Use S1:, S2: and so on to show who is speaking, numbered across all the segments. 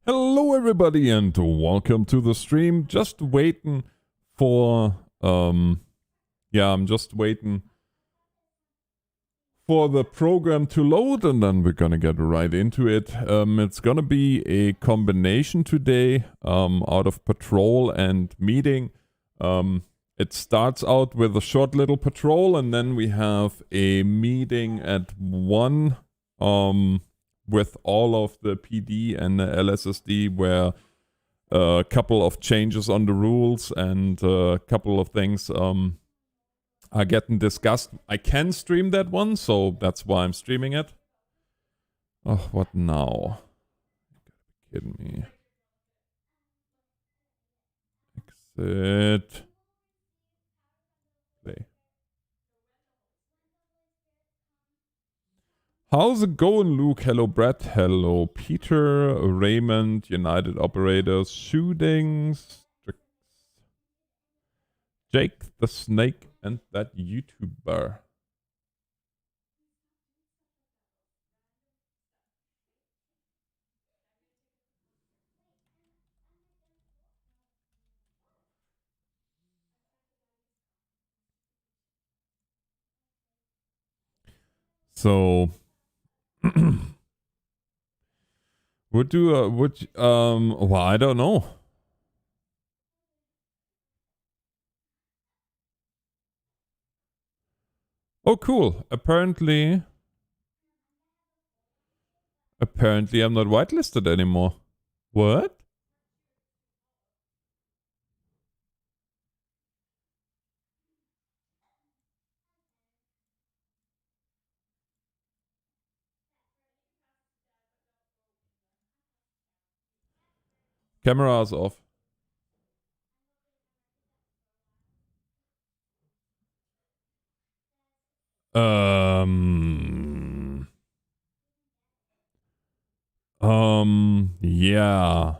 S1: Hello everybody and welcome to the stream. Just waiting for I'm just waiting for the program to load and then we're gonna get right into it. It's gonna be a combination today out of patrol and meeting. It starts out with a short little patrol and then we have a meeting at 1 with all of the PD and the LSSD where a couple of changes on the rules and a couple of things are getting discussed. I can stream that one, so that's why I'm streaming it. Oh, what now? You gotta be kidding me. Exit. Play. How's it going, Luke? Hello, Brett. Hello, Peter. Raymond. United Operators. Shootings. Jake the Snake and that YouTuber. So well, I don't know. Oh, cool. Apparently I'm not whitelisted anymore. What? Camera is off. Yeah.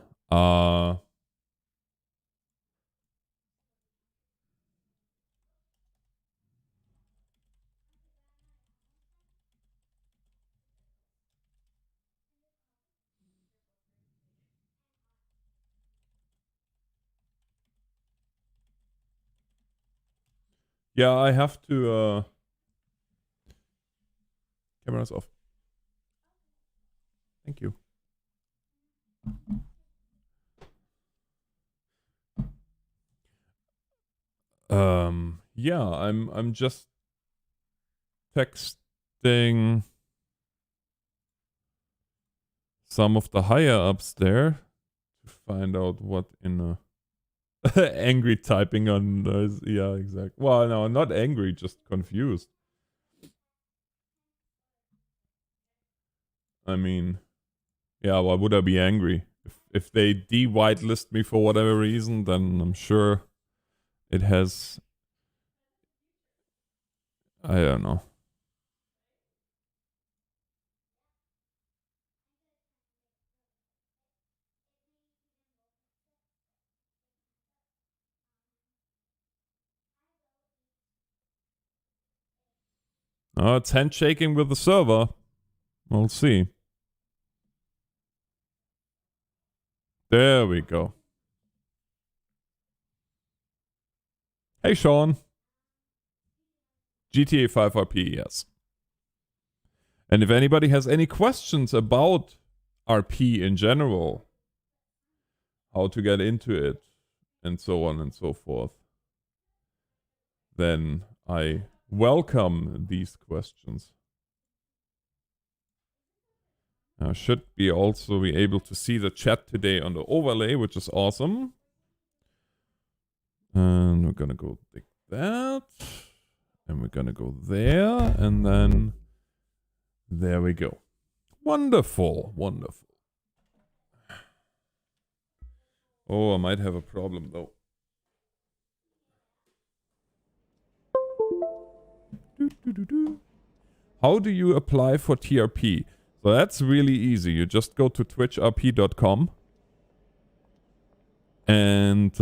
S1: Yeah, I have to, camera's off. Thank you. Yeah, I'm just texting some of the higher ups there to find out what in a angry typing on those. Yeah, exactly. Well, no, not angry, just confused. I mean, yeah, why would I be angry? If they de-whitelist me for whatever reason, then I'm sure it has... I don't know. Oh, it's handshaking with the server. We'll see. There we go. Hey, Sean. GTA 5 RP, yes. And if anybody has any questions about RP in general, how to get into it, and so on and so forth, then I welcome these questions. I should be also be able to see the chat today on the overlay, which is awesome. And we're gonna go like that. And we're gonna go there. And then there we go. Wonderful. Wonderful. Oh, I might have a problem though. How do you apply for TRP? So that's really easy. You just go to twitchrp.com and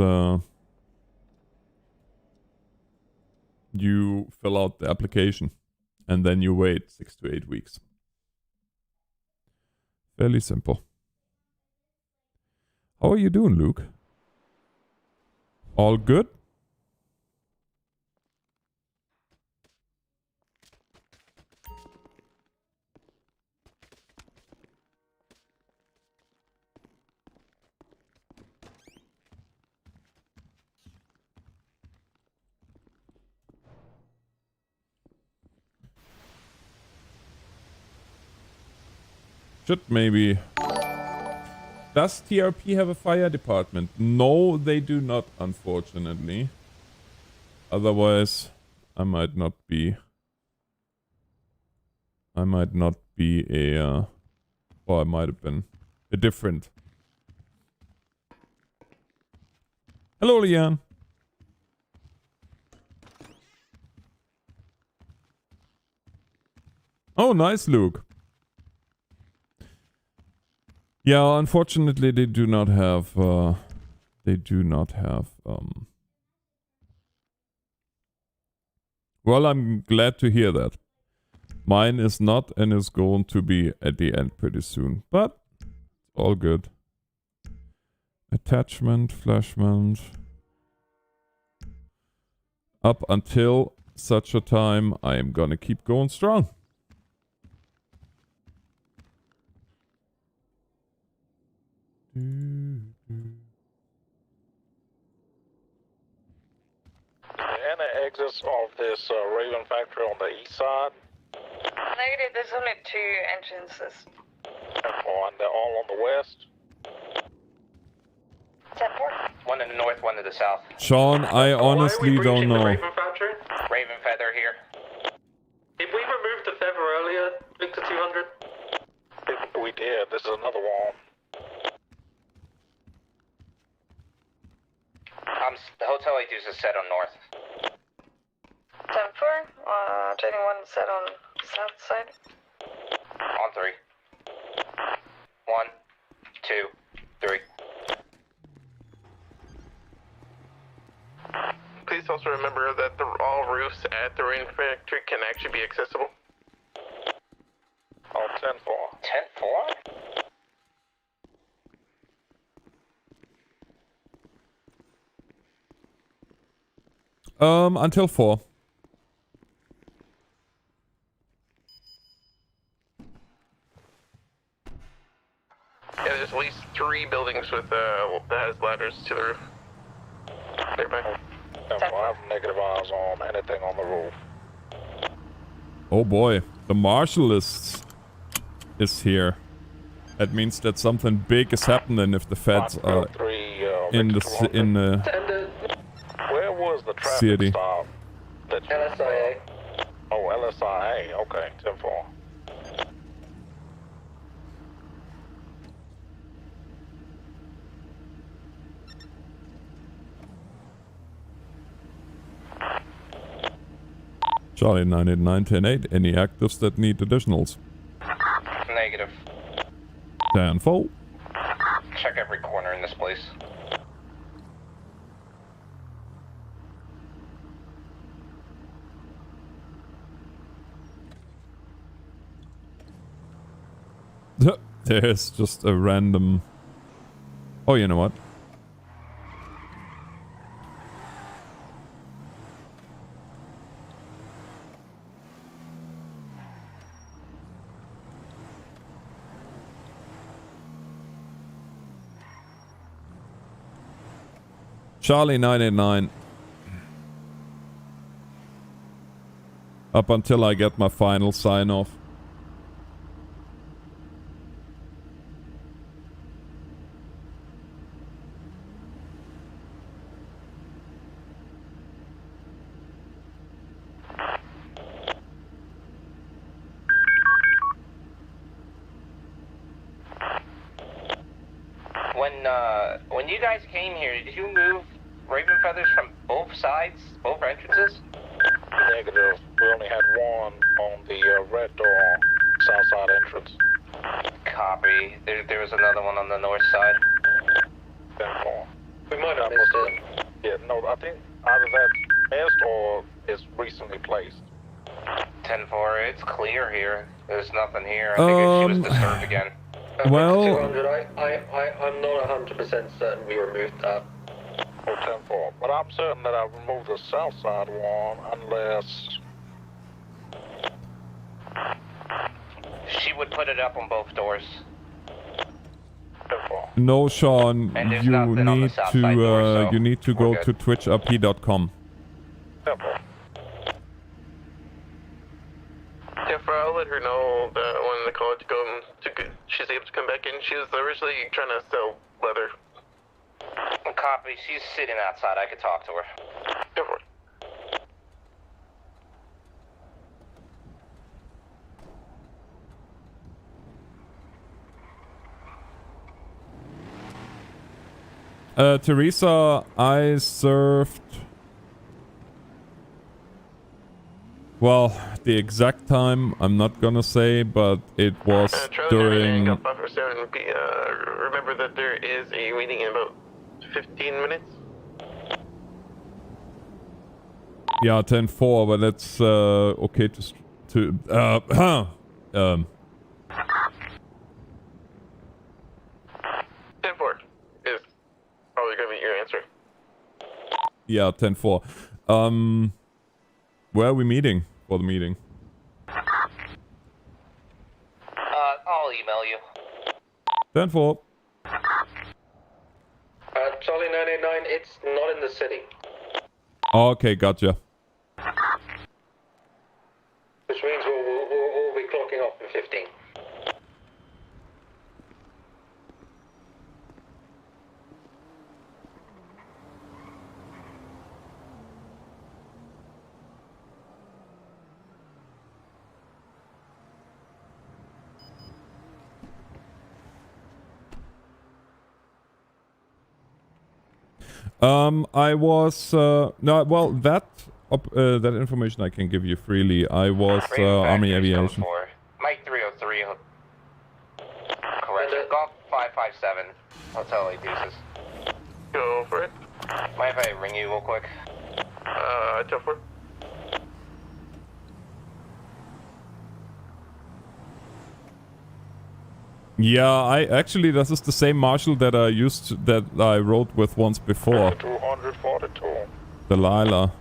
S1: you fill out the application and then you wait 6 to 8 weeks. Fairly simple. How are you doing, Luke? All good? Should maybe... Does TRP have a fire department? No, they do not, unfortunately. Otherwise, I might not be a, or I might have been a different. Hello, Leanne. Oh, nice, Luke. Yeah, unfortunately, they do not have, well, I'm glad to hear that. Mine is not and is going to be at the end pretty soon, but all good. Attachment, flashment. Up until such a time, I am gonna keep going strong.
S2: Any exits of this Raven factory on the east side?
S3: Negative, there's only 2 entrances.
S2: And they're all on the west?
S3: 10-4.
S4: One in the north, one to the south.
S1: Sean, I honestly don't know.
S5: Raven factory?
S4: Raven Feather here.
S5: Did we remove the feather earlier, Victor 200?
S2: We did. This is another one.
S4: The Hotel 82 is set on north.
S3: 10-4. Jenny 1 set on south side.
S4: On 3. 1, 2, 3.
S5: Please also remember that all roofs at the Raven factory can actually be accessible.
S2: Oh, 10-4.
S4: 10-4?
S1: Until 4.
S5: Yeah, there's at least 3 buildings with that has ladders to the roof. Nearby.
S2: 10-4, negative eyes on anything on the roof.
S1: Oh boy, the marshalists is here. That means that something big is happening if the feds are in the
S2: Where was the traffic
S1: city.
S2: stop?
S5: LSIA.
S2: Oh, LSIA. Okay, 10-4.
S1: Charlie 989-10-8. Any actives that need additionals?
S4: Negative.
S1: 10-4.
S4: Check every corner in this place.
S1: There's just a random... Oh, you know what? Charlie 989. Up until I get my final sign off.
S4: When you guys came here, did you move Raven Feathers from both sides, both entrances?
S2: Negative. We only had one on the red door, south side entrance.
S4: Copy. There was another one on the north side.
S2: 10-4.
S5: We might have missed it.
S2: Yeah, no, I think either that's missed or is recently placed.
S4: 10-4, it's clear here. There's nothing here. I think she was disturbed again.
S1: Well,
S6: 200, I'm not 100% certain we removed that.
S2: Or 10-4. But I'm certain that I removed the south side one unless...
S4: She would put it up on both doors.
S2: 10-4.
S1: no, Sean,
S4: And there's
S1: you
S4: nothing on the
S1: need
S4: south
S1: to
S4: side door, so
S1: you need to
S4: we're
S1: go
S4: good.
S1: to twitchrp.com.
S2: 10-4.
S5: Jennifer, I'll let her know that when the college she's able to come back in. She was originally trying to sell leather.
S4: Copy. She's sitting outside. I could talk to her.
S5: Jennifer.
S1: Teresa, I served... Well, the exact time I'm not gonna say, but it was during...
S5: Remember that there is a meeting in about 15 minutes?
S1: Yeah, 10-4, but that's okay to
S5: 10-4 is probably going to be your answer.
S1: yeah, 10-4. Where are we meeting for the meeting?
S4: I'll email you.
S1: 10-4.
S6: Charlie 989, it's not in the city.
S1: Okay, gotcha.
S6: Which means we'll be clocking off in 15.
S1: I was no, well, that information I can give you freely. I was Army Aviation.
S4: Mike 303. Correction. Golf 557. Hotel A Deuces.
S5: Go for it.
S4: Mind if I ring you real quick?
S5: 10-4.
S1: Yeah, I actually this is the same marshal that I rode with once before.
S2: 242.
S1: Delilah.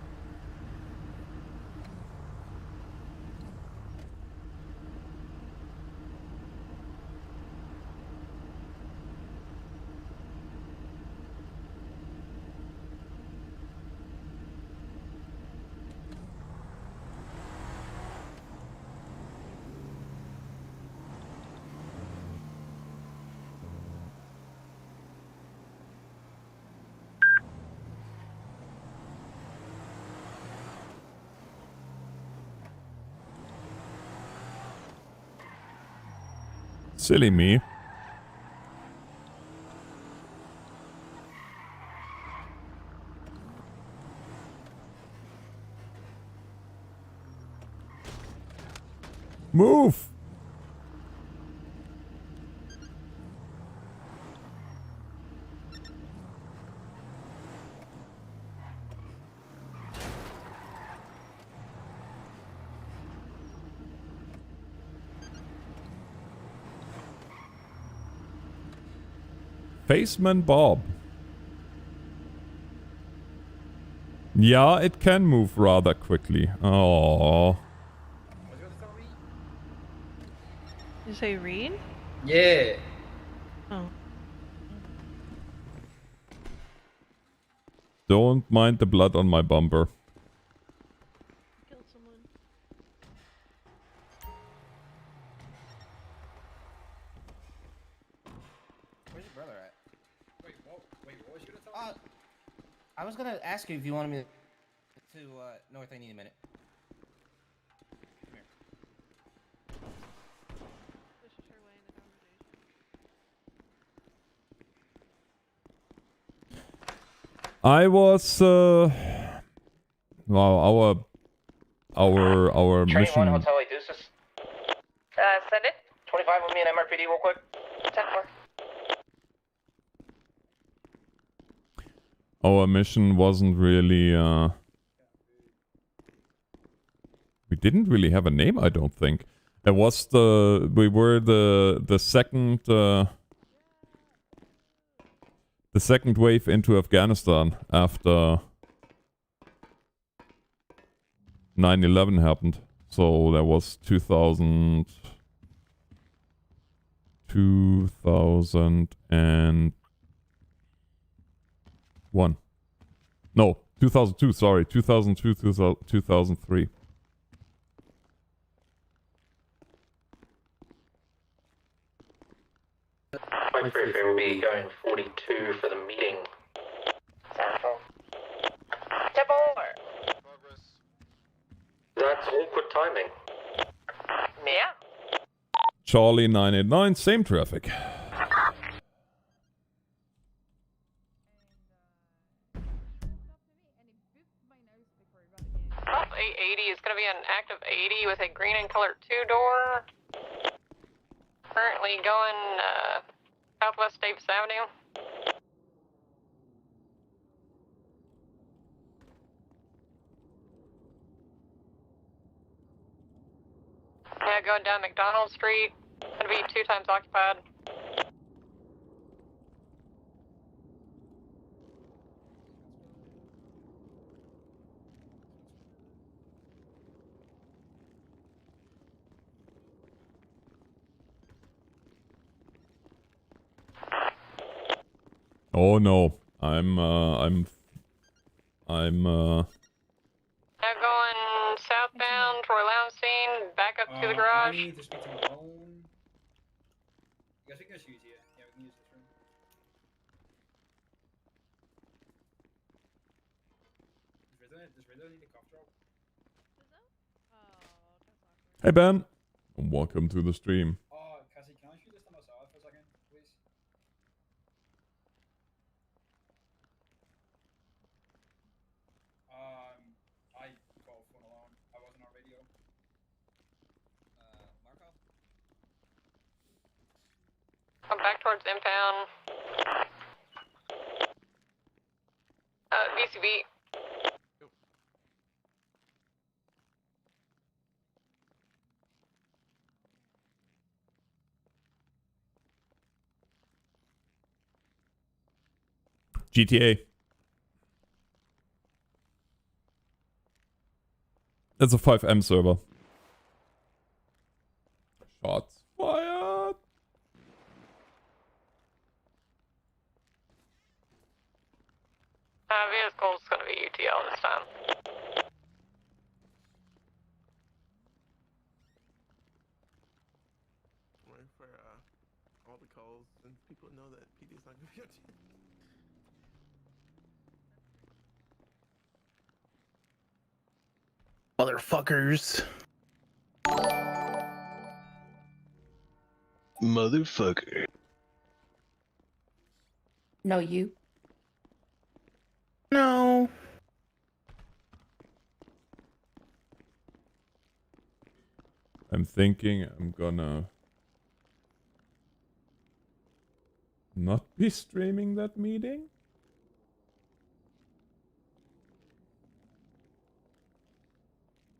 S1: Silly me. Move! Faceman Bob. Yeah, it can move rather quickly. Oh.
S7: Did you say read?
S6: Yeah.
S7: Oh.
S1: Don't mind the blood on my bumper.
S7: Killed someone.
S8: Where's your brother at? Wait, what was you gonna tell me? I was gonna ask you if you wanted me to North. I need a minute. Come here.
S7: Pushes her way in the conversation.
S1: I was well, our
S4: Train
S1: mission.
S4: 1 Hotel A Deuces.
S3: Send it.
S4: 25 with me in MRPD real quick.
S3: 10-4.
S1: Our mission wasn't really we didn't really have a name, I don't think. It was we were the second wave into Afghanistan after 9/11 happened. So that was 2001. No, 2002, sorry. 2002, 2003.
S6: My Free will be going 42 for the meeting. That's awkward timing.
S3: Yeah.
S1: Charlie 989, same traffic.
S3: South 880 is going to be an active 80 with a green and colored 2-door. Currently going southwest Davis Avenue. Yeah, going down McDonald Street. Going to be 2 times occupied.
S1: Oh no, I'm
S3: Now going southbound toward Loungstein, back up to the garage.
S9: I need to speak to Malone. You guys, we can just use here. Yeah, we can use this room. Does Rizzo need a cough drop?
S1: Hey Ben, welcome to the stream.
S9: Oh, Cassie, can I shoot this on outside for a second, please? I got off one alarm. I wasn't on radio. Marco?
S3: I'm back towards impound. VCB.
S1: GTA. It's a 5M server. Shots fired.
S3: Vehicle's gonna be UTL this time.
S5: Waiting for all the calls and people know that PD's not gonna be on TV.
S10: Motherfuckers. Motherfucker.
S11: No, you.
S10: No.
S1: I'm thinking I'm gonna not be streaming that meeting.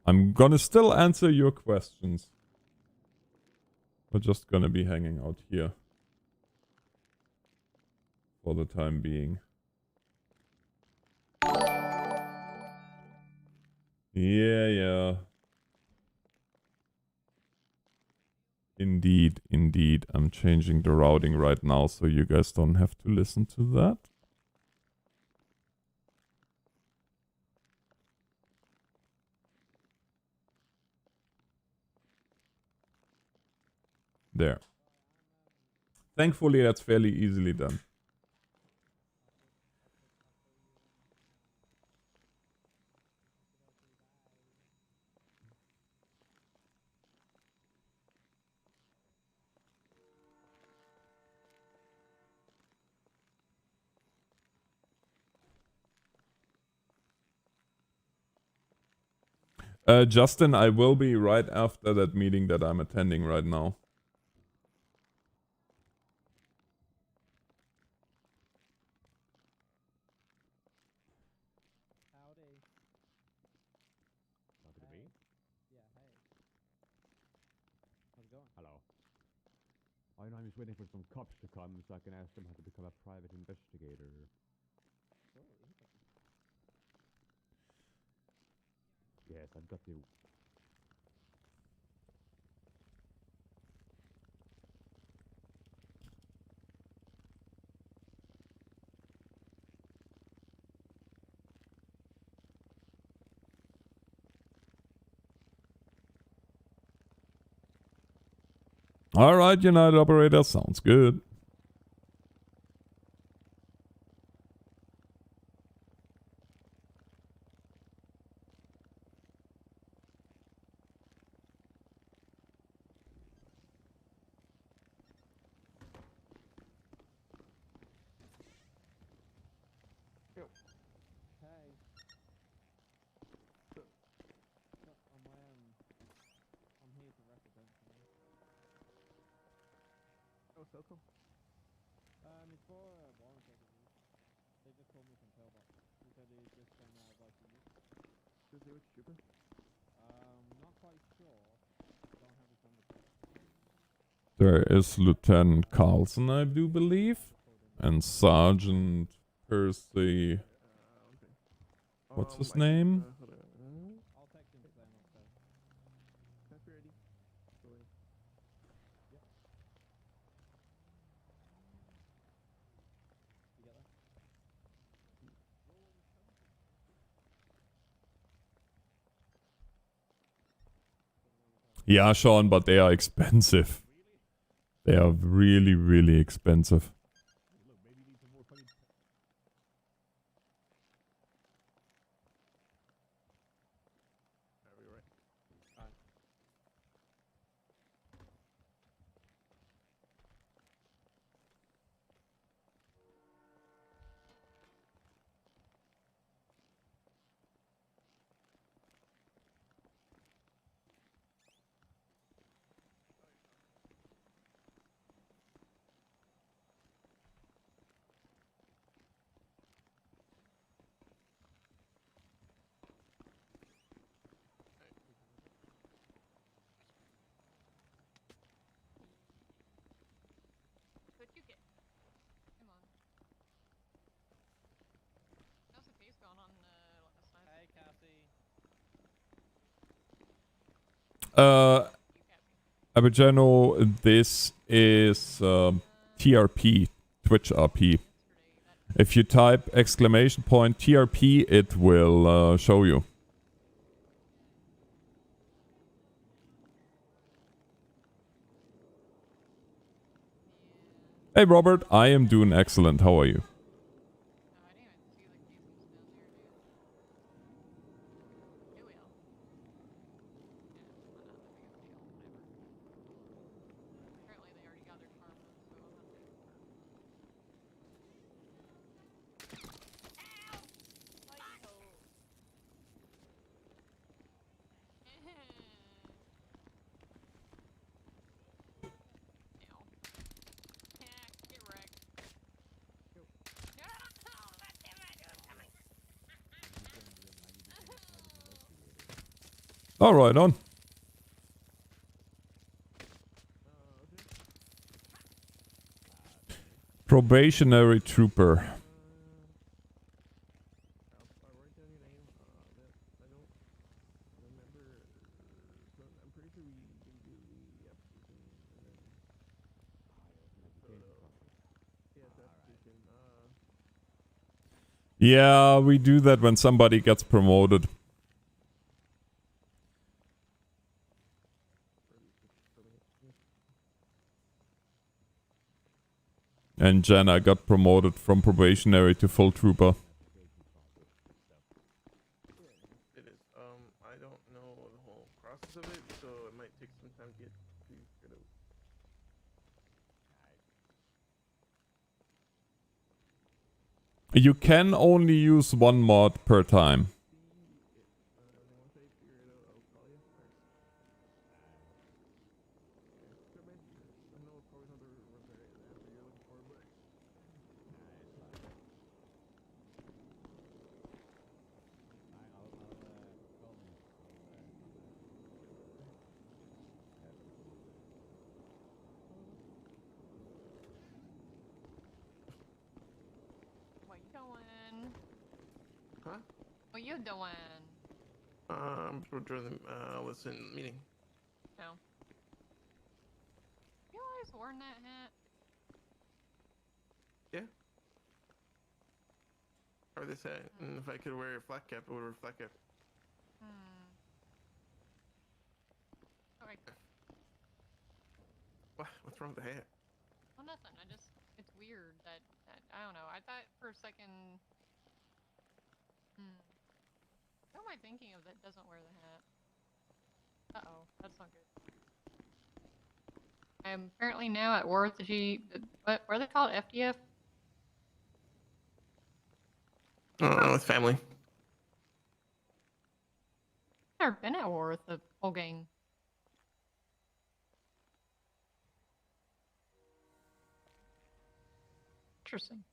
S1: I'm gonna still answer your questions. We're just gonna be hanging out here for the time being. Yeah. Indeed. I'm changing the routing right now so you guys don't have to listen to that. There. Thankfully, that's fairly easily done. Justin, I will be right after that meeting that I'm attending right now.
S11: Hello. I know I'm just waiting for some cops to come so I can ask them how to become a private investigator. Yes, I've got the...
S1: All right, United Operator, sounds good.
S11: So cool. It's for warrant purposes. They just told me from Tailbot. He said he just came out of ICU. Does he which trooper? Not quite sure. Don't have his number yet.
S1: There is Lieutenant Carlson, I do believe, and Sergeant Percy. What's his name?
S11: I'll text him to say I'm upstairs. That's ready. Go away. Yep. You get that?
S1: Yeah, Sean, but they are expensive. They are really, really expensive.
S3: But you get. Come on. How's the pace going on last night?
S11: Hey, Cassie.
S1: Abijano, this is TRP, Twitch RP. If you type exclamation point TRP, it will show you. Hey Robert, I am doing excellent. How are you? All right, on. Probationary trooper. Yeah, we do that when somebody gets promoted. And Jenna got promoted from probationary to full trooper.
S5: It is. I don't know the whole process of it, so it might take some time to get figured out.
S1: You can only use one mod per time.
S5: Huh?
S3: What you doing?
S5: We're doing the listen meeting.
S3: No. You always worn that hat?
S5: Yeah. Or this hat. And if I could wear a flat cap, I would wear a flat cap.
S3: Okay.
S5: What's wrong with the hat?
S3: Well, nothing. It's weird that I don't know. I thought for a second. Who am I thinking of that doesn't wear the hat? Uh-oh, that's not good. I am apparently now at war with what are they called? FDF?
S5: With family.
S3: I've never been at war with the whole gang. Interesting.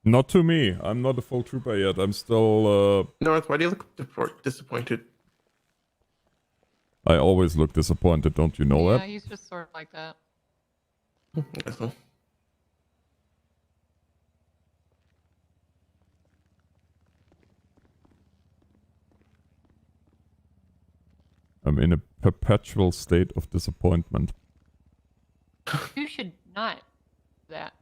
S1: Not to me. I'm not a full trooper yet. I'm still.
S5: North, why do you look disappointed?
S1: I always look disappointed. Don't you know
S3: Yeah,
S1: that?
S3: he's just sort of like that.
S5: I so.
S1: I'm in a perpetual state of disappointment.
S3: You should not do that.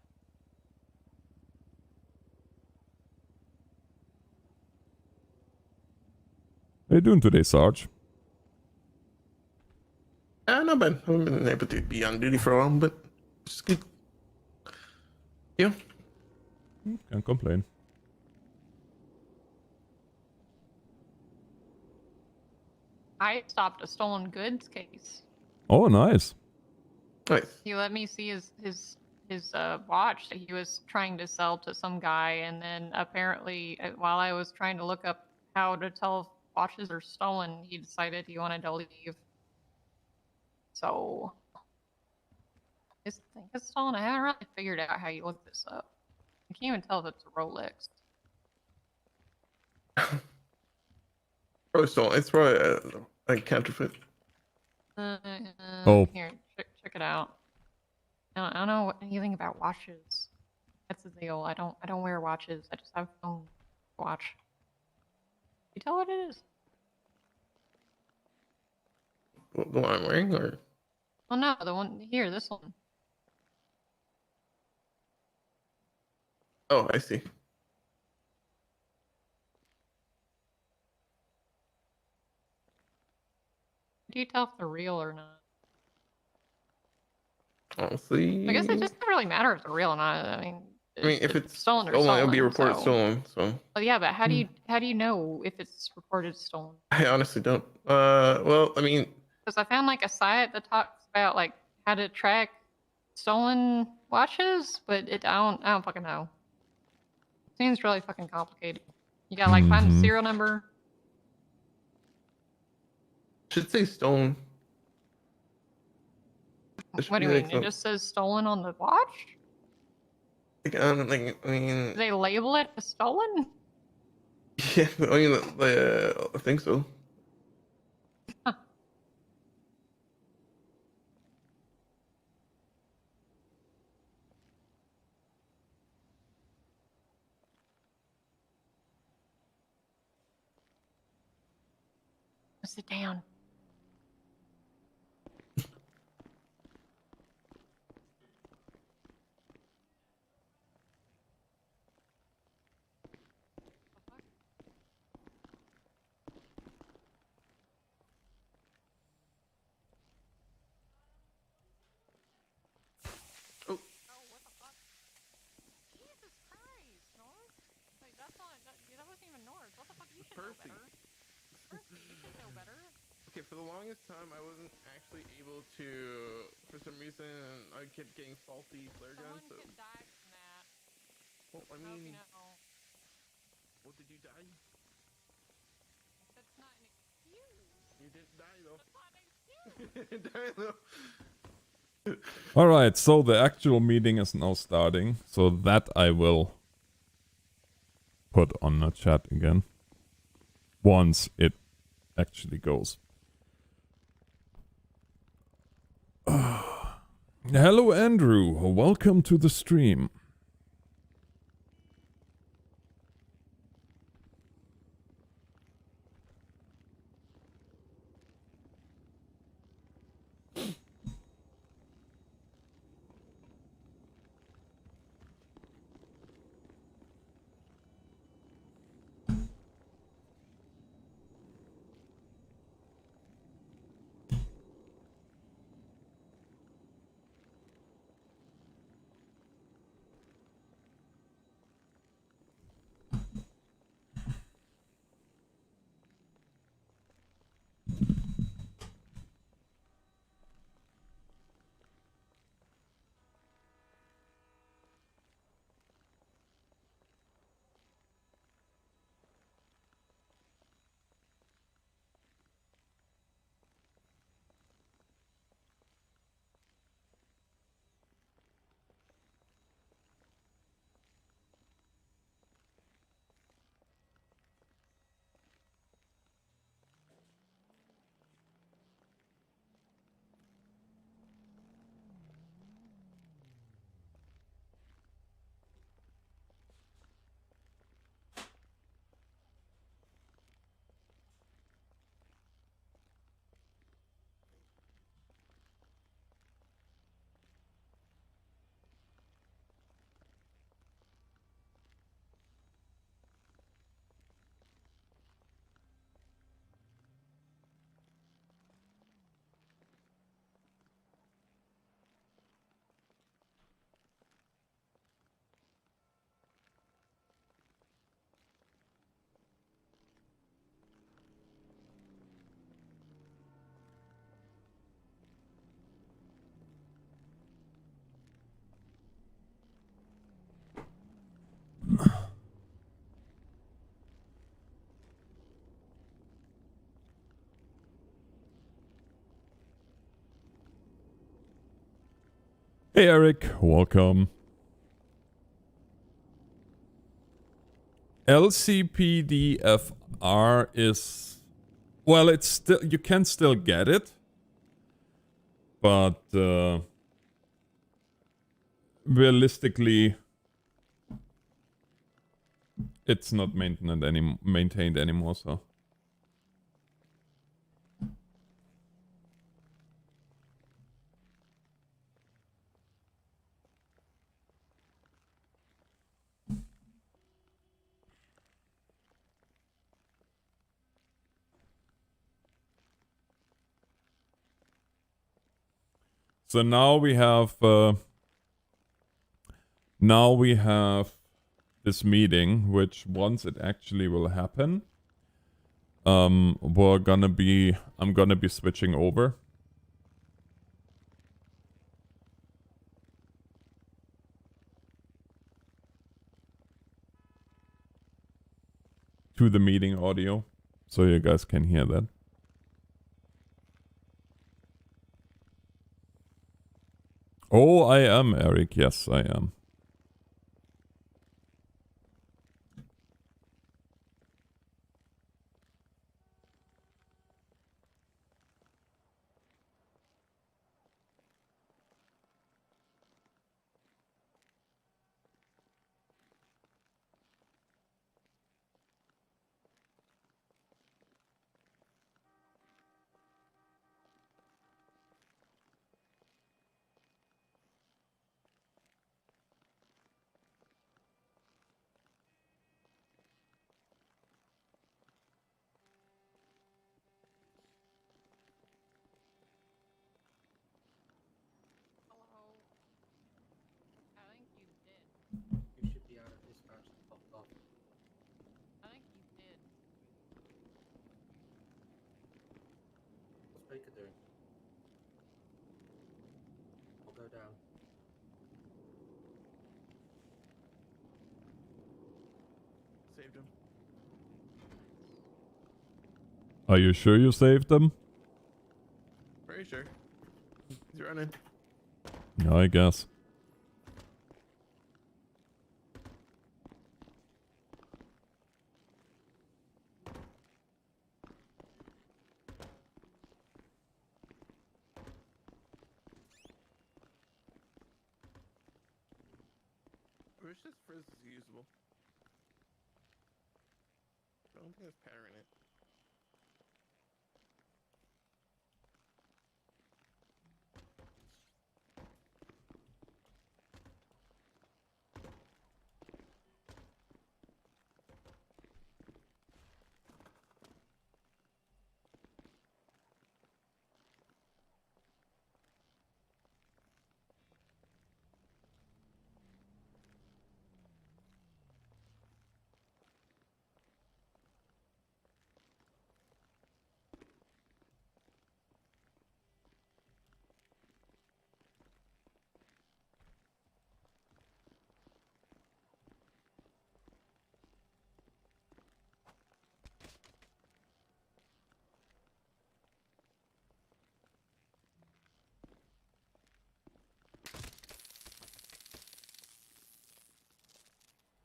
S1: How you doing today, Sarge?
S5: Not bad. I haven't been able to be on duty for a while, but it's good. Yeah.
S1: Can't complain.
S3: I stopped a stolen goods case.
S1: Oh, nice.
S5: Nice.
S3: He let me see his watch that he was trying to sell to some guy, and then apparently while I was trying to look up how to tell if watches are stolen, he decided he wanted to leave. So this thing is stolen. I haven't really figured out how you look this up. I can't even tell if it's a Rolex.
S5: Probably stolen. It's probably a counterfeit.
S1: Oh.
S3: Here, check it out. I don't know anything about watches. That's the deal. I don't wear watches. I just have a phone watch. You tell what it is?
S5: The one I'm wearing, or?
S3: Oh no, the one here, this one.
S5: Oh, I see.
S3: Do you tell if they're real or not?
S5: Honestly,
S3: I guess it just doesn't really matter if they're real or not. I mean,
S5: if it's
S3: stolen or
S5: stolen, it'll be
S3: stolen,
S5: reported
S3: so.
S5: stolen. So.
S3: Oh yeah, but how do you know if it's reported stolen?
S5: I honestly don't. Well, I mean,
S3: Because I found like a site that talks about like how to track stolen watches, but I don't fucking know. Seems really fucking complicated. You gotta like find the serial number.
S5: should say stolen.
S3: What do you mean? It just says stolen on the watch?
S5: I don't think. I mean,
S3: Do they label it as stolen?
S5: yeah. I mean, I think so.
S3: Huh. Sit down.
S5: Okay, for the longest time, I wasn't actually able to. For some reason, I kept getting faulty flare guns. So. Well, I mean, what did you die?
S3: That's not an excuse.
S5: You didn't die though.
S3: That's not an excuse.
S5: You didn't die though.
S1: Alright, so the actual meeting is now starting. So that I will put on the chat again. Once it actually goes. Hello, Andrew. Welcome to the stream. Hey Eric, welcome. LCPDFR is... Well, it's still... You can still get it. But... realistically... It's not maintained anymore, so... So now we have this meeting, which once it actually will happen, I'm gonna be switching over to the meeting audio, so you guys can hear that. Oh, I am, Eric. Yes, I am.
S8: You should be out of dispatch and popped off.
S3: I think you did.
S8: What's Baker doing? I'll go down.
S5: Saved him.
S1: Are you sure you saved them?
S5: Very sure. He's running.
S1: No, I guess.
S5: Push this frizz is usable. I don't think there's powder in it.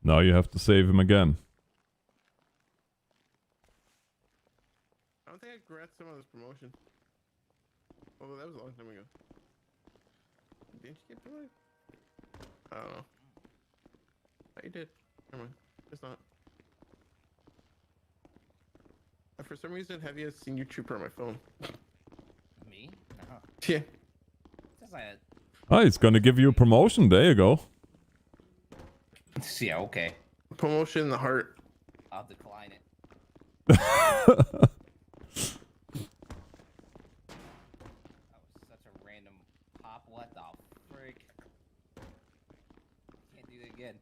S1: Now you have to save him again.
S5: I don't think I grabbed some of this promotion. Oh, that was a long time ago. Didn't you get promoted? I don't know. Oh, you did. Never mind. It's not. For some reason, have you seen your trooper on my phone?
S8: Me? No.
S5: Yeah.
S8: Just like
S1: Oh, he's gonna give you a promotion. There you go.
S8: yeah, okay.
S5: Promotion in the heart.
S8: I'll decline it. That was such a random pop. What the frick? Can't do that again.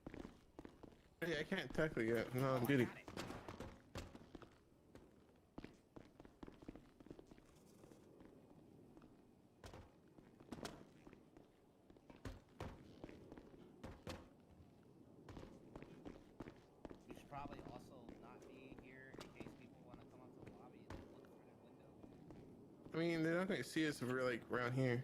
S5: Hey, I can't tackle you yet. No, I'm duty.
S8: You should probably also not be here in case people want to come onto the lobby and look through the window.
S5: I mean, they're not going to see us if we're like around here.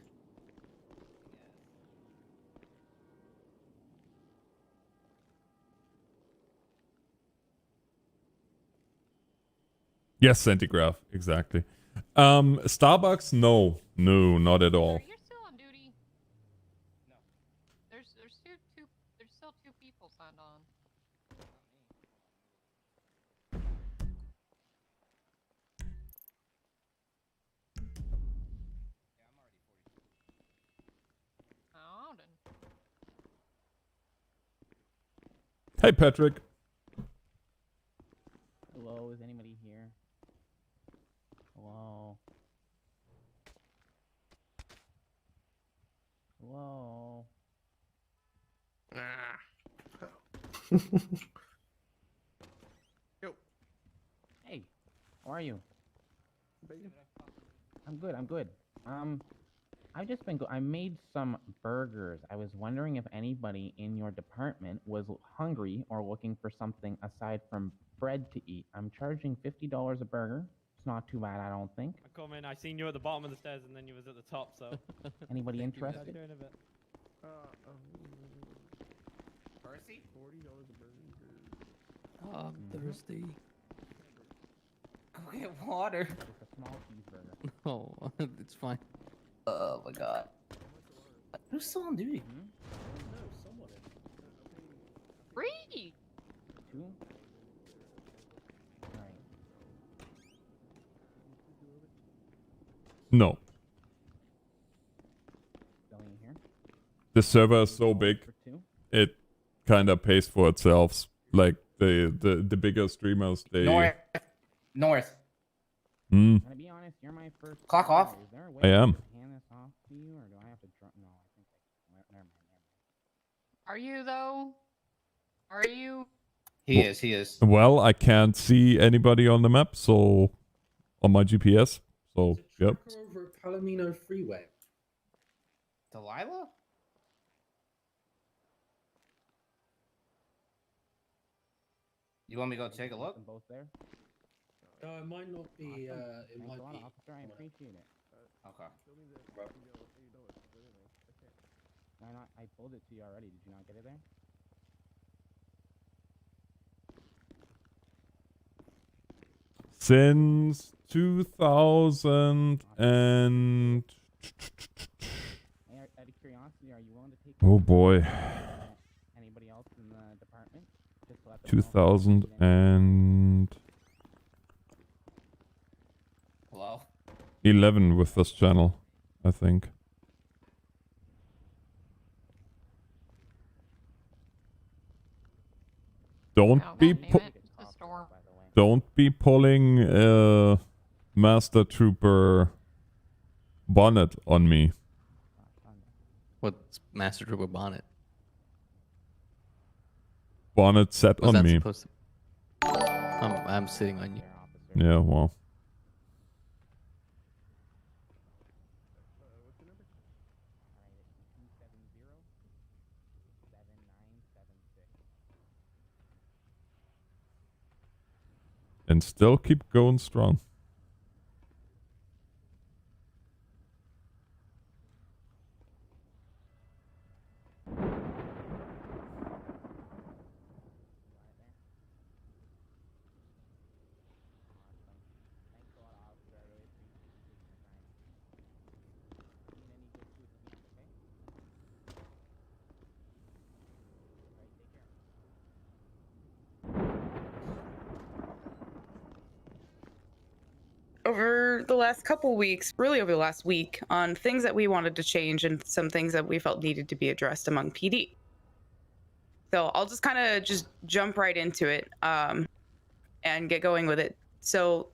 S1: Yes, centigraph, exactly. Starbucks, no, not at all.
S3: You're still on duty. No. There's still two people signed on. Oh, then.
S1: Hey, Patrick.
S12: Hello, is anybody here? Hello? Hello?
S5: Ah. Yo.
S12: Hey, how are you? I'm good. I've just been I made some burgers. I was wondering if anybody in your department was hungry or looking for something aside from bread to eat. I'm charging $50 a burger. It's not too bad, I don't think.
S11: I come in, I seen you at the bottom of the stairs and then you was at the top, so...
S12: Anybody interested?
S8: Percy?
S5: $40 a burger.
S13: I'm thirsty.
S8: Go get water.
S12: It's a small cheeseburger.
S13: Oh, it's fine.
S8: Oh my god. Who's still on duty?
S3: Free!
S12: 2? Alright.
S1: No.
S12: Going here?
S1: The server is so big,
S12: For 2?
S1: it kind of pays for itself. Like the bigger streamers, they.
S8: North.
S1: Hmm.
S12: Can I be honest? You're my first.
S8: Clock off.
S12: Is there a way
S1: I am.
S12: to hand this off to you, or do I have to? No, I think never mind.
S3: Are you though? Are you?
S8: He is.
S1: Well, I can't see anybody on the map, so on my GPS. So yep.
S9: Over at Palomino Freeway.
S8: Delilah? You want me to go take a look?
S12: Them both there.
S9: It might not be. It
S12: Thanks
S9: might
S12: a lot,
S9: be.
S12: officer. I appreciate it.
S8: Okay.
S12: Why not? I told it to you already. Did you not get it there?
S1: Since 2000 and
S12: Hey, out of curiosity, are you willing to take?
S1: oh boy,
S12: Anybody else in the
S1: 2011 with this channel, I think. Don't be pulling Master Trooper Bonnet on me.
S13: What's Master Trooper Bonnet?
S1: Bonnet set
S13: What's
S1: on
S13: that
S1: me.
S13: supposed to... I'm sitting on you.
S1: Yeah, well. And still keep going strong.
S14: Over the last couple weeks, really over the last week, on things that we wanted to change and some things that we felt needed to be addressed among PD. So I'll just kind of just jump right into it and get going with it. So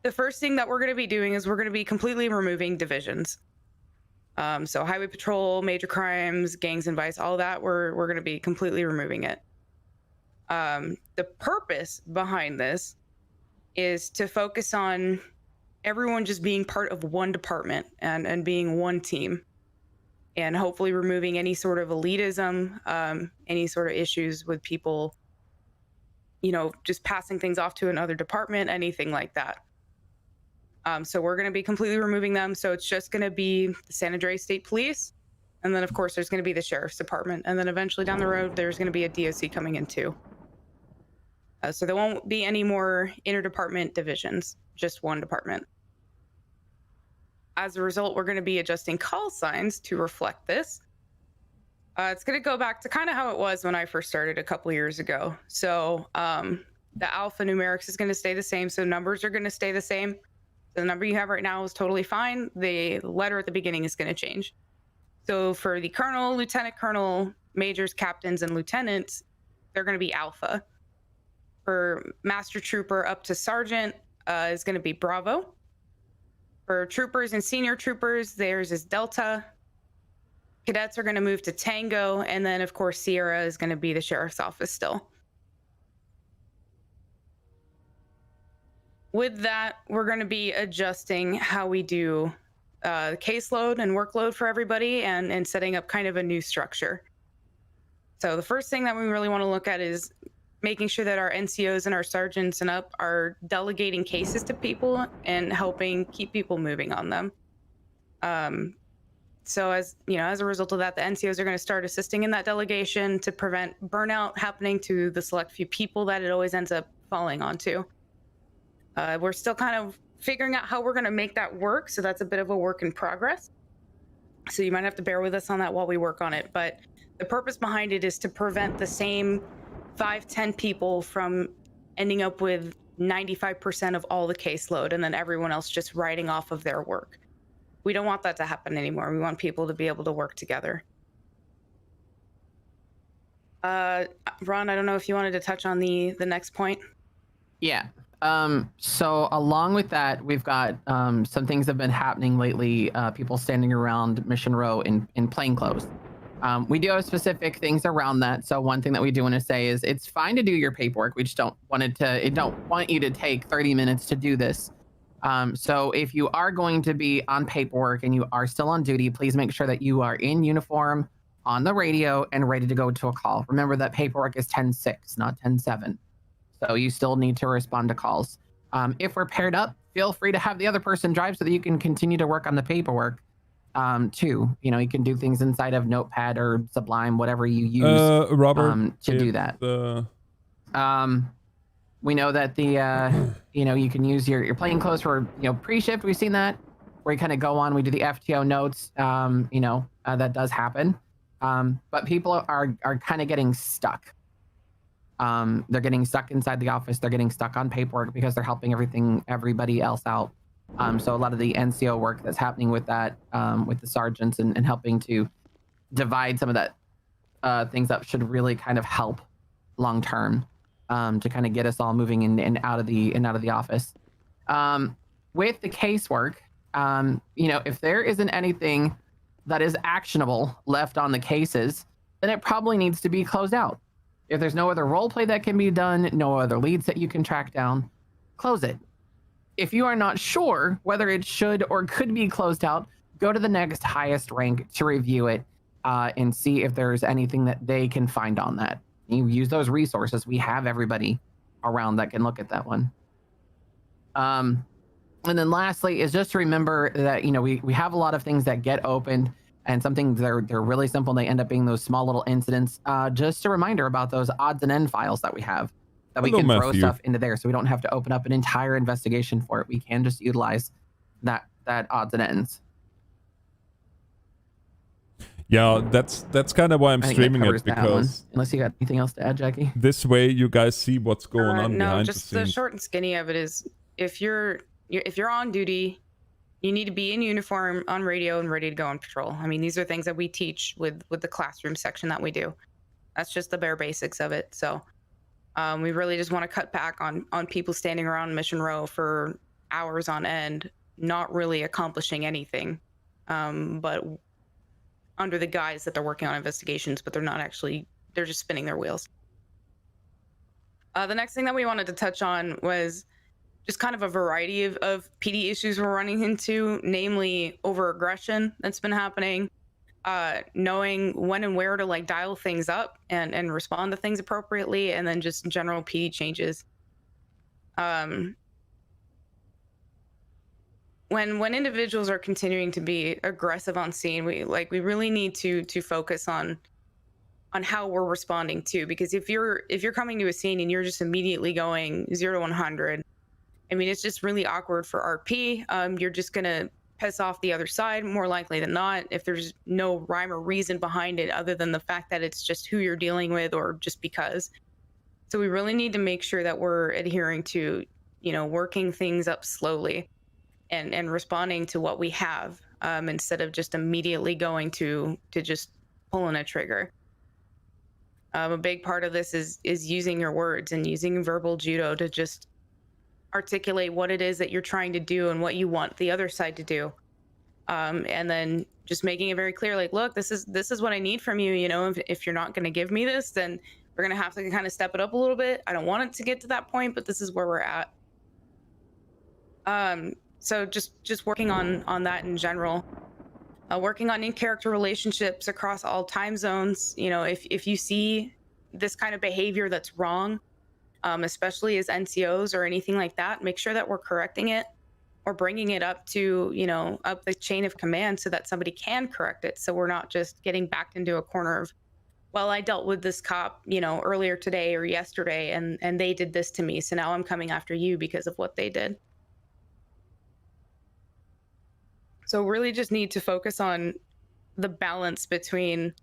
S14: the first thing that we're going to be doing is we're going to be completely removing divisions. So highway patrol, major crimes, gangs and vice, all that, we're going to be completely removing it. The purpose behind this is to focus on everyone just being part of one department and being one team, and hopefully removing any sort of elitism, any sort of issues with people, you know, just passing things off to another department, anything like that. So we're going to be completely removing them. So it's just going to be the San Andreas State Police. And then, of course, there's going to be the Sheriff's Department. And then eventually down the road, there's going to be a DOC coming in too. So there won't be any more interdepartment divisions, just one department. As a result, we're going to be adjusting call signs to reflect this. It's going to go back to kind of how it was when I first started a couple years ago. So the alpha numerics is going to stay the same. So numbers are going to stay the same. The number you have right now is totally fine. The letter at the beginning is going to change. So for the colonel, lieutenant colonel, majors, captains, and lieutenants, they're going to be alpha. For master trooper up to sergeant is going to be Bravo. For troopers and senior troopers, theirs is Delta. Cadets are going to move to Tango. And then, of course, Sierra is going to be the sheriff's office still. With that, we're going to be adjusting how we do caseload and workload for everybody and setting up kind of a new structure. So the first thing that we really want to look at is making sure that our NCOs and our sergeants and up are delegating cases to people and helping keep people moving on them. So as you know, as a result of that, the NCOs are going to start assisting in that delegation to prevent burnout happening to the select few people that it always ends up falling onto. We're still kind of figuring out how we're going to make that work, so that's a bit of a work in progress. So you might have to bear with us on that while we work on it. But the purpose behind it is to prevent the same 5-10 people from ending up with 95% of all the caseload and then everyone else just writing off of their work. We don't want that to happen anymore. We want people to be able to work together. Ron, I don't know if you wanted to touch on the next point.
S15: Yeah. So along with that, we've got some things that have been happening lately. People standing around Mission Row in plain clothes. We do have specific things around that. So one thing that we do want to say is it's fine to do your paperwork. We just don't want you to take 30 minutes to do this. So if you are going to be on paperwork and you are still on duty, please make sure that you are in uniform, on the radio, and ready to go to a call. Remember that paperwork is 10-6, not 10-7. So you still need to respond to calls. If we're paired up, feel free to have the other person drive so that you can continue to work on the paperwork too. You know, you can do things inside of Notepad or Sublime, whatever you use
S1: Robert,
S15: to do that. We know that the, you know, you can use your plain clothes for, you know, pre-shift. We've seen that where you kind of go on, we do the FTO notes, you know, that does happen. But people are kind of getting stuck. They're getting stuck inside the office. They're getting stuck on paperwork because they're helping everybody else out. So a lot of the NCO work that's happening with that, with the sergeants and helping to divide some of that things up should really kind of help long term to kind of get us all moving in and out of the office. With the casework, if there isn't anything that is actionable left on the cases, then it probably needs to be closed out. If there's no other role play that can be done, no other leads that you can track down, close it. If you are not sure whether it should or could be closed out, go to the next highest rank to review it and see if there's anything that they can find on that. You use those resources. We have everybody around that can look at that one. And then lastly is just to remember that, we have a lot of things that get opened, and some things they're really simple. They end up being those small little incidents. Just a reminder about those odds and end files that we have, that we can throw stuff into there, so we don't have to open up an entire investigation for it. We can just utilize that odds and ends.
S1: Yeah, that's kind of why I'm streaming it, because
S15: unless you got anything else to add, Jackie.
S1: This way you guys see what's going on
S14: no,
S1: behind
S14: just
S1: the scenes.
S14: the short and skinny of it is, if you're on duty, you need to be in uniform, on radio, and ready to go on patrol. I mean, these are things that we teach with the classroom section that we do. That's just the bare basics of it. So we really just want to cut back on people standing around Mission Row for hours on end, not really accomplishing anything, but under the guise that they're working on investigations, but they're just spinning their wheels. The next thing that we wanted to touch on was just kind of a variety of PD issues we're running into, namely over-aggression that's been happening, knowing when and where to dial things up and respond to things appropriately, and then just general PD changes. When individuals are continuing to be aggressive on scene, we really need to focus on how we're responding to, because if you're coming to a scene and you're just immediately going 0 to 100, I mean, it's just really awkward for RP. You're just gonna piss off the other side more likely than not, if there's no rhyme or reason behind it other than the fact that it's just who you're dealing with or just because. So we really need to make sure that we're adhering to, working things up slowly and responding to what we have, instead of just immediately going to just pulling a trigger. A big part of this is using your words and using verbal judo to just articulate what it is that you're trying to do and what you want the other side to do, and then just making it very clear, look, this is what I need from you. If you're not going to give me this, then we're going to have to kind of step it up a little bit. I don't want it to get to that point, but this is where we're at. So just working on that in general, working on in-character relationships across all time zones. If you see this kind of behavior that's wrong, especially as NCOs or anything like that, make sure that we're correcting it or bringing it up to, up the chain of command so that somebody can correct it. So we're not just getting backed into a corner of, well, I dealt with this cop, earlier today or yesterday, and they did this to me, so now I'm coming after you because of what they did. So really just need to focus on the balance between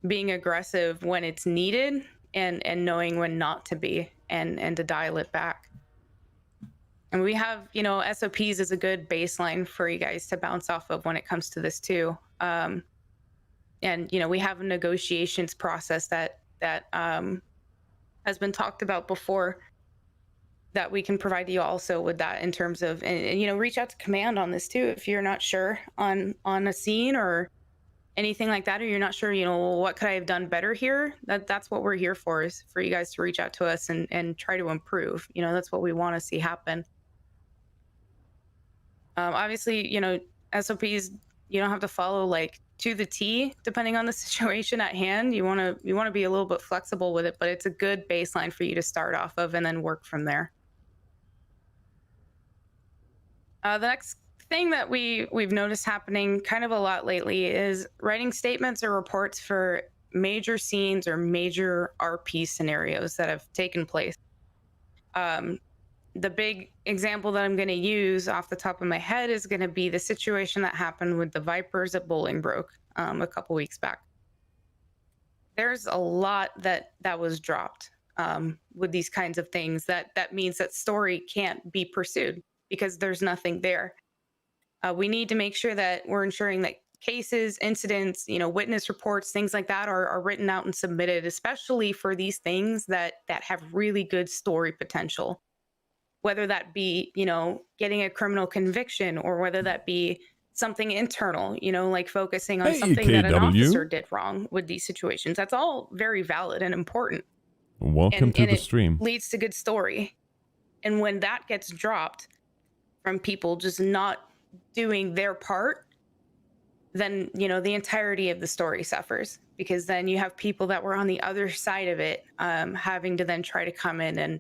S14: being aggressive when it's needed and knowing when not to be, and to dial it back. And we have, SOPs is a good baseline for you guys to bounce off of when it comes to this too. And, we have a negotiations process that has been talked about before, that we can provide you also with that in terms of, and reach out to command on this too if you're not sure on a scene or anything like that, or you're not sure, what could I have done better here. That's what we're here for, is for you guys to reach out to us and try to improve. That's what we want to see happen. Obviously, SOPs you don't have to follow to the T depending on the situation at hand. You want to be a little bit flexible with it, but it's a good baseline for you to start off of and then work from there. The next thing that we've noticed happening kind of a lot lately is writing statements or reports for major scenes or major RP scenarios that have taken place. The big example that I'm going to use off the top of my head is going to be the situation that happened with the Vipers at Bolingbroke a couple weeks back. There's a lot that was dropped. with these kinds of things, that means that story can't be pursued because there's nothing there. We need to make sure that we're ensuring that cases, incidents, witness reports, things like that are written out and submitted, especially for these things that have really good story potential. Whether that be, getting a criminal conviction, or whether that be something internal, like focusing on something that an officer did wrong with these situations. That's all very valid and important.
S1: Welcome to the
S14: it
S1: stream.
S14: Leads to good story. And when that gets dropped from people just not doing their part, then the entirety of the story suffers, because then you have people that were on the other side of it having to then try to come in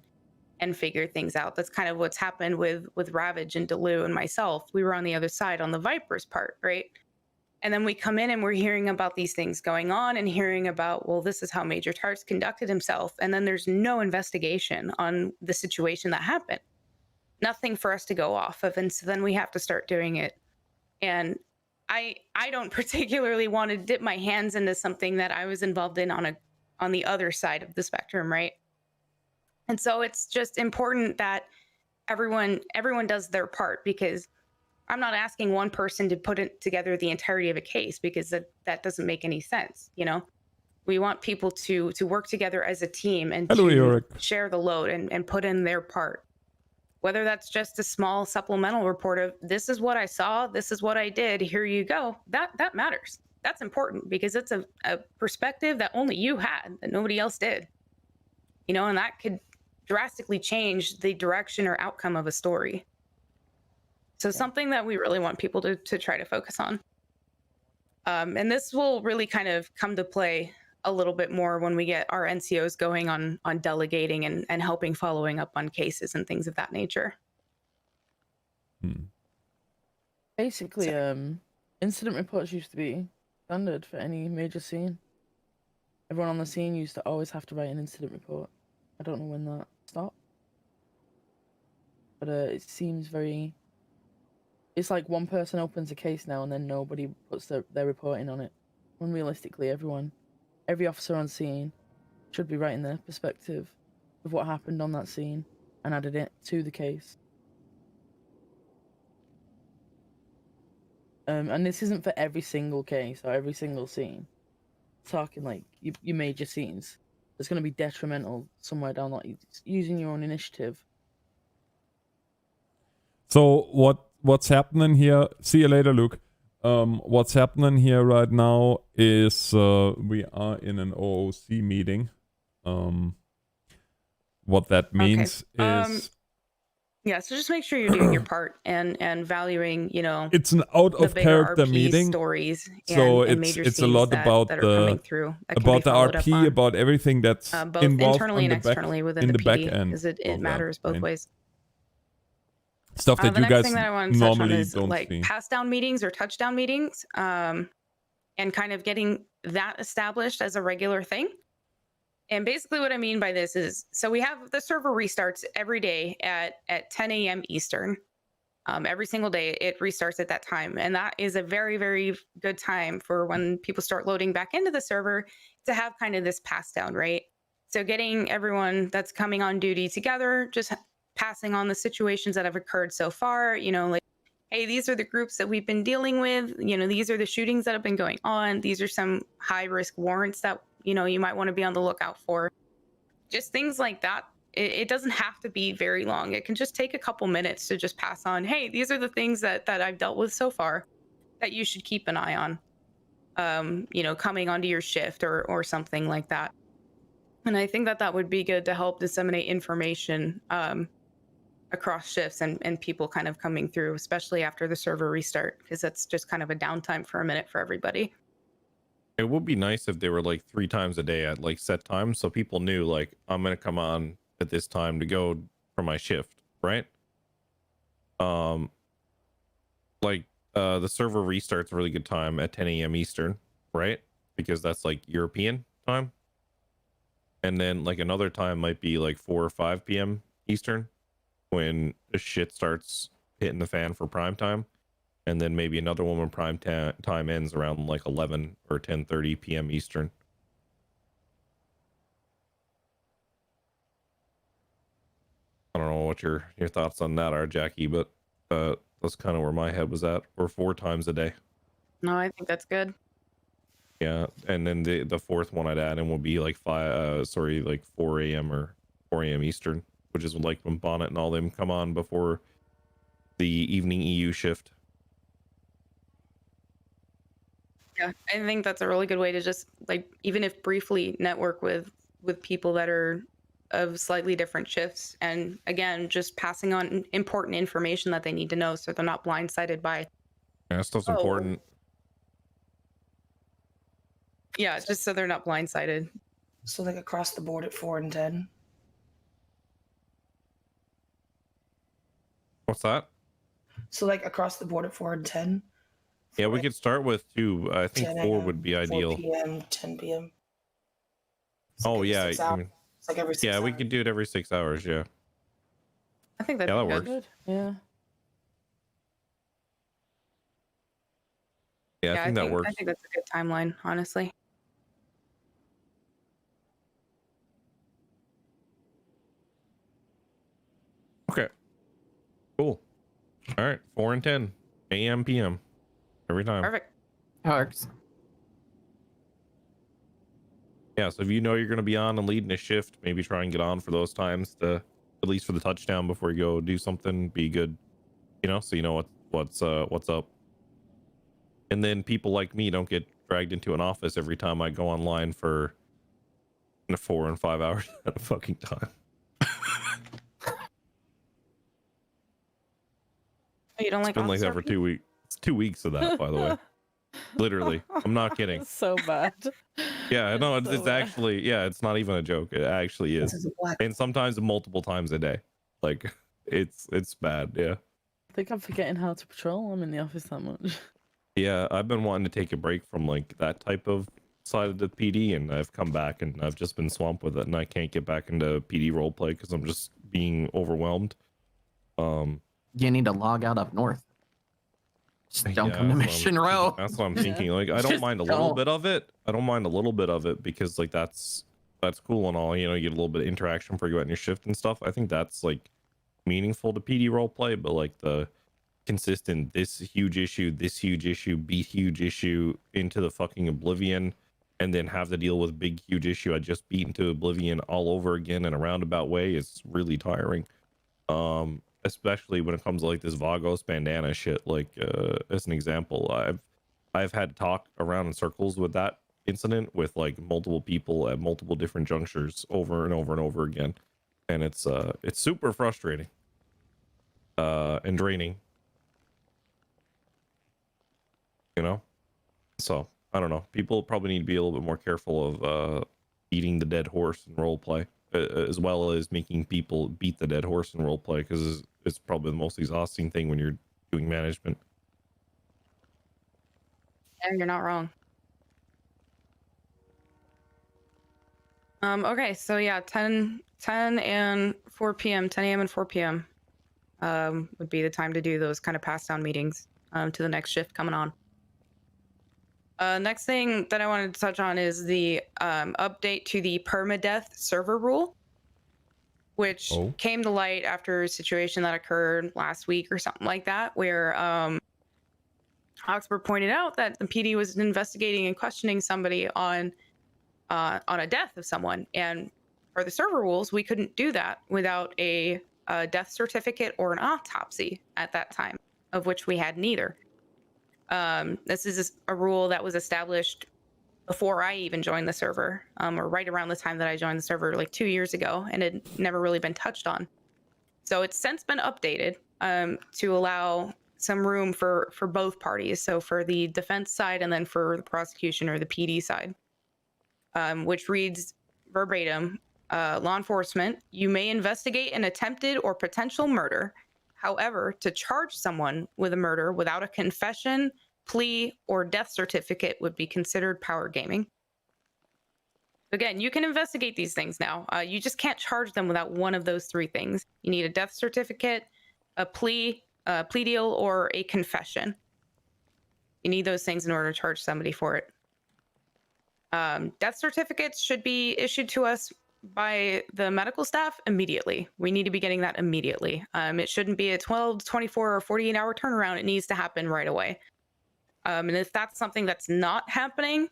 S14: and figure things out. That's kind of what's happened with Ravage and Delu and myself. We were on the other side on the Vipers part, right? And then we come in and we're hearing about these things going on and hearing about, well, this is how Major Tarts conducted himself. And then there's no investigation on the situation that happened. Nothing for us to go off of. And so then we have to start doing it. And I don't particularly want to dip my hands into something that I was involved in on the other side of the spectrum, right? And so it's just important that everyone does their part, because I'm not asking one person to put it together the entirety of a case, because that doesn't make any sense. We want people to work together as a team and share the load and put in their part. Whether that's just a small supplemental report of, this is what I saw, this is what I did, here you go. That matters. That's important, because it's a perspective that only you had, that nobody else did. And that could drastically change the direction or outcome of a story. So something that we really want people to try to focus on. And this will really kind of come to play a little bit more when we get our NCOs going on delegating and helping following up on cases and things of that nature.
S16: Basically, incident reports used to be standard for any major scene. Everyone on the scene used to always have to write an incident report. I don't know when that stopped. But it seems very... It's like one person opens a case now and then nobody puts their report in on it. When realistically, every officer on scene should be writing their perspective of what happened on that scene and added it to the case. And this isn't for every single case or every single scene. Talking like your major scenes. It's going to be detrimental somewhere down that using your own initiative.
S1: So what's happening here? See you later, Luke. What's happening here right now is we are in an OOC meeting. What that means is...
S14: Yeah, so just make sure you're doing your part and valuing,
S1: it's an out of character
S14: RP
S1: meeting.
S14: Stories
S1: so
S14: and major
S1: it's a lot
S14: that,
S1: about
S14: that are coming through,
S1: about the RP, about everything that's
S14: both
S1: involved
S14: internally and
S1: on the
S14: externally
S1: back,
S14: within
S1: in
S14: the
S1: the back
S14: PD,
S1: end.
S14: because it matters both ways.
S1: Stuff that
S14: the
S1: you
S14: next
S1: guys
S14: thing that I want to touch on
S1: normally
S14: is
S1: don't
S14: like
S1: see.
S14: pass down meetings or touchdown meetings, and kind of getting that established as a regular thing. And basically what I mean by this is, so we have the server restarts every day at 10 a.m. Eastern. Every single day it restarts at that time. And that is a very, very good time for when people start loading back into the server to have kind of this pass down, right? So getting everyone that's coming on duty together, just passing on the situations that have occurred so far, like, hey, these are the groups that we've been dealing with. These are the shootings that have been going on. These are some high risk warrants that, you might want to be on the lookout for. Just things like that. It doesn't have to be very long. It can just take a couple minutes to just pass on, hey, these are the things that I've dealt with so far that you should keep an eye on, coming onto your shift or something like that. And I think that would be good to help disseminate information across shifts and people kind of coming through, especially after the server restart, because that's just kind of a downtime for a minute for everybody.
S17: It would be nice if they were like 3 times a day at like set times, so people knew like I'm gonna come on at this time to go for my shift, right? The server restarts a really good time at 10 a.m. Eastern, right? Because that's like European time. And then like another time might be like 4 or 5 p.m. Eastern, when the shit starts hitting the fan for prime time. And then maybe another one when prime time ends around like 11 or 10:30 p.m. Eastern. what your thoughts on that are, Jackie, but that's kind of where my head was at. Or 4 times a day.
S14: No, I think that's good.
S17: Yeah, and then the fourth one I'd add in will be like 4 a.m. or 4 a.m. Eastern, which is like when Bonnet and all them come on before the evening EU shift.
S14: Yeah, I think that's a really good way to just like, even if briefly, network with people that are of slightly different shifts, and again, just passing on important information that they need to know, so they're not blindsided by.
S17: Yeah, that stuff's important.
S14: Yeah, just so they're not blindsided.
S18: So like across the board at 4 and 10.
S17: What's that?
S18: So like across the board at 4 and 10.
S17: Yeah, we could start with 2. I think
S18: 10
S17: 4
S18: a.m.,
S17: would be ideal.
S18: 4 p.m., 10 p.m.
S17: Oh yeah,
S18: It's like every 6
S17: yeah, we
S18: hours.
S17: could do it every 6 hours. Yeah.
S14: I think
S17: Yeah, that works.
S16: Good. Yeah.
S17: Yeah, I think that works.
S14: I think that's a good timeline, honestly.
S17: Okay. Cool. All right, 4 and 10 a.m. p.m. every time.
S14: Perfect.
S15: Works.
S17: Yeah, so if you know you're going to be on and leading a shift, maybe try and get on for those times to at least for the touchdown before you go do something. Be good, so you know what's up. And then people like me don't get dragged into an office every time I go online for 4 and 5 hours at a fucking time.
S14: You don't like
S17: It's been like that for 2 weeks. It's 2 weeks of that, by the way. Literally, I'm not kidding.
S16: So bad.
S17: Yeah, no, it's
S16: So bad.
S17: actually, yeah, it's not even a joke. It actually is, and sometimes multiple times a day. Like, it's bad. Yeah,
S16: I think I'm forgetting how to patrol. I'm in the office that much.
S17: yeah. I've been wanting to take a break from like that type of side of the PD, and I've come back and I've just been swamped with it, and I can't get back into PD roleplay because I'm just being overwhelmed.
S15: You need to log out up north. Just don't come to
S17: that's what
S15: Mission Row.
S17: That's what I'm thinking. Like, I don't
S15: Just
S17: mind a little
S15: don't.
S17: bit of it. I don't mind a little bit of it because like that's cool and all. You get a little bit of interaction before you go out in your shift and stuff. I think that's like meaningful to PD roleplay, but like the consistent this huge issue, beat huge issue into the fucking oblivion, and then have to deal with big huge issue I just beat into oblivion all over again in a roundabout way is really tiring. Especially when it comes to like this Vagos bandana shit. Like as an example, I've had talk around in circles with that incident with like multiple people at multiple different junctures over and over and over again, and it's super frustrating and draining, so I don't know, people probably need to be a little bit more careful of eating the dead horse in role play, as well as making people beat the dead horse in role play, because it's probably the most exhausting thing when you're doing management.
S14: And you're not wrong. Okay, so yeah, 10 and 4 p.m., 10 a.m. and 4 p.m. Would be the time to do those kind of pass down meetings to the next shift coming on. Next thing that I wanted to touch on is the update to the Permadeath server rule, which came to light after a situation that occurred last week or something like that, where Oxford pointed out that the PD was investigating and questioning somebody on a death of someone, and for the server rules, we couldn't do that without a death certificate or an autopsy at that time, of which we had neither. This is a rule that was established before I even joined the server, or right around the time that I joined the server, like 2 years ago, and it had never really been touched on. So it's since been updated to allow some room for both parties. So for the defense side and then for the prosecution or the PD side, which reads verbatim, law enforcement, you may investigate an attempted or potential murder. However, to charge someone with a murder without a confession, plea, or death certificate would be considered power gaming. Again, you can investigate these things now. You just can't charge them without one of those three things. You need a death certificate, a plea deal, or a confession. You need those things in order to charge somebody for it. Death certificates should be issued to us by the medical staff immediately. We need to be getting that immediately. It shouldn't be a 12, 24, or 48 hour turnaround. It needs to happen right away. And if that's something that's not happening,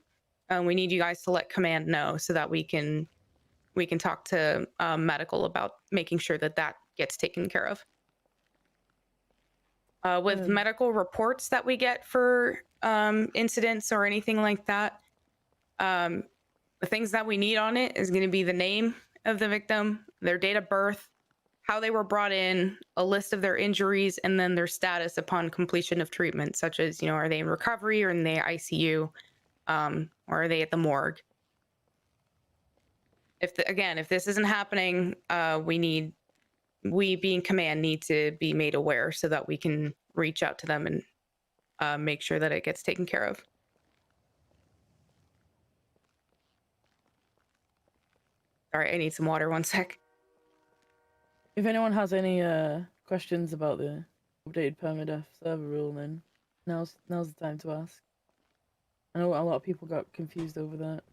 S14: we need you guys to let command know so that we can talk to medical about making sure that that gets taken care of. With medical reports that we get for incidents or anything like that, the things that we need on it is going to be the name of the victim, their date of birth, how they were brought in, a list of their injuries, and then their status upon completion of treatment, such as, you know, are they in recovery or in the ICU, or are they at the morgue? If this isn't happening, we being command need to be made aware so that we can reach out to them and make sure that it gets taken care of. All right, I need some water. 1 sec.
S16: If anyone has any questions about the updated Permadeath server rule, then now's the time to ask. I know a lot of people got confused over that.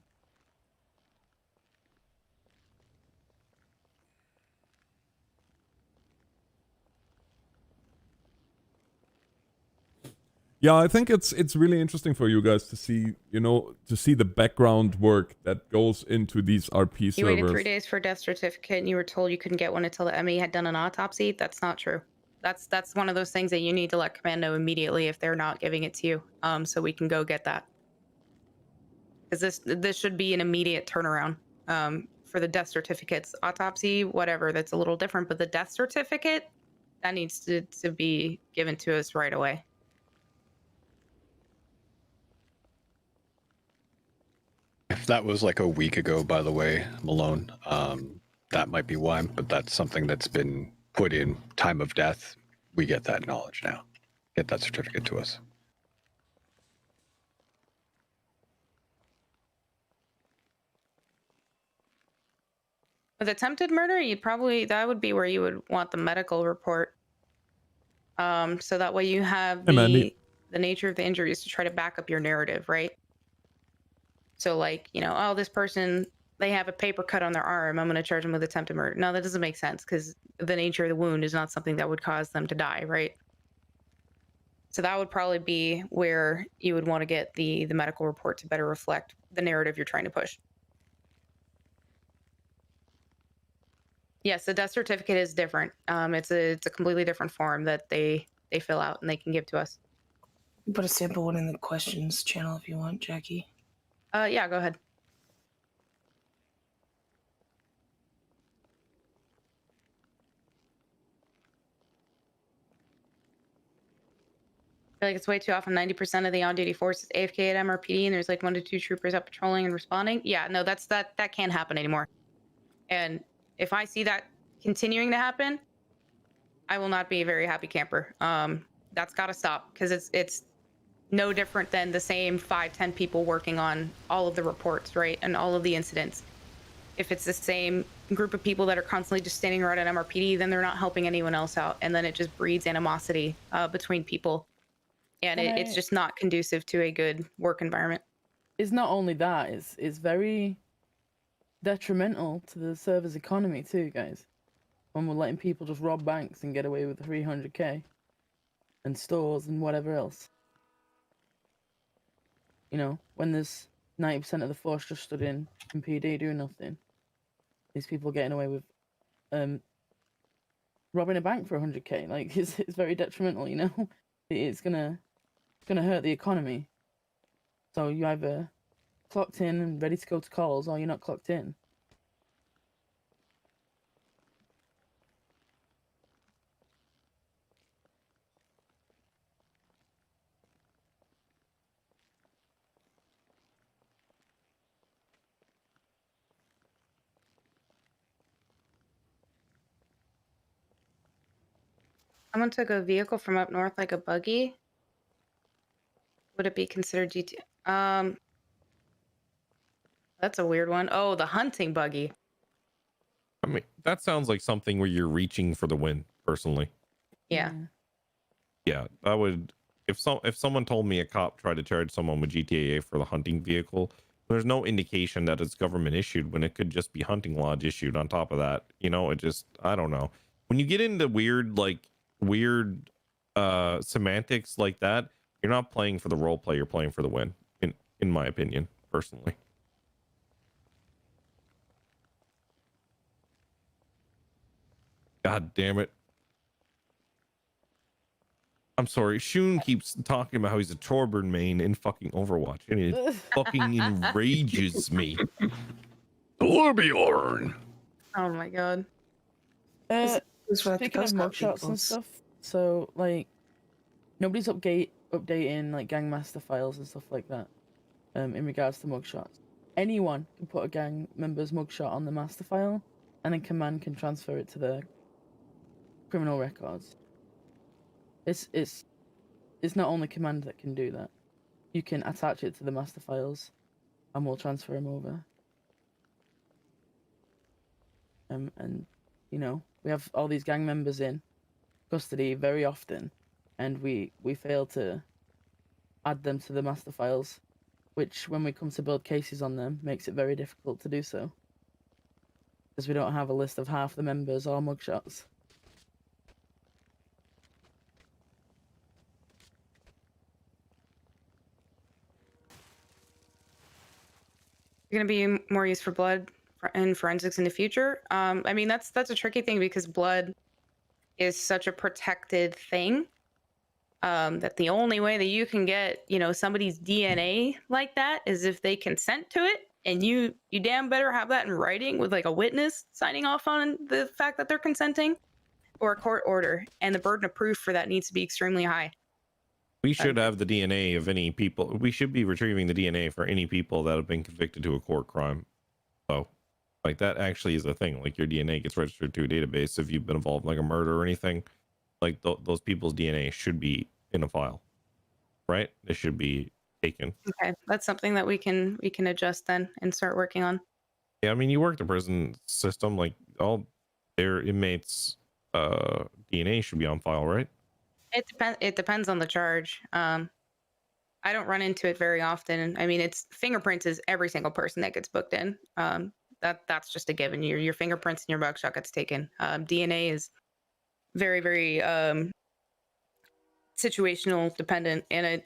S1: Yeah, I think it's really interesting for you guys to see, you know, to see the background work that goes into these RP servers.
S14: You waited 3 days for a death certificate and you were told you couldn't get one until the ME had done an autopsy. That's not true. That's one of those things that you need to let command know immediately if they're not giving it to you, so we can go get that. Because this should be an immediate turnaround. For the death certificates, autopsy, whatever, that's a little different, but the death certificate, that needs to be given to us right away.
S19: If that was like a week ago, by the way, Malone, that might be why, but that's something that's been put in time of death. We get that knowledge now. Get that certificate to us.
S14: With attempted murder, that would be where you would want the medical report. So that way you have the nature of the injuries to try to back up your narrative, right? So like, you know, oh, this person, they have a paper cut on their arm, I'm going to charge them with attempted murder. No, that doesn't make sense because the nature of the wound is not something that would cause them to die, right? So that would probably be where you would want to get the medical report to better reflect the narrative you're trying to push. Yes, the death certificate is different. It's a completely different form that they fill out and they can give to us.
S18: Put a sample one in the questions channel if you want, Jackie.
S14: Yeah, go ahead. I feel like it's way too often 90% of the on-duty force is AFK at MRPD and there's like 1 to 2 troopers out patrolling and responding. Yeah, no, that can't happen anymore. And if I see that continuing to happen, I will not be a very happy camper. That's got to stop because it's no different than the same 5-10 people working on all of the reports, right? And all of the incidents. If it's the same group of people that are constantly just standing around at MRPD, then they're not helping anyone else out. And then it just breeds animosity between people. And it's just not conducive to a good work environment.
S16: It's not only that, it's very detrimental to the server's economy too, guys. When we're letting people just rob banks and get away with 300k and stores and whatever else. You know, when there's 90% of the force just stood in PD doing nothing. These people getting away with robbing a bank for 100k. Like it's very detrimental, you know. It's gonna hurt the economy. So you either clocked in and ready to go to calls, or you're not clocked in.
S14: Someone took a vehicle from up north, like a buggy. Would it be considered GT? That's a weird one. Oh, the hunting buggy.
S17: I mean, that sounds like something where you're reaching for the win, personally.
S14: Yeah.
S17: Yeah, that would. If someone told me a cop tried to charge someone with GTA for the hunting vehicle, There's no indication that it's government issued when it could just be hunting lodge issued on top of that. You know, it just, I don't know. When you get into weird semantics like that, you're not playing for the role play, you're playing for the win, in my opinion, personally. God damn it. I'm sorry. Shun keeps talking about how he's a Torburn main in fucking Overwatch, and it fucking enrages me. Torbjorn.
S14: Oh my god.
S16: Speaking of mugshots and stuff, so like nobody's updating like gang master files and stuff like that. In regards to mugshots, anyone can put a gang member's mugshot on the master file, and then command can transfer it to their criminal records. It's not only command that can do that. You can attach it to the master files, and we'll transfer them over. And you know, we have all these gang members in custody very often, and we fail to add them to the master files, which when we come to build cases on them makes it very difficult to do so, because we don't have a list of half the members or mugshots.
S14: Going to be more used for blood and forensics in the future. I mean, that's a tricky thing because blood is such a protected thing, that the only way that you can get, you know, somebody's DNA like that is if they consent to it, and you damn better have that in writing with like a witness signing off on the fact that they're consenting, or a court order, and the burden of proof for that needs to be extremely high.
S17: We should have the DNA of any people. We should be retrieving the DNA for any people that have been convicted to a court crime. So, like, that actually is a thing. Like, your DNA gets registered to a database if you've been involved in like a murder or anything. Like, those people's DNA should be in a file, right? It should be taken.
S14: Okay, that's something that we can adjust then and start working on.
S17: Yeah, I mean, you work the prison system. Like, all their inmates' DNA should be on file, right?
S14: It depends on the charge. I don't run into it very often. I mean, it's fingerprints is every single person that gets booked in. That's just a given. Your fingerprints and your mugshot gets taken. DNA is very, very situational dependent, and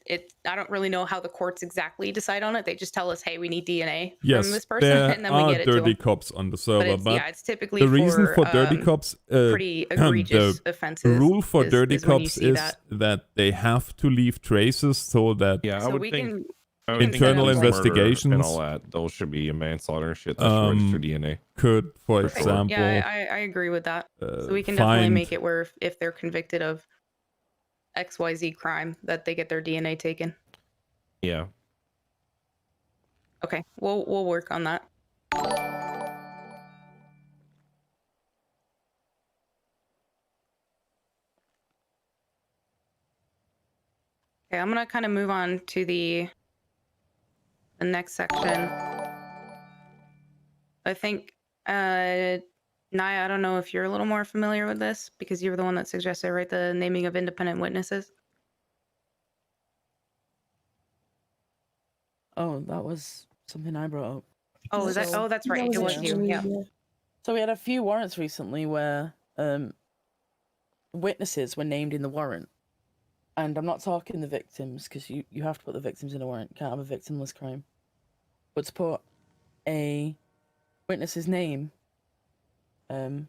S14: I don't really know how the courts exactly decide on it. They just tell us, hey, we need DNA
S1: Yes,
S14: from this person,
S1: there
S14: and then we
S1: are
S14: get it to
S1: dirty
S14: them.
S1: cops on the server, but
S14: yeah, it's typically
S1: the reason for dirty cops,
S14: pretty egregious
S1: the
S14: offenses.
S1: rule for dirty
S14: is when you
S1: cops
S14: see
S1: is that they have to leave traces so that
S17: Yeah, I would think
S1: internal
S17: like murder
S1: investigations
S17: and all that, those should be a manslaughter shit. That should register DNA.
S1: could, for
S17: For sure.
S1: example,
S14: Yeah, I agree with that. So we can definitely
S1: find-
S14: make it where if they're convicted of XYZ crime, that they get their DNA taken.
S17: Yeah.
S14: Okay, we'll work on that. Okay, I'm gonna kind of move on to the next section. I think, Naya, I don't know if you're a little more familiar with this because you were the one that suggested, right, the naming of independent witnesses.
S16: Oh, that was something I brought up.
S14: Oh, is that? Oh, that's right. It was you. Yeah.
S16: So we had a few warrants recently where witnesses were named in the warrant. And I'm not talking the victims, because you have to put the victims in a warrant. You can't have a victimless crime. But to put a witness's name in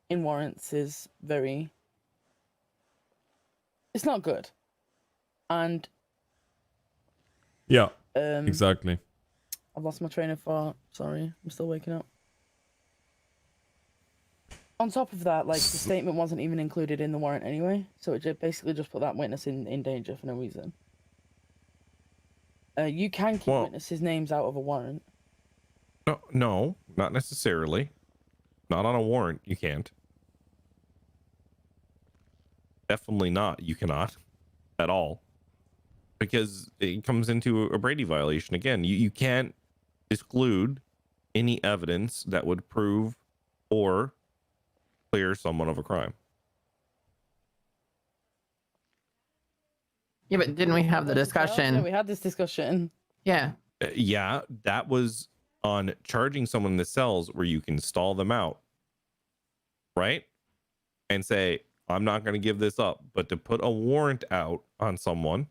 S16: warrants is very... It's not good. And...
S1: Yeah, exactly.
S16: I've lost my train of thought. Sorry, I'm still waking up. On top of that, like, the statement wasn't even included in the warrant anyway, so it basically just put that witness in danger for no reason. You can keep witnesses' names out of a warrant.
S17: No, not necessarily. Not on a warrant, you can't. Definitely not, you cannot. At all. Because it comes into a Brady violation. Again, you can't exclude any evidence that would prove or clear someone of a crime.
S15: Yeah, but didn't we have the discussion?
S16: Yeah, we had this discussion.
S15: Yeah.
S17: Yeah, that was on charging someone in the cells where you can stall them out, right? And say, I'm not going to give this up. But to put a warrant out on someone,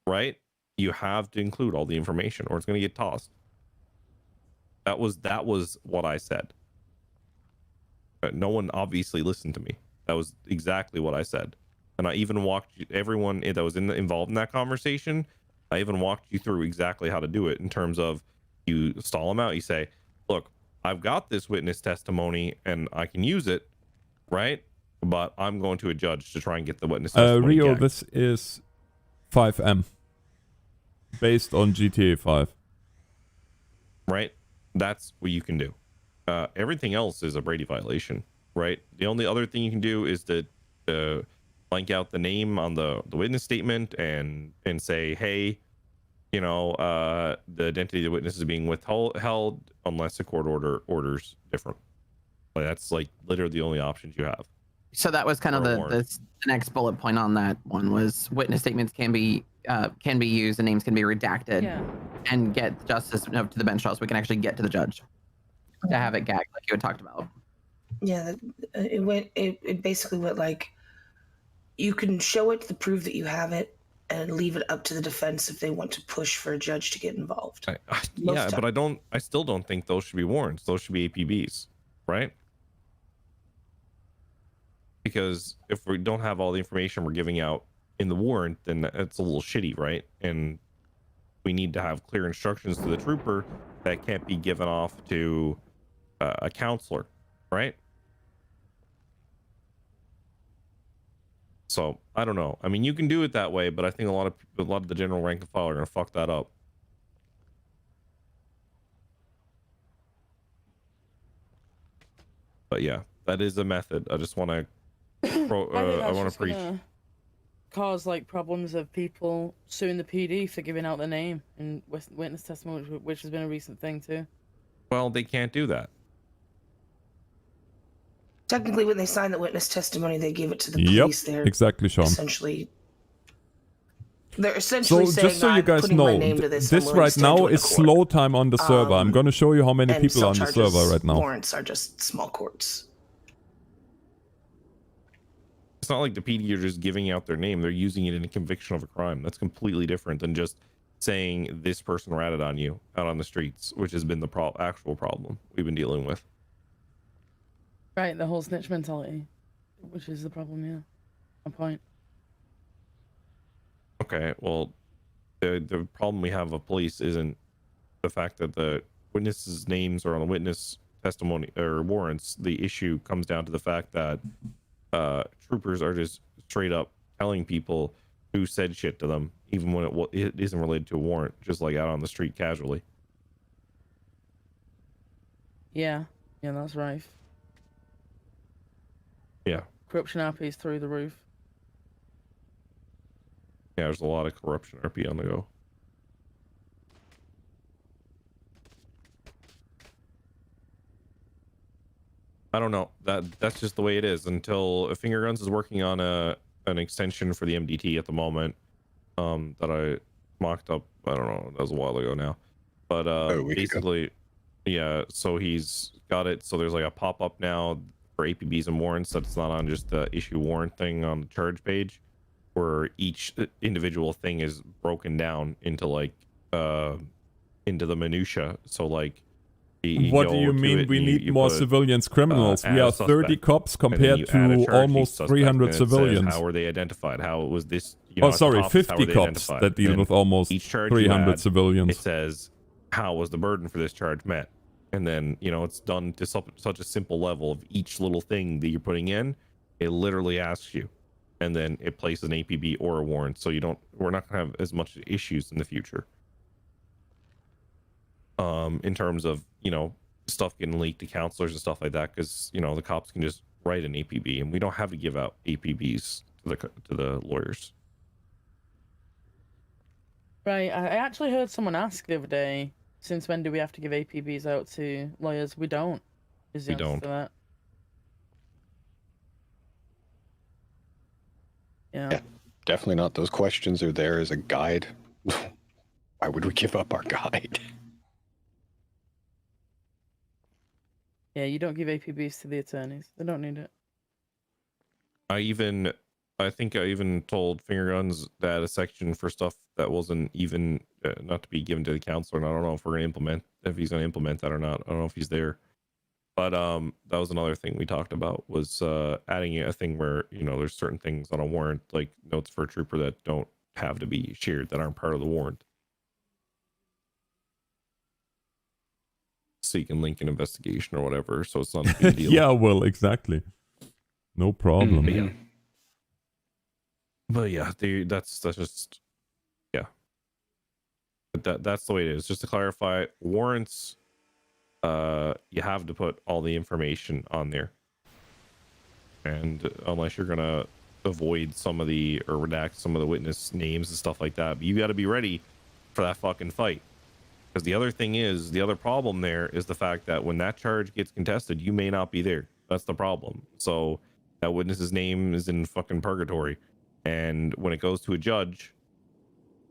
S17: right? You have to include all the information or it's going to get tossed. That was what I said. But no one obviously listened to me. That was exactly what I said. And I even walked everyone that was involved in that conversation. I even walked you through exactly how to do it in terms of you stall them out. You say, look, I've got this witness testimony and I can use it, right? But I'm going to a judge to try and get the witness testimony.
S1: Rio,
S17: gagged.
S1: this is 5M. Based on GTA 5.
S17: Right? That's what you can do. Everything else is a Brady violation, right? The only other thing you can do is to blank out the name on the witness statement and say, hey, you know, the identity of the witness is being withheld unless the court orders different. Like, that's like literally the only options you have.
S15: So that was kind of the next bullet point on that one was witness statements can be used and names can be redacted and get justice to the bench trial so we can actually get to the judge to have it gagged like you had talked about.
S18: Yeah, it basically went like, you can show it to prove that you have it and leave it up to the defense if they want to push for a judge to get involved.
S17: Yeah, but I still don't think those should be warrants. Those should be APBs, right? Because if we don't have all the information we're giving out in the warrant, then it's a little shitty, right? And we need to have clear instructions to the trooper that can't be given off to a counselor, right? So I don't know. I mean, you can do it that way, but I think a lot of the general rank and file are gonna fuck that up. But yeah, that is a method. I just want to. I want to preach.
S16: Cause like problems of people suing the PD for giving out their name in witness testimony, which has been a recent thing too.
S17: Well, they can't do that.
S18: Technically, when they sign the witness testimony, they give it to the police. They're
S1: exactly, Sean.
S18: They're essentially
S1: So
S18: saying,
S1: just so you guys
S18: putting
S1: know,
S18: my name to this,
S1: this right now is slow time on the server. I'm going to show you how many
S18: and
S1: people are on the
S18: cell
S1: server right now.
S18: Warrants are just small courts.
S17: It's not like the PD are just giving out their name. They're using it in a conviction of a crime. That's completely different than just saying this person ratted on you out on the streets, which has been the actual problem we've been dealing with.
S16: Right, the whole snitch mentality, which is the problem, yeah. On point.
S17: Okay, well, the problem we have with police isn't the fact that the witnesses' names are on the witness testimony or warrants. The issue comes down to the fact that troopers are just straight up telling people who said shit to them, even when it isn't related to a warrant, just like out on the street casually.
S16: Yeah, that's rife.
S17: Yeah.
S16: Corruption RP is through the roof.
S17: Yeah, there's a lot of corruption RP on the go. I don't know. That's just the way it is until Finger Guns is working on an extension for the MDT at the moment. That I mocked up. I don't know. That was a while ago now. But basically, yeah. So he's got it. So there's like a pop up now for APBs and warrants that's not on just the issue warrant thing on the charge page, where each individual thing is broken down into like into the minutia. So like.
S1: What do you mean we need more civilians criminals? We are 30 cops compared to almost 300 civilians.
S17: How were they identified? How was this?
S1: Oh, sorry, 50 cops that deal with almost 300 civilians.
S17: It says, how was the burden for this charge met? And then, it's done to such a simple level of each little thing that you're putting in. It literally asks you. And then it places an APB or a warrant. So we're not going to have as much issues in the future. In terms of stuff getting leaked to counselors and stuff like that, because the cops can just write an APB and we don't have to give out APBs to the lawyers.
S16: Right, I actually heard someone ask the other day, since when do we have to give APBs out to lawyers? We don't. Is the answer to that.
S19: Yeah, definitely not. Those questions are there as a guide. Why would we give up our guide?
S16: Yeah, you don't give APBs to the attorneys. They don't need it.
S17: I think I even told Finger Guns that a section for stuff that wasn't even not to be given to the counselor. And I don't know if he's going to implement that or not. I don't know if he's there. But that was another thing we talked about, was adding a thing where, you know, there's certain things on a warrant, like notes for a trooper, that don't have to be shared, that aren't part of the warrant. So you can link an investigation or whatever, so it's not a big deal.
S1: Yeah, well, exactly. No problem.
S17: But yeah, that's just, yeah. But that's the way it is. Just to clarify, warrants, you have to put all the information on there. And unless you're gonna avoid some of the, or redact some of the witness names and stuff like that, but you got to be ready for that fucking fight. Because the other problem there is the fact that when that charge gets contested, you may not be there. That's the problem. So that witness's name is in fucking purgatory. And when it goes to a judge,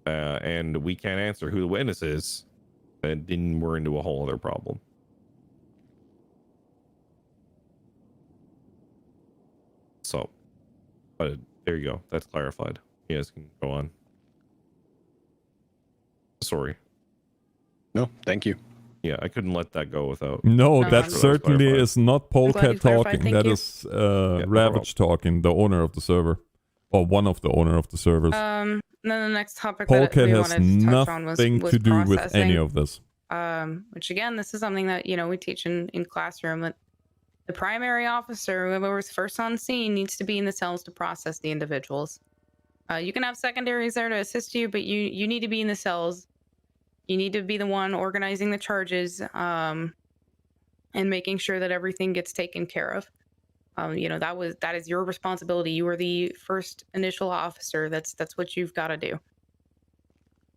S17: and we can't answer who the witness is, then we're into a whole other problem. So, but there you go. That's clarified. You guys can go on. Sorry.
S19: No, thank you.
S17: Yeah, I couldn't let that go without.
S1: No, that
S17: sure
S1: certainly
S17: clarified.
S1: is not Polecat talking.
S14: Thank
S1: That
S14: you.
S1: is Ravage talking, the owner of the server. Or one of the owner of the servers.
S14: Then the next topic that
S1: Polecat
S14: we
S1: has
S14: wanted to touch on was
S1: nothing to do with any
S14: processing.
S1: of this.
S14: Which again, this is something that, you know, we teach in classroom, that the primary officer, whoever was first on scene, needs to be in the cells to process the individuals. You can have secondaries there to assist you, but you need to be in the cells. You need to be the one organizing the charges, and making sure that everything gets taken care of. You know, that is your responsibility. You are the first initial officer. That's what you've got to do.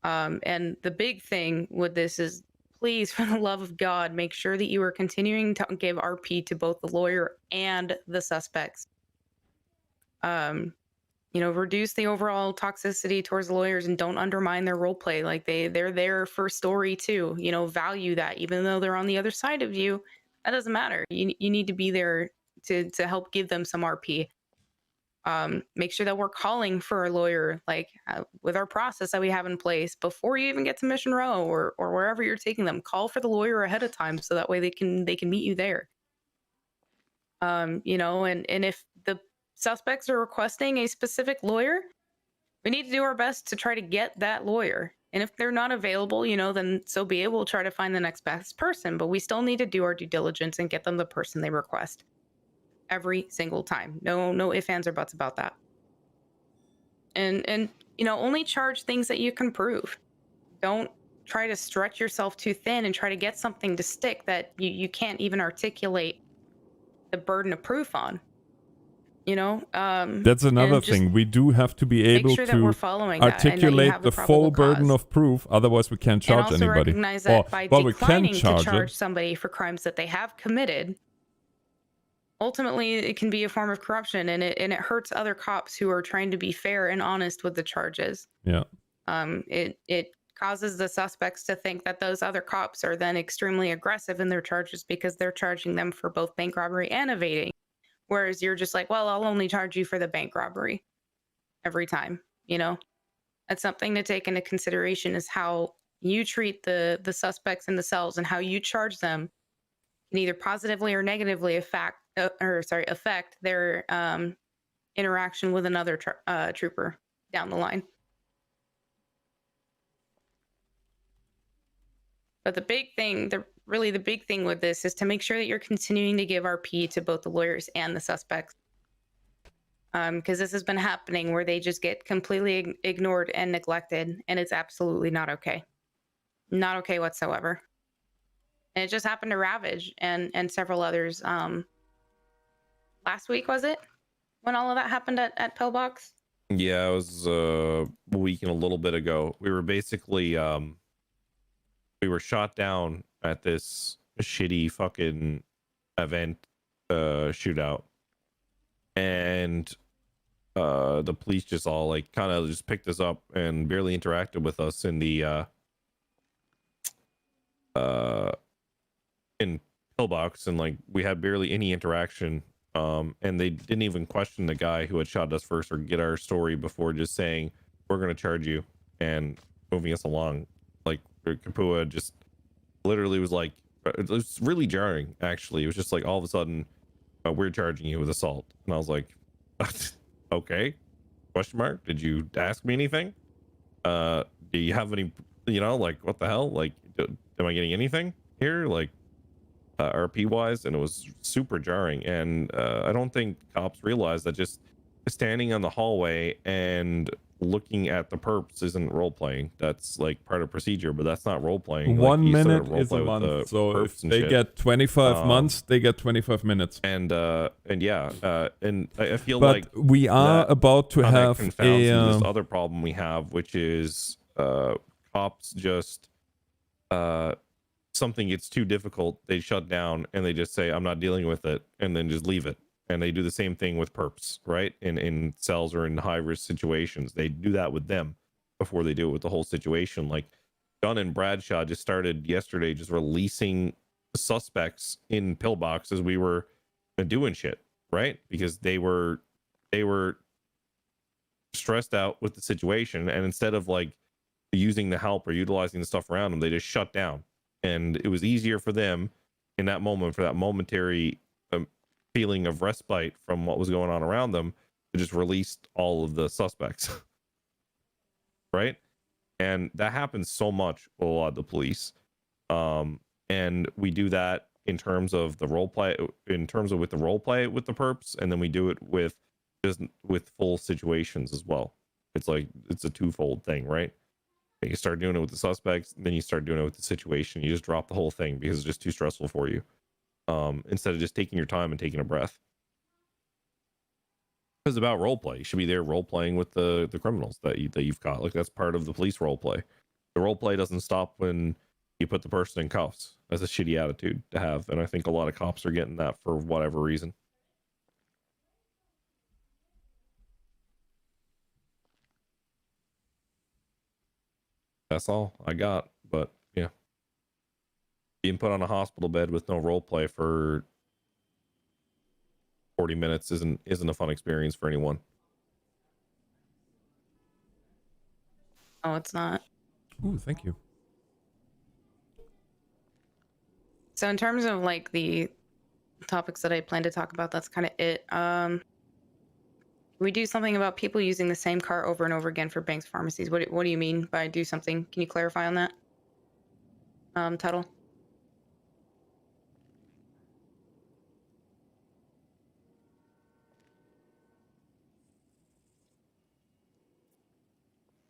S14: And the big thing with this is, please, for the love of God, make sure that you are continuing to give RP to both the lawyer and the suspects. You know, reduce the overall toxicity towards the lawyers and don't undermine their role play. Like they're there for story too. You know, value that, even though they're on the other side of you. That doesn't matter. You need to be there to help give them some RP. Make sure that we're calling for a lawyer, like with our process that we have in place before you even get to Mission Row or wherever you're taking them. Call for the lawyer ahead of time so that way they can meet you there. You know, and if the suspects are requesting a specific lawyer, we need to do our best to try to get that lawyer. And if they're not available, you know, then so be it. We'll try to find the next best person, but we still need to do our due diligence and get them the person they request every single time. No ifs, ands, or buts about that. And you know, only charge things that you can prove. Don't try to stretch yourself too thin and try to get something to stick that you can't even articulate the burden of proof on. You know,
S1: that's another thing. We do have to be able
S14: sure that we're
S1: to
S14: following that and that you
S1: articulate
S14: have
S1: the
S14: the
S1: full
S14: probable
S1: burden
S14: cause.
S1: of proof. Otherwise, we can't charge
S14: and also
S1: anybody.
S14: recognize that by
S1: we can
S14: declining to
S1: charge
S14: charge
S1: it.
S14: somebody for crimes that they have committed, ultimately it can be a form of corruption, and it hurts other cops who are trying to be fair and honest with the charges.
S1: Yeah.
S14: It causes the suspects to think that those other cops are then extremely aggressive in their charges because they're charging them for both bank robbery and evading. Whereas you're just like, well, I'll only charge you for the bank robbery every time, you know? That's something to take into consideration, is how you treat the suspects in the cells and how you charge them can either positively or negatively affect their interaction with another trooper down the line. But the big thing, the big thing with this is to make sure that you're continuing to give RP to both the lawyers and the suspects. Because this has been happening where they just get completely ignored and neglected, and it's absolutely not okay. Not okay whatsoever. And it just happened to Ravage and several others. Last week, was it? When all of that happened at Pillbox?
S17: Yeah, it was a week and a little bit ago. We were basically we were shot down at this shitty fucking event shootout, and the police just all like kind of just picked us up and barely interacted with us in the in pillbox, and like we had barely any interaction. And they didn't even question the guy who had shot us first or get our story before just saying we're going to charge you and moving us along. Like Kapua just literally was like, it was really jarring actually. It was just like all of a sudden we're charging you with assault, and I was like, okay, question mark, did you ask me anything? Do you have any, you know, like what the hell, like am I getting anything here, like RP wise? And it was super jarring, and I don't think cops realize that just standing on the hallway and looking at the perps isn't role playing. That's like part of procedure, but that's not role playing.
S1: 1 minute is a month, so if they get 25 months, they get 25 minutes.
S17: And yeah, and I feel
S1: but
S17: like
S1: we are about to have
S17: this
S1: a
S17: other problem we have, which is cops just something gets too difficult, they shut down and they just say I'm not dealing with it, and then just leave it. And they do the same thing with perps, right? In cells or in high risk situations, they do that with them before they do it with the whole situation. Like Dunn and Bradshaw just started yesterday just releasing suspects in pillbox as we were doing shit, right? Because they were stressed out with the situation, and instead of like using the help or utilizing the stuff around them, they just shut down. And it was easier for them in that moment, for that momentary feeling of respite from what was going on around them, to just release all of the suspects. Right? And that happens so much with a lot of the police. And we do that in terms of the role play, with the role play with the perps, and then we do it with full situations as well. It's like it's a twofold thing, right? You start doing it with the suspects, then you start doing it with the situation. You just drop the whole thing because it's just too stressful for you. Instead of just taking your time and taking a breath. It's about role play. You should be there role playing with the criminals that you've caught. Like that's part of the police role play. The role play doesn't stop when you put the person in cuffs. That's a shitty attitude to have, and I think a lot of cops are getting that for whatever reason. That's all I got, but yeah. Being put on a hospital bed with no role play for 40 minutes isn't a fun experience for anyone.
S14: Oh, it's not.
S1: Ooh, thank you.
S14: So in terms of like the topics that I plan to talk about, that's kind of it. We do something about people using the same car over and over again for banks, pharmacies. What do you mean by do something? Can you clarify on that? Tuttle?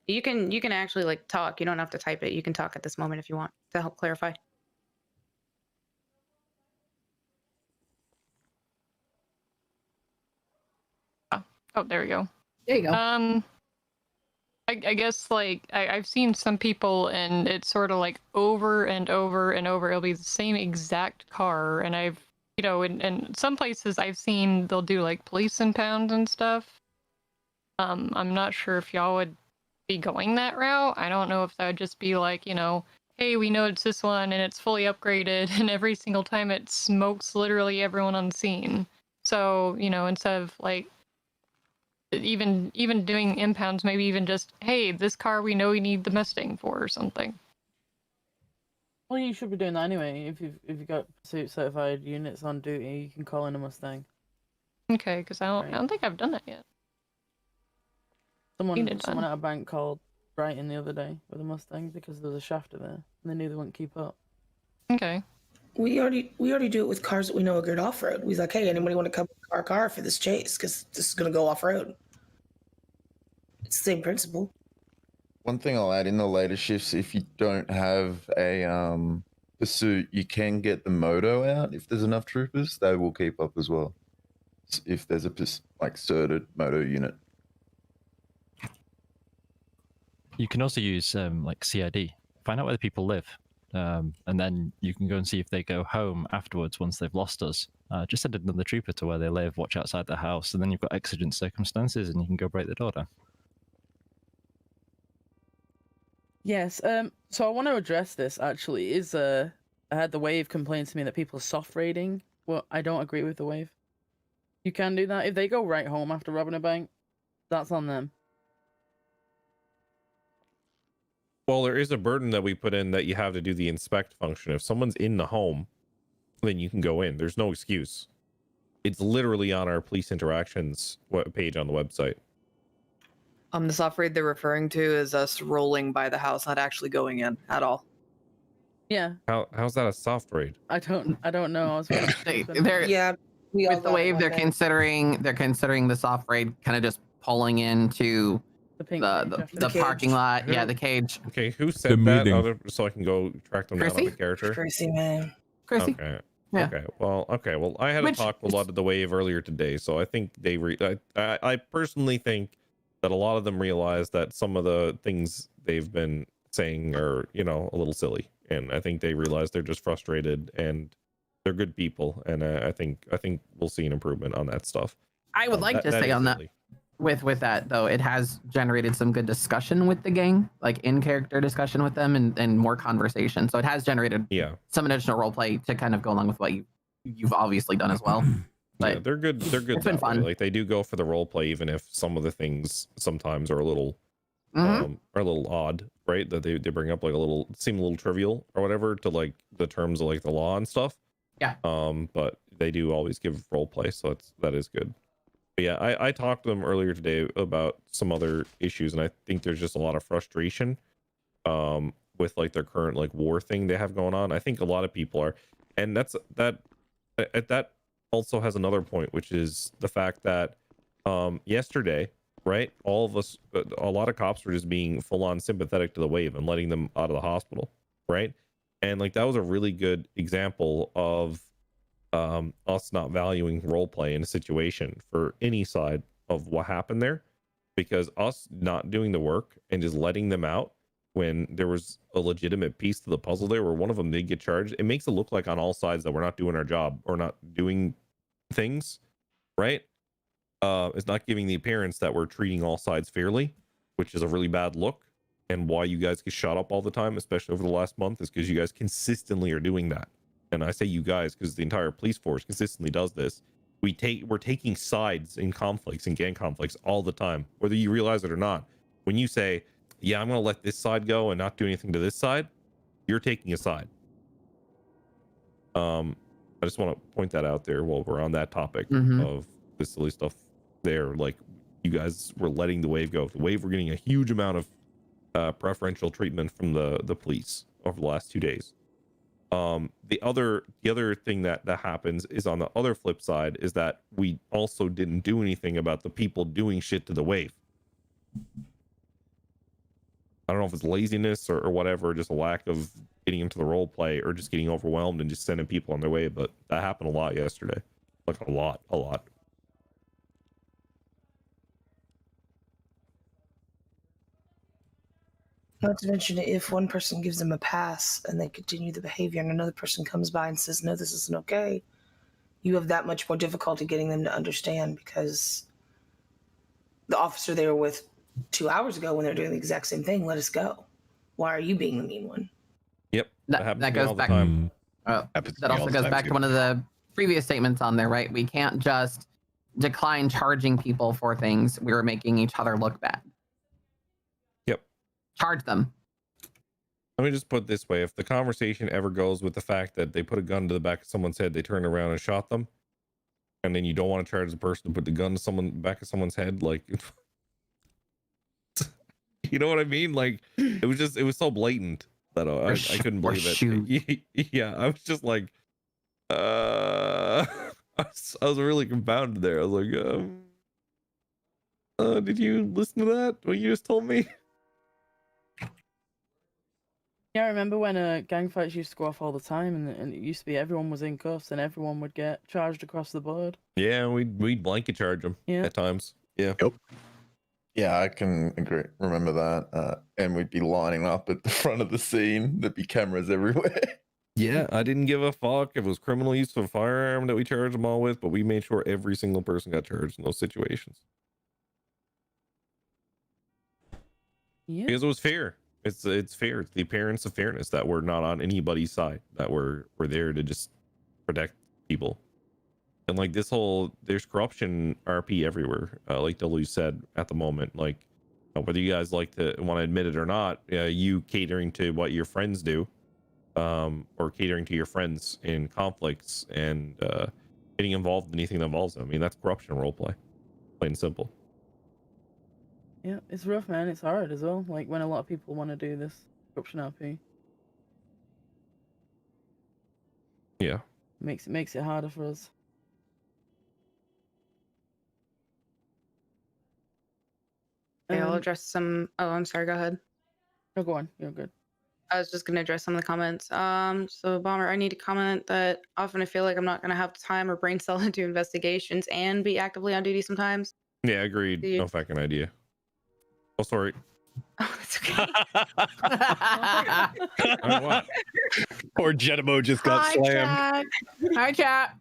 S14: You can actually like talk. You don't have to type it. You can talk at this moment if you want to help clarify.
S3: Oh, there we go.
S15: There you go.
S3: I guess like I've seen some people and it's sort of like over and over and over. It'll be the same exact car, and I've in some places I've seen they'll do like police impounds and stuff. I'm not sure if y'all would be going that route. I don't know if that would just be like, hey, we know it's this one and it's fully upgraded, and every single time it smokes literally everyone on scene. So, instead of like even doing impounds, maybe even just, hey, this car we know we need the Mustang for or something.
S16: Well, you should be doing that anyway. If you've got pursuit certified units on duty, you can call in a Mustang.
S3: Okay, because I don't think I've done that yet.
S16: Someone at a bank called Brighton the other day with a Mustang because there was a shafter there, and they knew they wouldn't keep up.
S3: Okay.
S18: We already do it with cars that we know are good off road. We're like, hey, anybody want to come to our car for this chase? Because this is gonna go off road. It's the same principle.
S20: One thing I'll add, in the later shifts, if you don't have a pursuit, you can get the moto out. If there's enough troopers, they will keep up as well. If there's a certed moto unit.
S21: You can also use like CID. Find out where the people live, and then you can go and see if they go home afterwards once they've lost us. Just send another trooper to where they live, watch outside their house, and then you've got exigent circumstances, and you can go break the door down.
S16: Yes. So I want to address this. Actually, I had the wave complain to me that people are soft raiding. Well, I don't agree with the wave. You can do that if they go right home after robbing a bank. That's on them.
S17: Well, there is a burden that we put in that you have to do the inspect function. If someone's in the home, then you can go in. There's no excuse. It's literally on our police interactions page on the website.
S2: The soft raid they're referring to is us rolling by the house, not actually going in at all.
S16: Yeah.
S17: How's that a soft raid?
S16: I don't know. I was
S15: They're with the wave. They're considering the soft raid kind of just pulling into the parking lot. Yeah, the cage.
S17: Okay, who said that? So I can go track them down on the character.
S18: Chrissy, man.
S15: Chrissy.
S17: Okay.
S15: Yeah.
S17: Okay. Well, I had a talk with a lot of the wave earlier today, so I think they. I personally think that a lot of them realize that some of the things they've been saying are, a little silly, and I think they realize they're just frustrated, and they're good people, and I think we'll see an improvement on that stuff.
S15: I would like to say on that, with that though, it has generated some good discussion with the gang, like in character discussion with them, and more conversation. So it has generated some additional role play to kind of go along with what you've obviously done as well. But
S17: yeah, they're good. They're good.
S15: It's been fun.
S17: Like they do go for the role play, even if some of the things sometimes are a little odd, right? That they bring up like seem a little trivial or whatever to like the terms of like the law and stuff.
S15: Yeah.
S17: But they do always give role play, so that is good. But yeah, I talked to them earlier today about some other issues, and I think there's just a lot of frustration with like their current like war thing they have going on. I think a lot of people are, and that also has another point, which is the fact that yesterday, right, all of us, a lot of cops were just being full on sympathetic to the wave and letting them out of the hospital, right? And like that was a really good example of us not valuing role play in a situation for any side of what happened there, because us not doing the work and just letting them out when there was a legitimate piece to the puzzle there where one of them did get charged, it makes it look like on all sides that we're not doing our job or not doing things right. It's not giving the appearance that we're treating all sides fairly, which is a really bad look. And why you guys get shot up all the time, especially over the last month, is because you guys consistently are doing that. And I say you guys because the entire police force consistently does this. We're taking sides in conflicts and gang conflicts all the time, whether you realize it or not. When you say, yeah, I'm going to let this side go and not do anything to this side, you're taking a side. I just want to point that out there while we're on that topic of this silly stuff there. Like, you guys were letting the wave go. The wave were getting a huge amount of preferential treatment from the police over the last 2 days. The other thing that happens is on the other flip side is that we also didn't do anything about the people doing shit to the wave. I don't know if it's laziness or whatever, just a lack of getting into the role play or just getting overwhelmed and just sending people on their way. But that happened a lot yesterday. Like a lot.
S18: Not to mention, if one person gives them a pass and they continue the behavior and another person comes by and says, no, this isn't okay, you have that much more difficulty getting them to understand, because the officer they were with 2 hours ago when they're doing the exact same thing let us go. Why are you being the mean one?
S17: Yep.
S15: That goes back. That also goes back to one of the previous statements on there, right? We can't just decline charging people for things. We were making each other look bad.
S17: Yep.
S15: Charge them.
S17: Let me just put it this way. If the conversation ever goes with the fact that they put a gun to the back of someone's head, they turned around and shot them, and then you don't want to charge the person to put the gun to back of someone's head, like, you know what I mean? Like, it was so blatant that I couldn't believe it. Yeah, I was just like, I was really confounded there. I was like, did you listen to that? What you just told me?
S16: Yeah, I remember when gang fights used to go off all the time, and it used to be everyone was in cuffs and everyone would get charged across the board.
S17: Yeah, we'd blanket charge them at times. Yeah.
S20: Yep. Yeah, I can agree. Remember that. And we'd be lining up at the front of the scene. There'd be cameras everywhere.
S17: Yeah, I didn't give a fuck if it was criminal use of a firearm that we charged them all with, but we made sure every single person got charged in those situations.
S16: Yeah.
S17: Because it was fair. It's fair. It's the appearance of fairness that we're not on anybody's side. That we're there to just protect people. And like this whole, there's corruption RP everywhere. Like W said at the moment, like whether you guys like to want to admit it or not, you catering to what your friends do, or catering to your friends in conflicts and getting involved in anything that involves them. I mean, that's corruption roleplay, plain and simple.
S16: Yeah, it's rough, man. It's hard as well. Like when a lot of people want to do this corruption RP,
S17: Yeah.
S16: makes it harder for us.
S14: Okay, I'll address some. Oh, I'm sorry. Go ahead.
S16: No, go on. You're good.
S14: I was just going to address some of the comments. So Bomber, I need to comment that often I feel like I'm not going to have the time or brain cell to do investigations and be actively on duty sometimes.
S17: Yeah, agreed.
S14: Do you-
S17: No fucking idea. Oh, sorry.
S14: Oh, that's okay.
S17: What?
S19: Poor Genimo just got slammed.
S15: Hi, chat.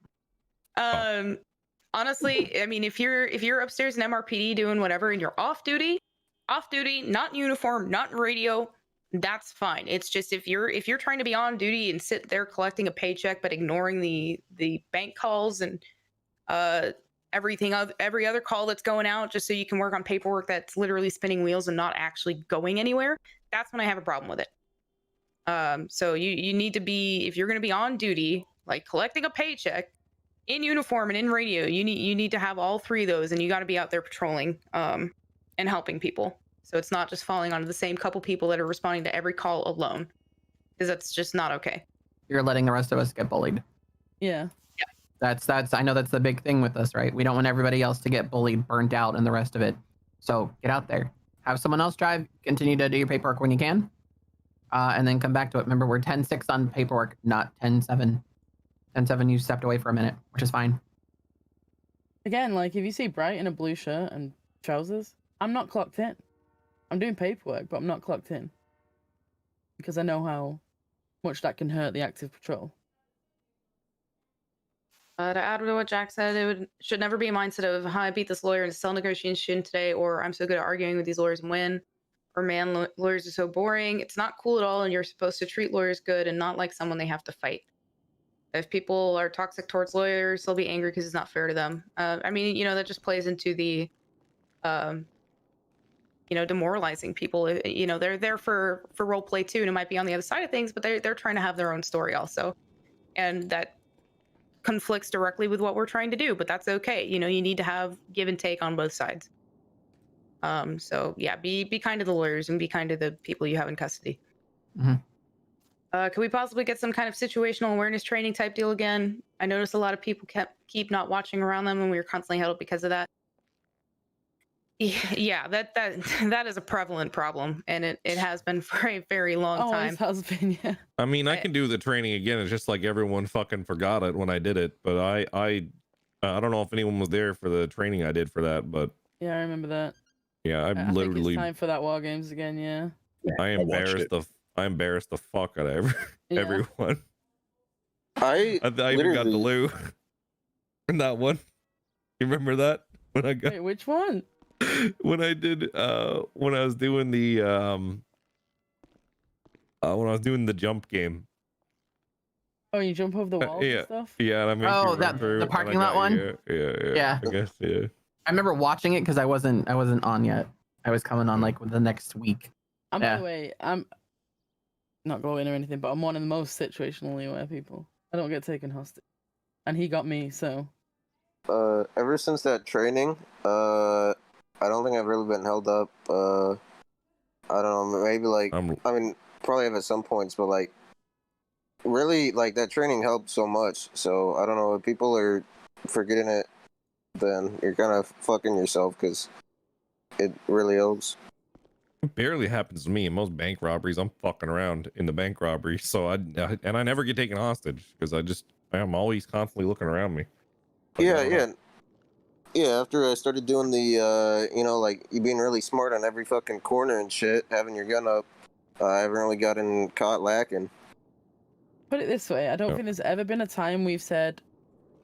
S14: Honestly, I mean, if you're upstairs in MRPD doing whatever and you're off duty, not in uniform, not in radio, that's fine. It's just if you're trying to be on duty and sit there collecting a paycheck but ignoring the bank calls and every other call that's going out just so you can work on paperwork that's literally spinning wheels and not actually going anywhere, that's when I have a problem with it. So you need to be, if you're going to be on duty, like collecting a paycheck in uniform and in radio, you need to have all three of those, and you got to be out there patrolling and helping people. So it's not just falling onto the same couple people that are responding to every call alone, because that's just not okay.
S15: You're letting the rest of us get bullied.
S16: Yeah.
S15: That's I know that's the big thing with us, right? We don't want everybody else to get bullied, burnt out, and the rest of it. So get out there, have someone else drive, continue to do your paperwork when you can, and then come back to it. Remember, we're 10-6 on paperwork, not 10-7. 10-7, you stepped away for a minute, which is fine.
S16: Again, like if you see Bright in a blue shirt and trousers, I'm not clocked in. I'm doing paperwork, but I'm not clocked in because I know how much that can hurt the active patrol.
S14: To add to what Jack said, it should never be a mindset of how I beat this lawyer in a cell negotiation today, or I'm so good at arguing with these lawyers and win, or man, lawyers are so boring. It's not cool at all, and you're supposed to treat lawyers good and not like someone they have to fight. If people are toxic towards lawyers, they'll be angry because it's not fair to them. I mean, that just plays into the, demoralizing people. They're there for role play too, and it might be on the other side of things, but they're trying to have their own story also, and that conflicts directly with what we're trying to do. But that's okay. You need to have give and take on both sides. So yeah, be kind to the lawyers and be kind to the people you have in custody.
S15: Mm-hmm.
S14: Could we possibly get some kind of situational awareness training type deal again? I noticed a lot of people keep not watching around them, and we were constantly held up because of that. Yeah, that is a prevalent problem, and it has been for a very long time.
S16: It has been, yeah.
S17: I mean, I can do the training again. It's just like everyone fucking forgot it when I did it. But I don't know if anyone was there for the training I did for that. But
S16: Yeah, I remember that.
S17: yeah,
S16: I think
S17: literally
S16: it's time for that War Games again, yeah.
S17: I embarrassed the fuck out of everyone. I even got the loo in that one. You remember that when I got?
S16: Wait, which one?
S17: When I did when I was doing the jump game.
S16: Oh, you jump over the walls
S17: yeah,
S16: and stuff?
S17: yeah. And I made
S15: Oh,
S17: you run through,
S15: the
S17: and
S15: parking
S17: I
S15: lot
S17: got
S15: one?
S17: you. Yeah. I guess, yeah.
S15: I remember watching it because I wasn't on yet. I was coming on like the next week.
S16: And by the way, I'm not glowing or anything, but I'm one of the most situationally aware people. I don't get taken hostage. And he got me, so.
S7: Ever since that training, I don't think I've really been held up. I don't know, maybe like, I mean, probably have at some points, but like, really, like, that training helped so much. So, I don't know, if people are forgetting it, then you're kind of fucking yourself, because it really helps.
S17: It barely happens to me. In most bank robberies, I'm fucking around in the bank robbery. So I never get taken hostage because I'm always constantly looking around me.
S7: Yeah, after I started doing the, like, you being really smart on every fucking corner and shit, having your gun up, I haven't really gotten caught lacking.
S16: Put it this way, I don't think there's ever been a time we've said,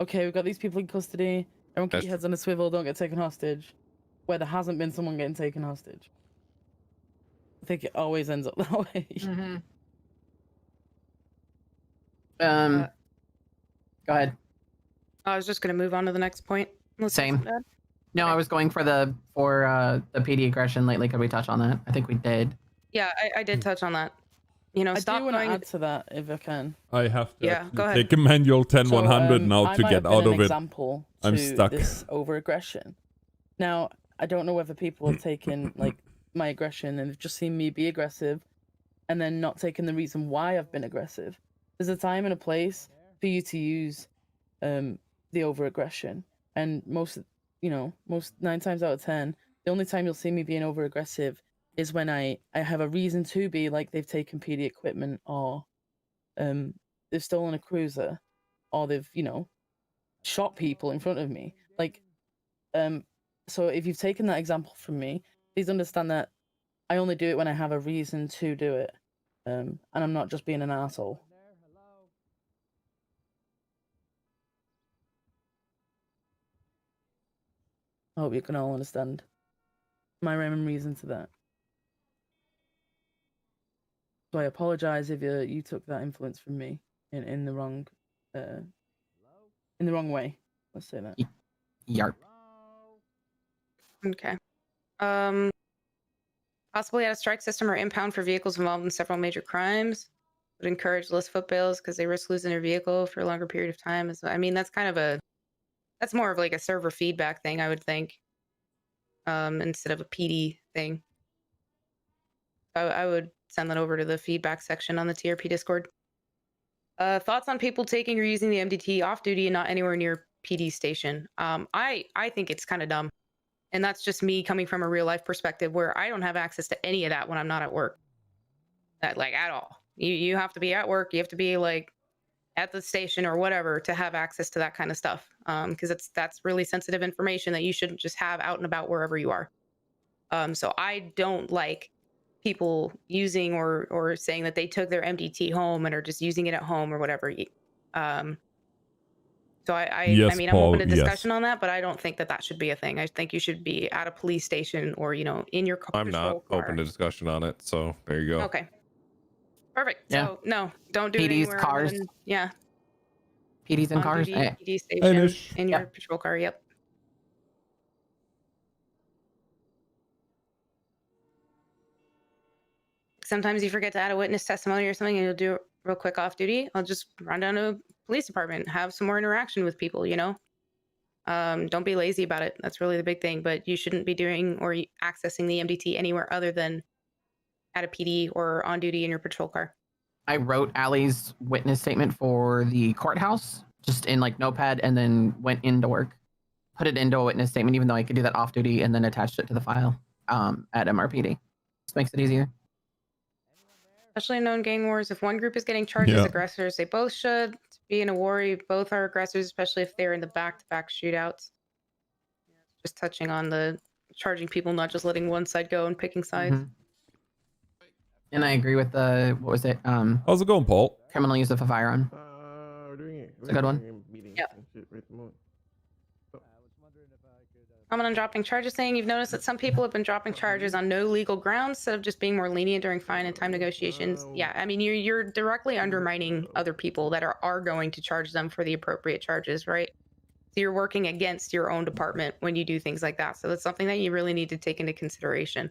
S16: okay, we've got these people in custody, everyone keep your heads on a swivel, don't get taken hostage, where there hasn't been someone getting taken hostage. I think it always ends up that way.
S15: Mm-hmm. Go ahead.
S14: I was just gonna move on to the next point.
S15: Same. No, I was going for the PD aggression lately. Could we touch on that? I think we did.
S14: Yeah, I did touch on that. You know,
S16: I
S14: stop
S16: do want to
S14: going
S16: add to that if I can.
S1: I have to
S14: Yeah, go ahead.
S1: take a manual 10-100 now
S16: I
S1: to
S16: might
S1: get
S16: have been
S1: out
S16: an
S1: of it.
S16: example
S1: I'm
S16: to
S1: stuck.
S16: This over-aggression. Now, I don't know whether people have taken like my aggression and have just seen me be aggressive, and then not taken the reason why I've been aggressive. There's a time and a place for you to use the over-aggression, and most 9 times out of 10, the only time you'll see me being over-aggressive is when I have a reason to be, like they've taken PD equipment, or they've stolen a cruiser, or they've shot people in front of me. Like so if you've taken that example from me, please understand that I only do it when I have a reason to do it, and I'm not just being an asshole. I hope you can all understand my rhyme and reason to that. So I apologize if you took that influence from me in the wrong way. Let's say that.
S15: Yarp.
S14: Okay. Possibly add a strike system or impound for vehicles involved in several major crimes. Would encourage less foot bails because they risk losing their vehicle for a longer period of time. I mean, that's more of like a server feedback thing, I would think, instead of a PD thing. I would send that over to the feedback section on the TRP Discord. Thoughts on people taking or using the MDT off duty and not anywhere near PD station? I think it's kind of dumb. And that's just me coming from a real life perspective where I don't have access to any of that when I'm not at work. That like at all. You have to be at work. You have to be like at the station or whatever to have access to that kind of stuff. Because that's really sensitive information that you shouldn't just have out and about wherever you are. So I don't like people using or saying that they took their MDT home and are just using it at home or whatever. So
S1: Yes,
S14: I mean,
S1: Paul,
S14: I'm open to discussion
S1: yes.
S14: on that, but I don't think that should be a thing. I think you should be at a police station or, in your car.
S17: I'm not open to discussion on it, so there you go.
S14: Okay. Perfect.
S15: Yeah.
S14: So no, don't do it
S15: PD's
S14: anywhere other
S15: cars.
S14: than- yeah.
S15: PDs and
S14: On
S15: cars.
S14: duty,
S15: Eh.
S14: PD station in your patrol car. Yep. Sometimes you forget to add a witness testimony or something and you'll do it real quick off duty. I'll just run down to a police department, have some more interaction with people, Don't be lazy about it. That's really the big thing, but you shouldn't be doing or accessing the MDT anywhere other than at a PD or on duty in your patrol car.
S15: I wrote Allie's witness statement for the courthouse just in like Notepad and then went into work. Put it into a witness statement, even though I could do that off duty, and then attached it to the file at MRPD. This makes it easier.
S14: Especially in known gang wars, if one group is getting charged as
S15: Yeah.
S14: aggressors, they both should be in a war. Both are aggressors, especially if they're in the back-to-back shootouts. Just touching on the charging people, not just letting one side go and picking sides.
S15: Mhm. And I agree with the what was it?
S1: How's it going, Paul?
S15: Criminal use of a firearm.
S5: We're doing it.
S15: It's a good one.
S14: Yeah. Comment on dropping charges, saying you've noticed that some people have been dropping charges on no legal grounds instead of just being more lenient during fine and time negotiations. Yeah, I mean, you're directly undermining other people that are going to charge them for the appropriate charges, right? So you're working against your own department when you do things like that. So that's something that you really need to take into consideration.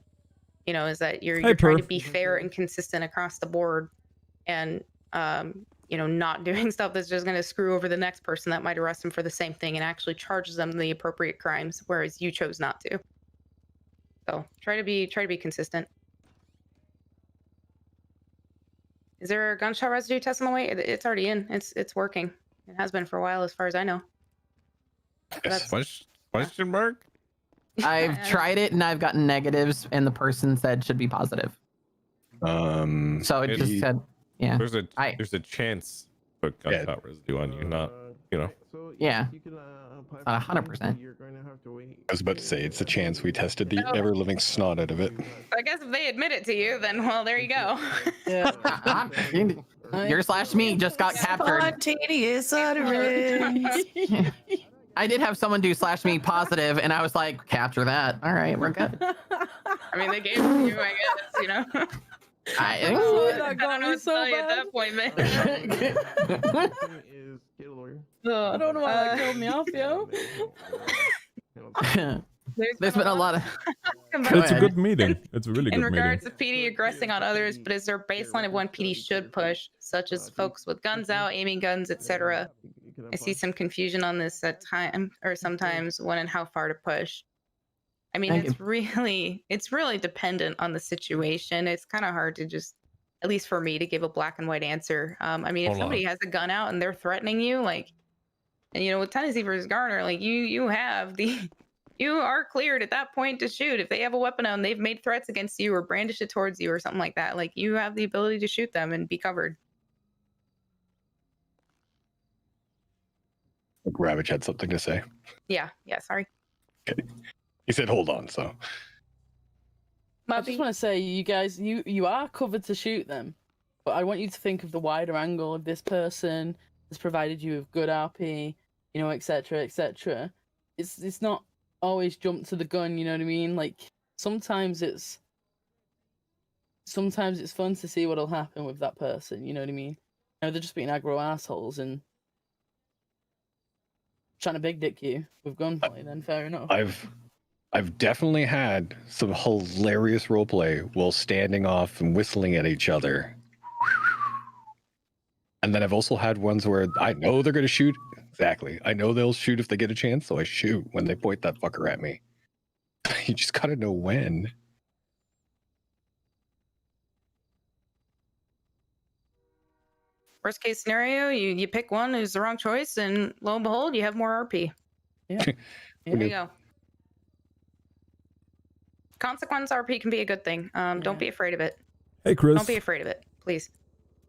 S14: Is that you're trying to be fair and consistent across the board, and not doing stuff that's just going to screw over the next person that might arrest them for the same thing and actually charges them the appropriate crimes, whereas you chose not to. So try to be consistent. Is there a gunshot residue test on the way? It's already in. It's working. It has been for a while, as far as I know.
S17: Question mark?
S15: I've tried it and I've gotten negatives, and the person said should be positive. So it just said, yeah.
S17: There's a chance to put gunshot residue on you, not
S15: Yeah. Not 100%.
S19: I was about to say, it's a chance we tested the ever living snot out of it.
S14: I guess if they admit it to you, then well, there you go.
S15: Your slash me just got captured.
S18: Spontaneous utterance.
S15: I did have someone do slash me positive, and I was like, capture that. All right, we're good.
S14: I mean, they gave it to you, I guess, you know.
S15: I
S14: don't
S16: that got
S14: know
S16: me
S14: what to
S16: so
S14: tell you at
S16: bad.
S14: that point, man.
S5: Is get a lawyer.
S16: I don't know why that killed me off, yo.
S15: There's been a lot of.
S1: It's a good meeting. It's a really
S14: In
S1: good meeting.
S14: regards to PD aggressing on others, but is there a baseline of when PD should push, such as folks with guns out, aiming guns, etc.? I see some confusion on this at time or sometimes when and how far to push. I mean,
S15: Thank
S14: it's really dependent on the situation. It's kind of hard to just, at least for me, to give a black and white answer. I mean, if
S17: Hold
S14: somebody
S17: on.
S14: has a gun out and they're threatening you, like, and you know, with Tennessee versus Garner, like you have the, you are cleared at that point to shoot. If they have a weapon out and they've made threats against you or brandished it towards you or something like that, like you have the ability to shoot them and be covered.
S19: Ravage had something to say.
S14: Yeah, sorry.
S19: Okay. He said, "Hold on." So
S16: I just want to say, you guys, you are covered to shoot them, but I want you to think of the wider angle of this person has provided you with good RP, you know, etc., etc. It's not always jump to the gun, you know what I mean? Like sometimes it's fun to see what'll happen with that person, you know what I mean? You know, they're just being aggro assholes and trying to big dick you with gunplay. Then fair enough.
S19: I've definitely had some hilarious roleplay while standing off and whistling at each other. And then I've also had ones where I know they're going to shoot. Exactly. I know they'll shoot if they get a chance, so I shoot when they point that fucker at me. You just got to know when.
S14: Worst case scenario, you pick one who's the wrong choice, and lo and behold, you have more RP.
S16: Yeah.
S14: There you go. Consequence RP can be a good thing. Don't be afraid of it.
S1: Hey, Chris.
S14: Don't be afraid of it, please.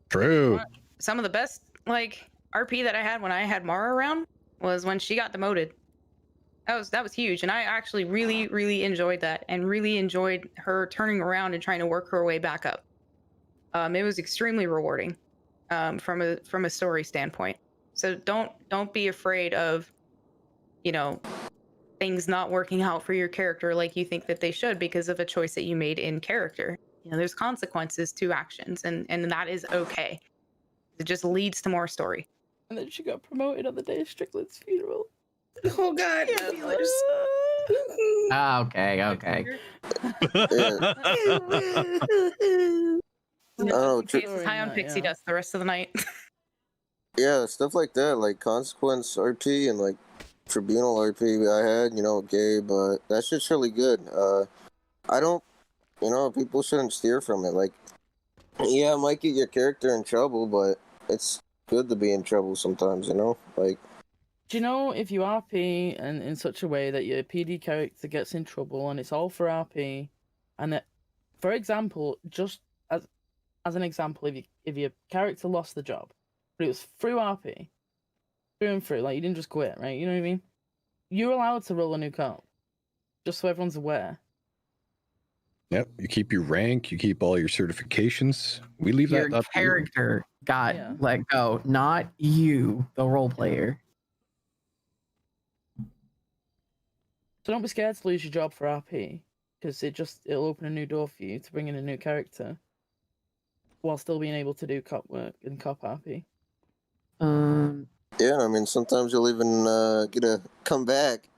S19: True.
S14: Some of the best like RP that I had when I had Mara around was when she got demoted. That was huge, and I actually really enjoyed that, and really enjoyed her turning around and trying to work her way back up. It was extremely rewarding from a story standpoint. So don't be afraid of, you know, things not working out for your character like you think that they should because of a choice that you made in character. You know, there's consequences to actions, and that is okay. It just leads to more story.
S16: And then she got promoted on the day of Strickland's funeral.
S18: Oh God,
S15: Okay.
S14: Cases high on pixie dust the rest of the night.
S7: Yeah, stuff like that, like Consequence RP and like Tribunal RP I had, you know, Gabe, that shit's really good. I don't, you know, people shouldn't steer from it. Like, yeah, it might get your character in trouble, but it's good to be in trouble sometimes, you know? Like,
S16: do you know, if you RP and in such a way that your PD character gets in trouble and it's all for RP, and that, for example, just as an example, if your character lost the job, but it was through RP, through and through, like you didn't just quit, right? You know what I mean? You're allowed to roll a new cop, just so everyone's aware.
S19: Yep. You keep your rank. You keep all your certifications. We leave
S15: Your
S19: that up to you.
S15: character got let go, not you, the role player.
S16: So don't be scared to lose your job for RP, because it'll open a new door for you to bring in a new character, while still being able to do cop work and cop RP.
S7: yeah, I mean, sometimes you'll even get a come back.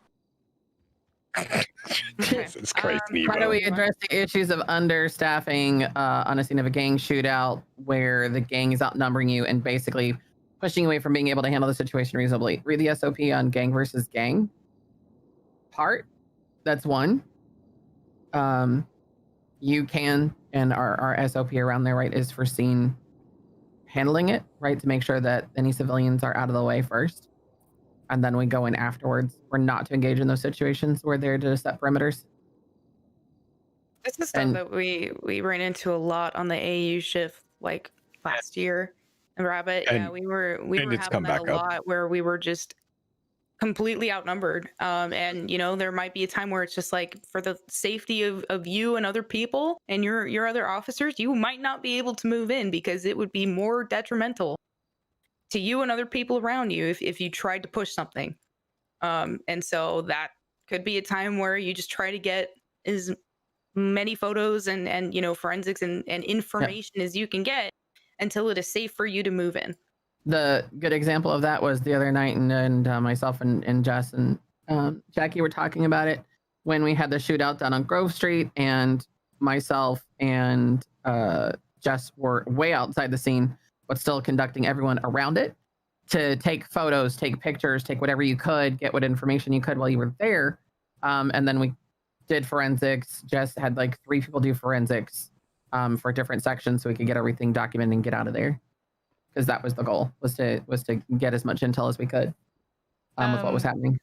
S19: Jesus Christ,
S15: How do we address the issues of understaffing on a scene of a gang shootout where the gang is outnumbering you and basically pushing away from being able to handle the situation reasonably? Read the SOP on gang versus gang part. That's one. You can, and our SOP around there, right, is foreseen handling it, right, to make sure that any civilians are out of the way first. And then we go in afterwards. We're not to engage in those situations. We're there to set perimeters.
S14: This is stuff that we ran into a lot on the AU shift, like last year. And Rabbit, yeah, we were having that a lot where we were just completely outnumbered. And you know, there might be a time where it's just like, for the safety of you and other people and your other officers, you might not be able to move in because it would be more detrimental to you and other people around you if you tried to push something. And so that could be a time where you just try to get as many photos and forensics and information as you can get until it is safe for you to move in.
S15: The good example of that was the other night, and myself and Jess and Jackie were talking about it when we had the shootout down on Grove Street, and myself and Jess were way outside the scene, but still conducting everyone around it to take photos, take pictures, take whatever you could, get what information you could while you were there. And then we did forensics. Jess had like 3 people do forensics for different sections so we could get everything documented and get out of there. Because that was the goal, was to get as much intel as we could with what was happening.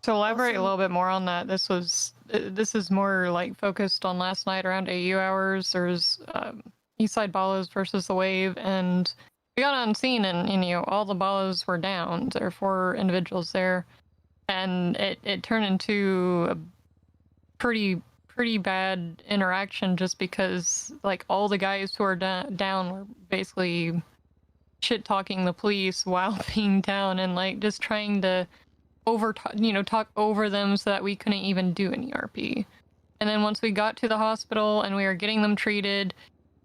S3: To elaborate a little bit more on that, this is more like focused on last night around AU hours. There's Eastside Ballos versus the Wave, and we got on scene, and all the Ballos were down. There were 4 individuals there, and it turned into a pretty bad interaction just because like all the guys who are down were basically shit talking the police while being down and like just trying to talk over them so that we couldn't even do an ERP. And then once we got to the hospital and we were getting them treated,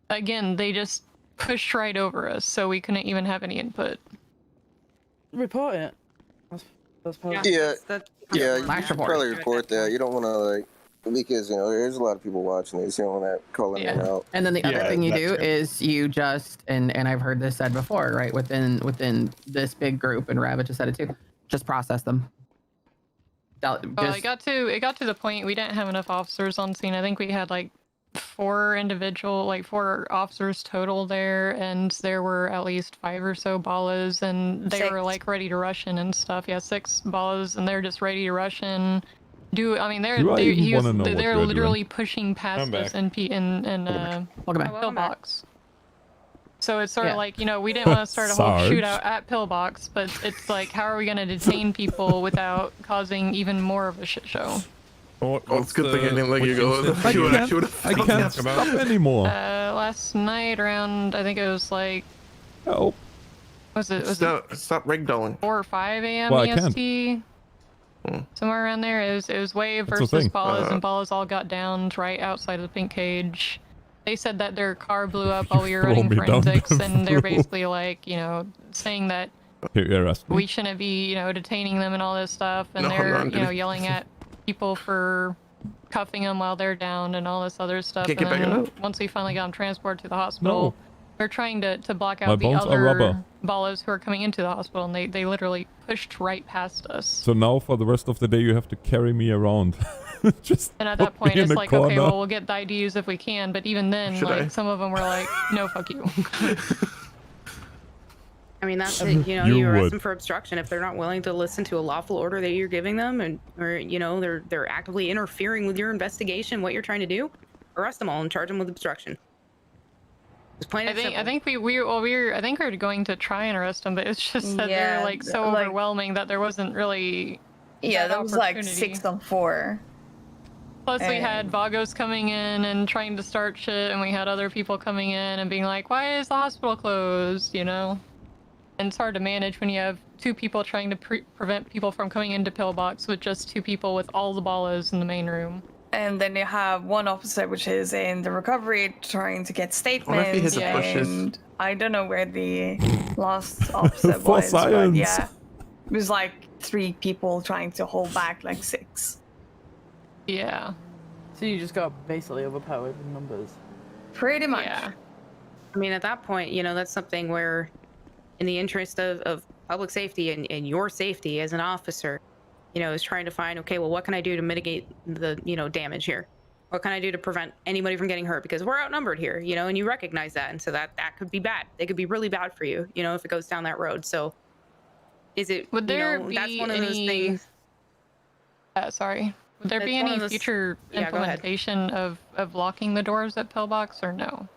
S3: again they just pushed right over us, so we couldn't even have any input.
S16: Report it. That's probably
S7: Yeah, you
S15: Flash
S7: should
S15: report.
S7: probably report that. You don't want to because there's a lot of people watching this. You don't want to call them out.
S15: And then the other thing you do is you just and I've heard this said before, right? Within this big group, and Rabbit just said it too. Just process them.
S3: It got to the point we didn't have enough officers on scene. I think we had like 4 officers total there, and there were at least 5 or so ballas, and they were like ready to rush in and stuff. Yeah, 6 ballas, and they're just ready to rush in. They're literally pushing past us in Pillbox. So it's sort of like, we didn't want to start a whole shootout at Pillbox, but it's like, how are we going to detain people without causing even more of a shit show?
S5: Well, it's good thing I didn't let you go.
S1: I can't stop anymore.
S3: Last night around, I think it was like...
S1: Oh.
S5: Stop ragdolling.
S3: 4 or 5 a.m.
S1: Well,
S3: EST. Somewhere around there. It was Wave
S1: That's the
S3: versus
S1: thing.
S3: Ballas, and Ballas all got downed right outside of the pink cage. They said that their car blew up while we were running
S1: me down
S3: forensics,
S1: the
S3: and they're
S1: floor.
S3: basically like, saying that we shouldn't be, detaining them and all this stuff, and they're, yelling at people for cuffing them while they're down and all this other stuff.
S5: Can't
S3: And
S5: get back
S3: then
S5: up.
S3: once we finally got them transported to the hospital, they're trying to block
S1: My
S3: out the
S1: bones are rubber.
S3: other Ballas who are coming into the hospital, and they literally pushed right past us.
S1: So now for the rest of the day you have to carry me around. Just
S3: And at that
S1: put me
S3: point,
S1: in
S3: it's
S1: the
S3: like,
S1: corner.
S3: okay, well, we'll get the IDs if we can. But even then,
S5: Should I?
S3: some of them were like, no, fuck you.
S14: I mean, that's it. You
S1: You
S14: arrest
S1: would.
S14: them for obstruction if they're not willing to listen to a lawful order that you're giving them, or they're actively interfering with your investigation, what you're trying to do. Arrest them all and charge them with obstruction. It's plain and simple.
S3: I think we're going to try and arrest them, but it's just that they're like so overwhelming that there wasn't really.
S4: Yeah,
S3: that
S4: that was like
S3: opportunity.
S4: 6 on 4.
S3: Plus, we had Vagos coming in and trying to start shit, and we had other people coming in and being like, "Why is the hospital closed?" And it's hard to manage when you have 2 people trying to prevent people from coming into Pillbox with just 2 people with all the ballas in the main room.
S4: And then you have one officer which is in the recovery trying to get
S5: What if he hit
S4: statements,
S5: the bushes?
S4: and I don't know where the last officer
S1: For
S4: was, but
S1: science.
S4: yeah. It was like 3 people trying to hold back like 6.
S3: Yeah.
S16: So you just got basically overpowered in numbers.
S4: Pretty much.
S3: Yeah.
S14: I mean, at that point, that's something where, in the interest of public safety and your safety as an officer, is trying to find, okay, well, what can I do to mitigate the, damage here? What can I do to prevent anybody from getting hurt? Because we're outnumbered here, and you recognize that. And so that could be bad. It could be really bad for you, if it goes down that road. So
S3: Would there be
S14: that's one of those
S3: any...
S14: things.
S3: Sorry. Would there be
S14: That's one
S3: any
S14: of those-
S3: future
S14: Yeah, go ahead.
S3: implementation of locking the doors at Pillbox, or no?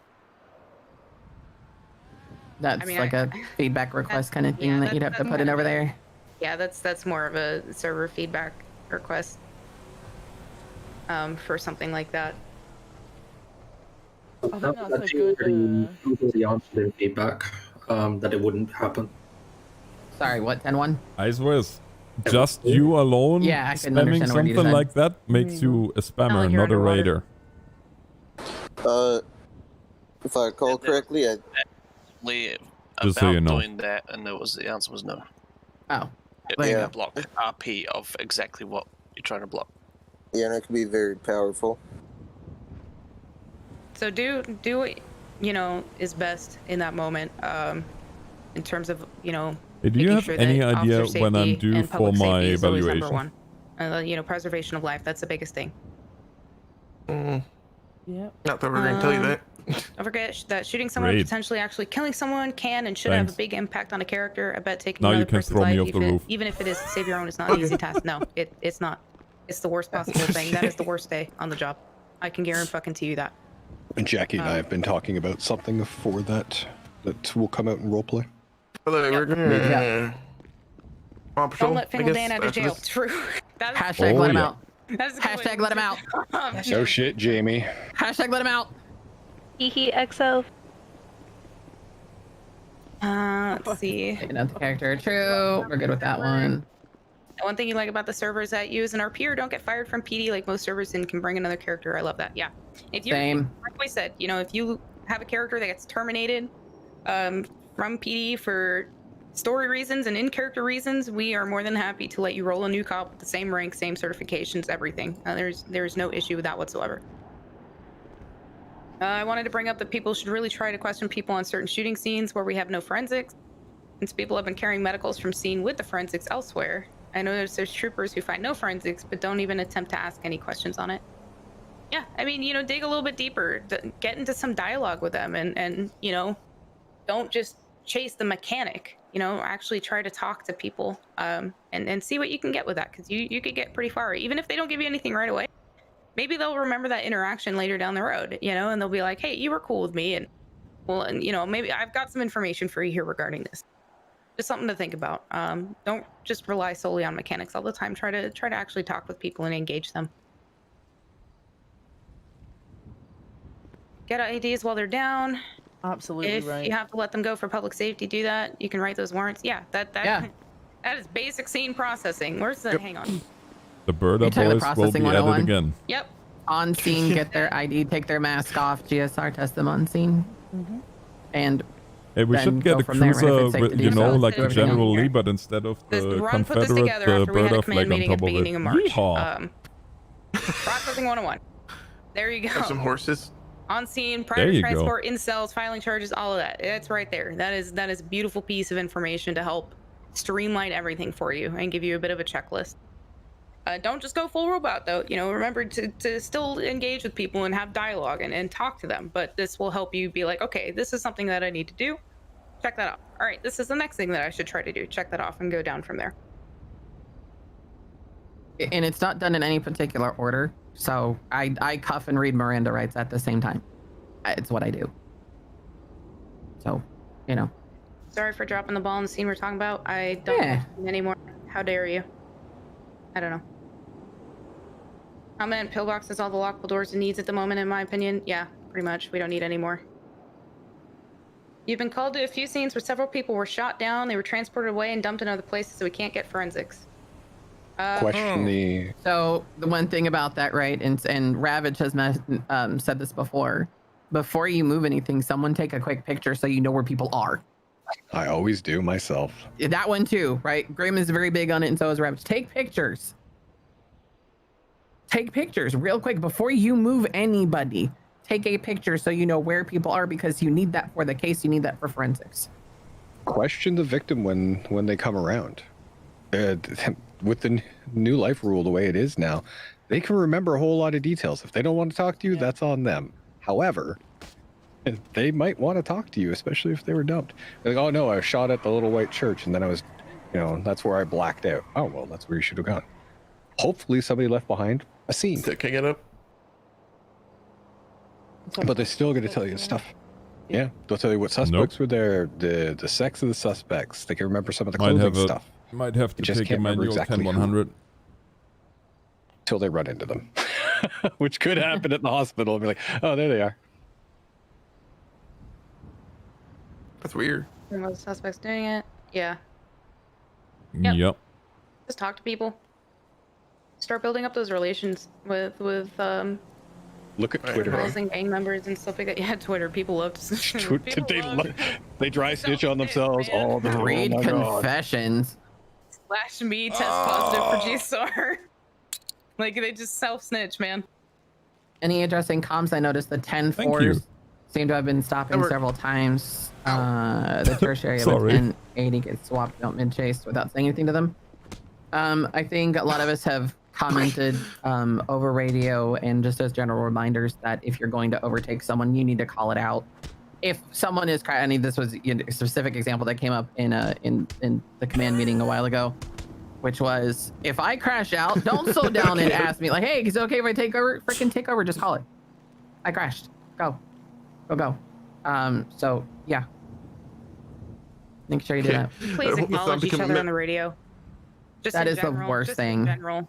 S15: That's like a feedback request kind of thing
S14: yeah,
S15: that you'd have to
S14: that's
S15: put in
S14: more
S15: over
S14: of a-
S15: there.
S14: Yeah, that's more of a server feedback request for something like that.
S16: I think that's a
S6: That's already
S16: good.
S6: the answer to feedback that it wouldn't happen.
S15: Sorry, what, 10-1?
S1: I swear, just you alone
S15: Yeah, I couldn't
S1: spamming
S15: understand what you
S1: something
S15: said.
S1: like that makes you a spammer,
S14: you're
S1: not a
S14: underwater.
S1: raider.
S7: If I recall correctly, I
S1: Just so you know.
S10: doing that, and the answer was no.
S15: Oh.
S10: It
S7: There you go.
S10: block RP of exactly what you're trying to block.
S7: Yeah, and it can be very powerful.
S14: So do what is best in that moment. In terms of
S1: Hey, do you
S14: making
S1: have
S14: sure
S1: any
S14: that
S1: idea
S14: officer
S1: when I'm
S14: safety
S1: due
S14: and
S1: for
S14: public
S1: my
S14: safety is always number
S1: evaluation?
S14: one. Preservation of life. That's the biggest thing.
S16: Yeah.
S5: Not that we're going to tell you that.
S14: Don't forget that shooting someone,
S1: Great.
S14: potentially actually killing someone, can and should have a
S1: Thanks.
S14: big impact on a character. I bet taking
S1: Now you
S14: another
S1: can
S14: person's
S1: throw me
S14: life,
S1: off the roof.
S14: even if it is to save your own, is not an easy task. No, it's not. It's the worst possible thing. That is the worst day on the job. I can guarantee you that.
S19: And Jackie and I have been talking about something for that will come out in roleplay.
S5: We're gonna...
S14: Don't let Fingal Dan out of jail. True. That is
S15: Hashtag let him out.
S14: That is a good way
S15: Hashtag
S14: to
S15: let him
S14: put
S15: out.
S14: it.
S19: No shit, Jamie.
S15: Hashtag let him out.
S22: EXO.
S14: Let's see.
S15: Taking out the character. True. We're good with that one.
S14: One thing you like about the servers that use an RP or don't get fired from PD like most servers and can bring another character. I love that. Yeah. If you,
S15: Same.
S14: like I said, if you have a character that gets terminated from PD for story reasons and in-character reasons, we are more than happy to let you roll a new cop with the same rank, same certifications, everything. There's no issue with that whatsoever. I wanted to bring up that people should really try to question people on certain shooting scenes where we have no forensics, since people have been carrying medicals from scene with the forensics elsewhere. I know there's troopers who find no forensics, but don't even attempt to ask any questions on it. Yeah, I mean, dig a little bit deeper, get into some dialogue with them, and don't just chase the mechanic. Actually try to talk to people, and see what you can get with that, because you could get pretty far, even if they don't give you anything right away. Maybe they'll remember that interaction later down the road, and they'll be like, hey, you were cool with me, and maybe I've got some information for you here regarding this. Just something to think about. Don't just rely solely on mechanics all the time. Try to actually talk with people and engage them. Get IDs while they're down.
S16: Absolutely
S14: if
S16: right.
S14: you have to let them go for public safety, do that. You can write those warrants. Yeah, that is basic scene processing. Where's the hang on?
S1: The Birda
S15: Tyler
S1: boys will
S15: processing
S1: be added
S15: 101.
S1: again.
S14: Yep.
S15: On scene, get their ID, take their mask off, GSR test them on scene. And
S1: Hey, we
S15: then
S1: should get
S15: go
S1: a
S15: from there, right, if
S1: cruiser,
S15: it's safe
S1: with,
S15: to do so.
S1: like a
S15: Everything
S1: General
S15: else.
S1: Lee, but instead of the
S14: Ron put this
S1: Confederate
S14: together after we had a
S1: Birda
S14: command
S1: flag on
S14: meeting at
S1: top
S14: the
S1: of it.
S14: beginning of March.
S1: Yeehaw.
S14: Processing 101. There you go.
S5: Have some horses.
S14: On scene,
S1: There
S14: private
S1: you go.
S14: transport, incels, filing charges, all of that. It's right there. That is a beautiful piece of information to help streamline everything for you and give you a bit of a checklist. Don't just go full robot though. Remember to still engage with people and have dialogue and talk to them. But this will help you be like, okay, this is something that I need to do. Check that out. All right, this is the next thing that I should try to do. Check that off and go down from there.
S15: And it's not done in any particular order. So I cuff and read Miranda rights at the same time. It's what I do. So,
S14: Sorry for dropping the ball on the scene we're talking about. I don't anymore. How dare you? I don't know. Comment, pillbox has all the lockable doors it needs at the moment, in my opinion. Yeah, pretty much. We don't need any more. You've been called to a few scenes where several people were shot down, they were transported away and dumped in other places, so we can't get forensics.
S19: Question the...
S15: So the one thing about that, right, and Ravage has said this before you move anything, someone take a quick picture so you know where people are.
S19: I always do myself.
S15: That one too, right? Grim is very big on it, and so is Ravage. Take pictures. Take pictures real quick before you move anybody. Take a picture so you know where people are, because you need that for the case. You need that for forensics.
S19: Question the victim when they come around. With the new life rule the way it is now, they can remember a whole lot of details. If they don't want to talk to you, that's on them. However, they might want to talk to you, especially if they were dumped. They're like, oh no, I was shot at the little white church, and then I was, that's where I blacked out. Oh well, that's where you should have gone. Hopefully somebody left behind a scene.
S5: Can I get up?
S19: But they're still going to tell you stuff. Yeah, they'll tell you what suspects were there, the sex of the suspects. They can remember some of the clothing stuff.
S1: Might have to
S19: You just
S1: take a
S19: can't remember
S1: manual
S19: exactly
S1: 10-100.
S19: Till they run into them, which could happen at the hospital and be like, oh, there they are.
S5: That's weird.
S14: One of the suspects doing it. Yeah.
S1: Yep.
S14: Just talk to people. Start building up those relations with
S19: Look at Twitter.
S14: Housing gang members and stuff like that. Yeah, Twitter. People love to.
S19: They dry snitch on themselves all the time.
S15: Read
S19: Oh my God.
S15: confessions.
S14: / me test positive for GSR. Like they just self snitch, man.
S15: Any interesting comms? I noticed the 10-4s seem to have been stopping several times. The tertiary of 1080 gets swapped out mid-chase without saying anything to them. I think a lot of us have commented over radio and just as general reminders that if you're going to overtake someone, you need to call it out. If someone is, I mean, this was a specific example that came up in the command meeting a while ago, which was, if I crash out, don't slow down and ask me like, hey, is it okay if I take over? Freaking take over, just call it. I crashed. Go. So yeah. Make sure you do that.
S14: Please acknowledge each other on the radio. Just
S15: that
S14: in
S15: is
S14: general,
S15: the worst
S14: just
S15: thing.
S14: In general.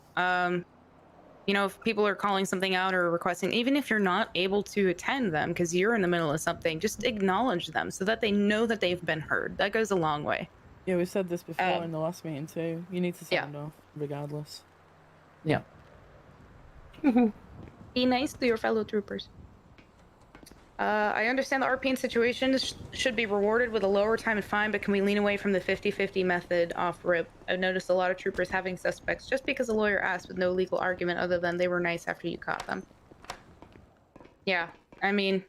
S14: You know, if people are calling something out or requesting, even if you're not able to attend them because you're in the middle of something, just acknowledge them so that they know that they've been heard. That goes a long way.
S16: Yeah, we said this before in the last meeting too. You need to sound off regardless.
S15: Yeah.
S14: Be nice to your fellow troopers. I understand the RPN situation should be rewarded with a lower time and fine, but can we lean away from the 50-50 method off rip? I've noticed a lot of troopers having suspects just because a lawyer asked with no legal argument other than they were nice after you caught them. Yeah, I mean,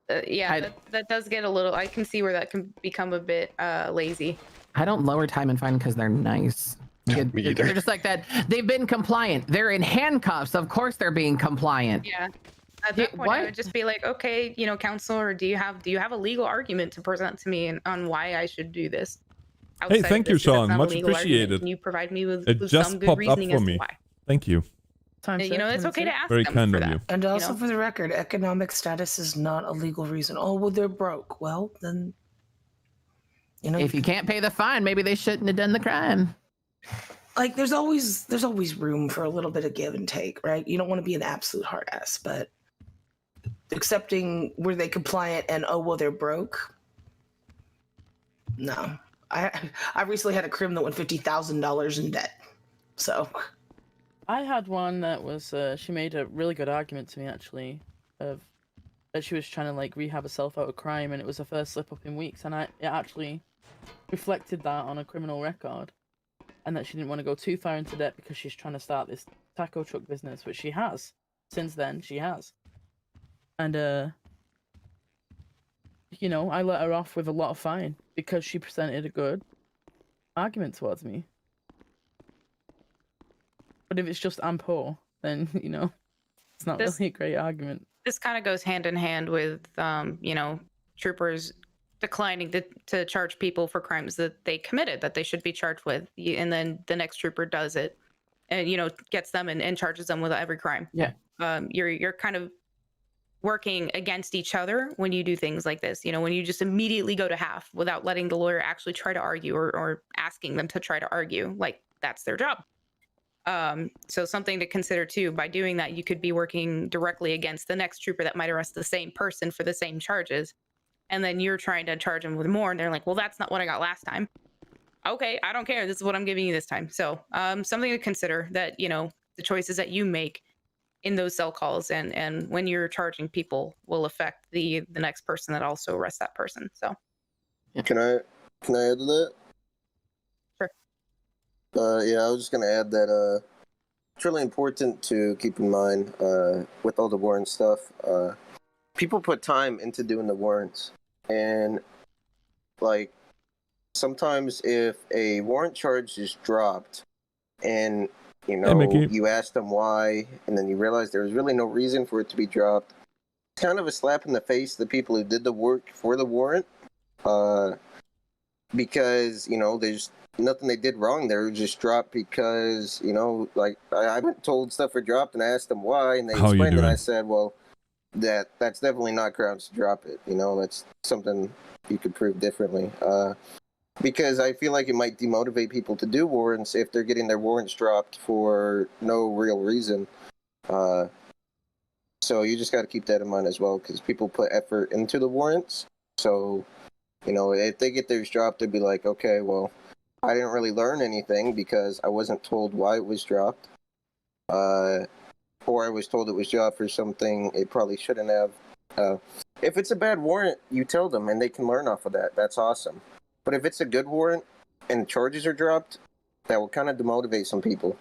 S14: that does get a little, I can see where that can become a bit lazy.
S15: I don't lower time and fine because they're nice. They're just like that. They've been compliant. They're in handcuffs. Of course they're being compliant.
S14: Yeah. At that point, I would just be like, okay, you know, counselor, do you have a legal argument to present to me on why I should do this?
S1: Hey, thank you, Sean. Much appreciated.
S14: Can you provide me with
S1: just
S14: some good
S1: popped
S14: reasoning
S1: up for
S14: as
S1: me.
S14: to why?
S1: Thank you.
S14: You know, it's okay to ask
S1: Very
S14: them
S1: kind
S14: for
S1: of
S14: that.
S1: you.
S18: And also,
S14: know?
S18: for the record, economic status is not a legal reason. Oh, well, they're broke. Well, then, you know,
S15: if you can't pay the fine, maybe they shouldn't have done the crime.
S18: Like, there's always room for a little bit of give and take, right? You don't want to be an absolute hard ass, but accepting were they compliant and oh well they're broke. No, I recently had a crim that went $50,000 in debt. So
S16: I had one that was she made a really good argument to me actually of that she was trying to like rehab herself out of crime and it was her first slip up in weeks, and it actually reflected that on a criminal record, and that she didn't want to go too far into debt because she's trying to start this taco truck business, which she has since then. She has. And, you know, I let her off with a lot of fine because she presented a good argument towards me. But if it's just I'm poor, then, you know, it's not really a great argument.
S14: This kind of goes hand in hand with, you know, troopers declining to charge people for crimes that they committed, that they should be charged with. And then the next trooper does it and, you know, gets them and charges them with every crime.
S15: Yeah.
S14: You're kind of working against each other when you do things like this. You know, when you just immediately go to half without letting the lawyer actually try to argue or asking them to try to argue, like that's their job. So something to consider too, by doing that, you could be working directly against the next trooper that might arrest the same person for the same charges. And then you're trying to charge them with more. And they're like, well, that's not what I got last time. Okay, I don't care. This is what I'm giving you this time. So something to consider that, you know, the choices that you make in those cell calls and when you're charging people will affect the next person that also arrests that person. So
S7: Can I add to that?
S14: Sure.
S7: Yeah, I was just gonna add that it's really important to keep in mind with all the warrant stuff. People put time into doing the warrants, and like sometimes if a warrant charge is dropped and you know, you ask them why, and then you realize there was really no reason for it to be dropped. It's kind of a slap in the face to the people who did the work for the warrant, because, you know, there's nothing they did wrong. They were just dropped because, you know, like, I've been told stuff were dropped, and I asked them why, and they explained it, and I said, well, that's definitely not grounds to drop it. You know, that's something you could prove differently. Because I feel like it might demotivate people to do warrants if they're getting their warrants dropped for no real reason. So you just got to keep that in mind as well, because people put effort into the warrants. So, you know, if they get theirs dropped, they'd be like, okay, well, I didn't really learn anything because I wasn't told why it was dropped. or I was told it was job for something it probably shouldn't have. If it's a bad warrant, you tell them and they can learn off of that. That's awesome. But if it's a good warrant and charges are dropped, that will kind of demotivate some people.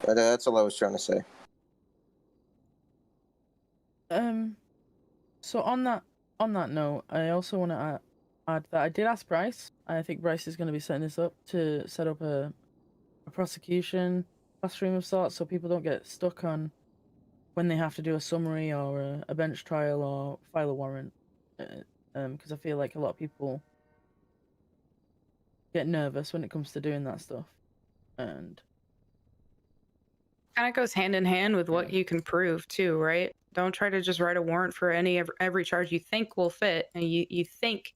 S7: That's all I was trying to say.
S16: So on that note, I also want to add that I did ask Bryce. I think Bryce is going to be setting this up to set up a prosecution stream of sorts, so people don't get stuck on when they have to do a summary or a bench trial or file a warrant. Because I feel like a lot of people get nervous when it comes to doing that stuff, and
S14: kind of goes hand in hand with what you can prove too, right? Don't try to just write a warrant for every charge you think will fit, and you think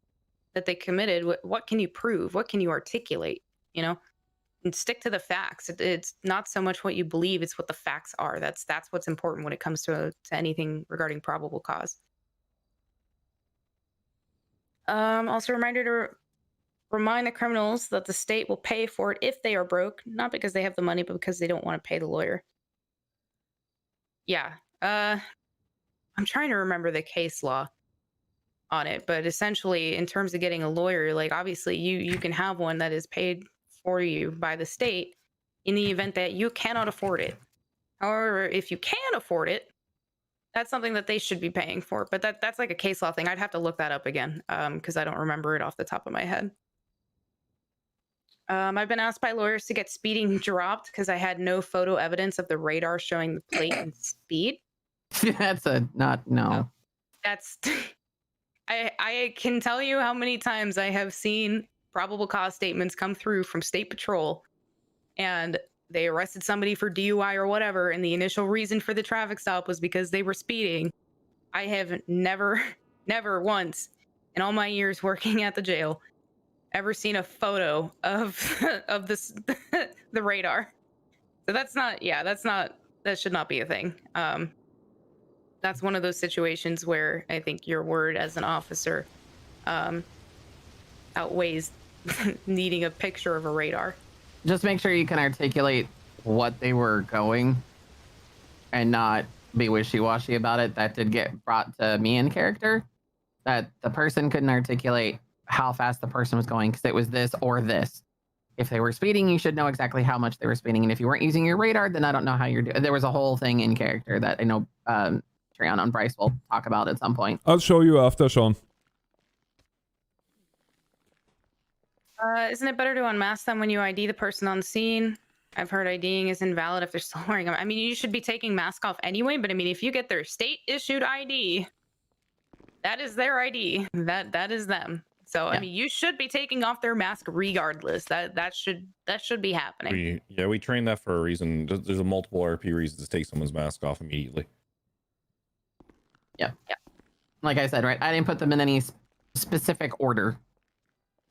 S14: that they committed. What can you prove? What can you articulate? You know, and stick to the facts. It's not so much what you believe; it's what the facts are. That's what's important when it comes to anything regarding probable cause. Also, a reminder to remind the criminals that the state will pay for it if they are broke, not because they have the money, but because they don't want to pay the lawyer. Yeah. I'm trying to remember the case law on it, but essentially in terms of getting a lawyer, like obviously you can have one that is paid for you by the state in the event that you cannot afford it. However, if you can afford it, that's something that they should be paying for. But that's like a case law thing. I'd have to look that up again because I don't remember it off the top of my head. I've been asked by lawyers to get speeding dropped because I had no photo evidence of the radar showing the plate and speed.
S15: That's no.
S14: That's I can tell you how many times I have seen probable cause statements come through from State Patrol, and they arrested somebody for DUI or whatever, and the initial reason for the traffic stop was because they were speeding. I have never once in all my years working at the jail ever seen a photo of this the radar. So that should not be a thing. That's one of those situations where I think your word as an officer outweighs needing a picture of a radar.
S15: Just make sure you can articulate what they were going and not be wishy-washy about it. That did get brought to me in character, that the person couldn't articulate how fast the person was going because it was this or this. If they were speeding, you should know exactly how much they were speeding. And if you weren't using your radar, then I don't know how you're doing. There was a whole thing in character that I know Triana and Bryce will talk about at some point.
S1: I'll show you after, Sean.
S14: Isn't it better to unmask them when you ID the person on scene? I've heard IDing is invalid if they're still wearing them. I mean, you should be taking mask off anyway, but I mean, if you get their state-issued ID, that is their ID. That is them. So, yeah. I mean, you should be taking off their mask regardless. That should be happening.
S17: We train that for a reason. There's a multiple RP reasons to take someone's mask off immediately.
S15: Yeah. Like I said, right? I didn't put them in any specific order.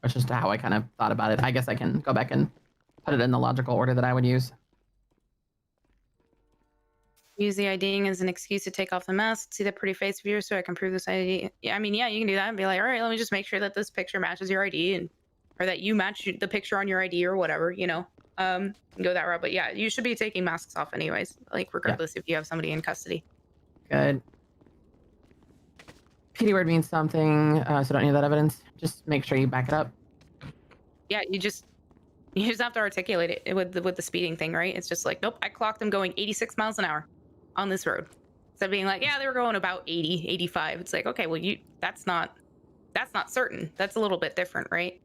S15: That's just how I kind of thought about it. I guess I can go back and put it in the logical order that I would use.
S14: Use the IDing as an excuse to take off the mask, see the pretty face of yours so I can prove this ID. Yeah, I mean, yeah, you can do that and be like, all right, let me just make sure that this picture matches your ID or that you match the picture on your ID or whatever, you know, go that route. But yeah, you should be taking masks off anyways, like regardless if you have somebody in custody.
S15: Good. PD word means something, so don't need that evidence. Just make sure you back it up.
S14: Yeah, you just have to articulate it with the speeding thing, right? It's just like, nope, I clocked them going 86 miles an hour on this road. Instead of being like, yeah, they were going about 80, 85. It's like, okay, well, that's not certain. That's a little bit different, right?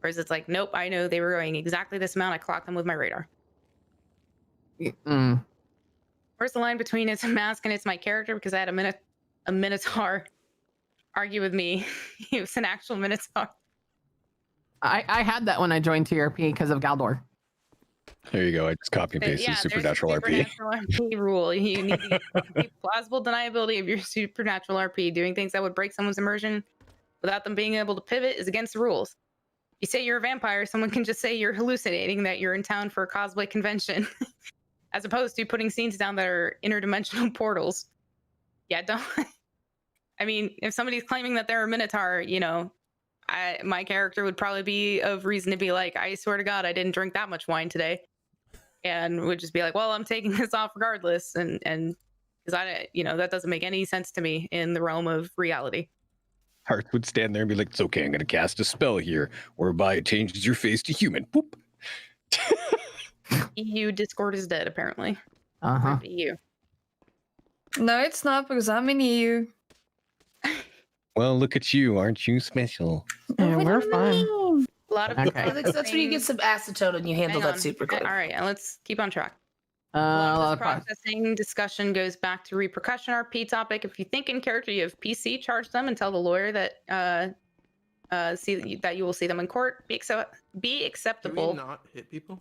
S14: Whereas it's like, nope, I know they were going exactly this amount. I clocked them with my radar. Where's the line between it's a mask and it's my character? Because I had a Minotaur argue with me. He was an actual Minotaur.
S15: I had that when I joined TRP because of Galdor.
S19: There you go. I just copy and pasted supernatural RP.
S14: Supernatural RP rule. You need the plausible deniability of your supernatural RP. Doing things that would break someone's immersion without them being able to pivot is against the rules. You say you're a vampire, someone can just say you're hallucinating, that you're in town for a cosplay convention, as opposed to putting scenes down that are interdimensional portals. Yeah, don't. I mean, if somebody's claiming that they're a Minotaur, you know, my character would probably be of reason to be like, I swear to God, I didn't drink that much wine today. and would just be like, well, I'm taking this off regardless. And because that doesn't make any sense to me in the realm of reality.
S19: Hearth would stand there and be like, it's okay, I'm going to cast a spell here, whereby it changes your face to human. Boop.
S14: EU Discord is dead, apparently.
S15: Uh-huh.
S14: EU.
S9: No, it's not, because I'm in EU.
S19: Well, look at you. Aren't you special?
S15: Yeah, we're fine.
S14: A lot of
S15: Okay.
S18: That's where you get some acetone and you handle
S14: Hang
S18: that
S14: on.
S18: super quick.
S14: All right, and let's keep on track.
S15: A
S14: A lot
S15: lot
S14: of
S15: of
S14: this processing discussion goes back to repercussion RP topic. If you think in character you have PC, charge them and tell the lawyer that see that you will see them in court. Be
S5: Can
S14: acceptable,
S5: we not hit people?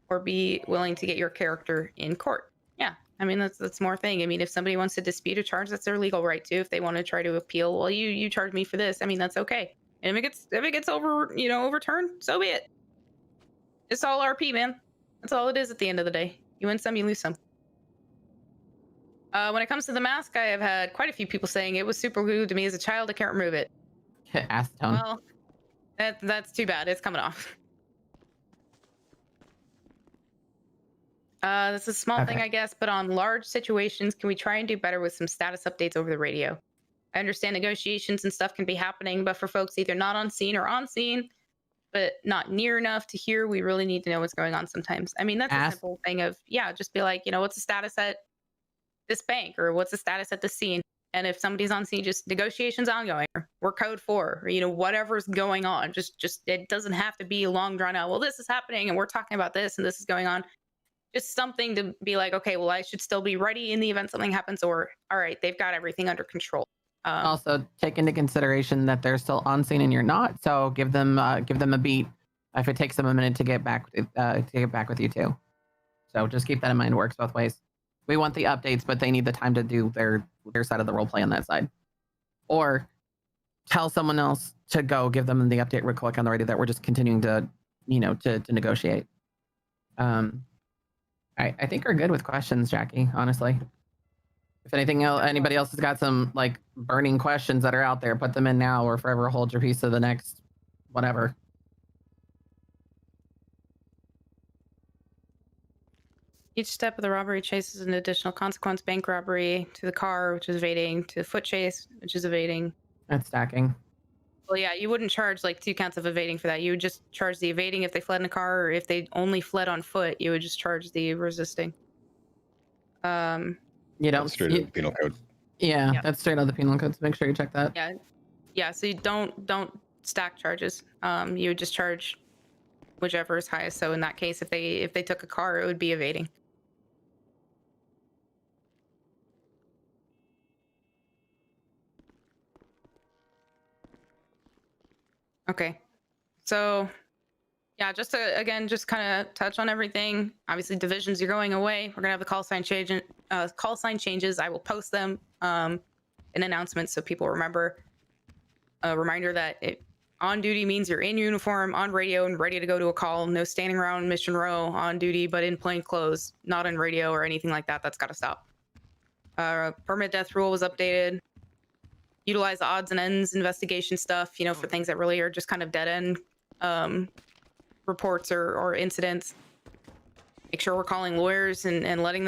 S14: or be willing to get your character in court. Yeah, I mean that's more thing. I mean, if somebody wants to dispute a charge, that's their legal right to. If they want to try to appeal, well, you charge me for this. I mean, that's okay. And if it gets overturned, so be it. It's all RP, man. That's all it is at the end of the day. You win some, you lose some. When it comes to the mask, I have had quite a few people saying it was super glued to me as a child. I can't remove it.
S15: Acetone.
S14: Well, that's too bad. It's coming off. This is a small thing, I guess, but on large situations, can we try and do better with some status updates over the radio? I understand negotiations and stuff can be happening, but for folks either not on scene or on scene, but not near enough to hear, we really need to know what's going on sometimes. I mean, that's a simple thing of, just be like, what's the status at this bank, or what's the status at this scene? And if somebody's on scene, just negotiations ongoing, or we're code 4, or, whatever's going on. Just it doesn't have to be long drawn out. Well, this is happening and we're talking about this and this is going on. Just something to be like, okay, well, I should still be ready in the event something happens, or all right, they've got everything under control.
S15: Also, take into consideration that they're still on scene and you're not. So give them a beat if it takes them a minute to get back with you too. So just keep that in mind. It works both ways. We want the updates, but they need the time to do their side of the role play on that side. Or tell someone else to go give them the update real quick on the radio that we're just continuing to negotiate. I think we're good with questions, Jackie, honestly. If anybody else has got some like burning questions that are out there, put them in now or forever hold your peace to the next whatever.
S14: Each step of the robbery chase is an additional consequence. Bank robbery to the car, which is evading, to foot chase, which is evading.
S15: That's stacking.
S14: Well, yeah, you wouldn't charge like 2 counts of evading for that. You would just charge the evading if they fled in a car, or if they only fled on foot, you would just charge the resisting.
S15: You don't
S19: straight out of the penal code.
S15: Yeah, that's straight out of the penal code. So make sure you check that.
S14: Yeah. So you don't stack charges. You would just charge whichever is highest. So in that case, if they took a car, it would be evading. Okay. So yeah, just to again just kind of touch on everything. Obviously, divisions, you're going away. We're gonna have the call sign changes. I will post them in announcements so people remember. A reminder that on duty means you're in uniform, on radio, and ready to go to a call. No standing around mission row on duty, but in plain clothes, not in radio or anything like that. That's got to stop. Permadeath rule was updated. Utilize the odds and ends investigation stuff, for things that really are just kind of dead end reports or incidents. Make sure we're calling lawyers and letting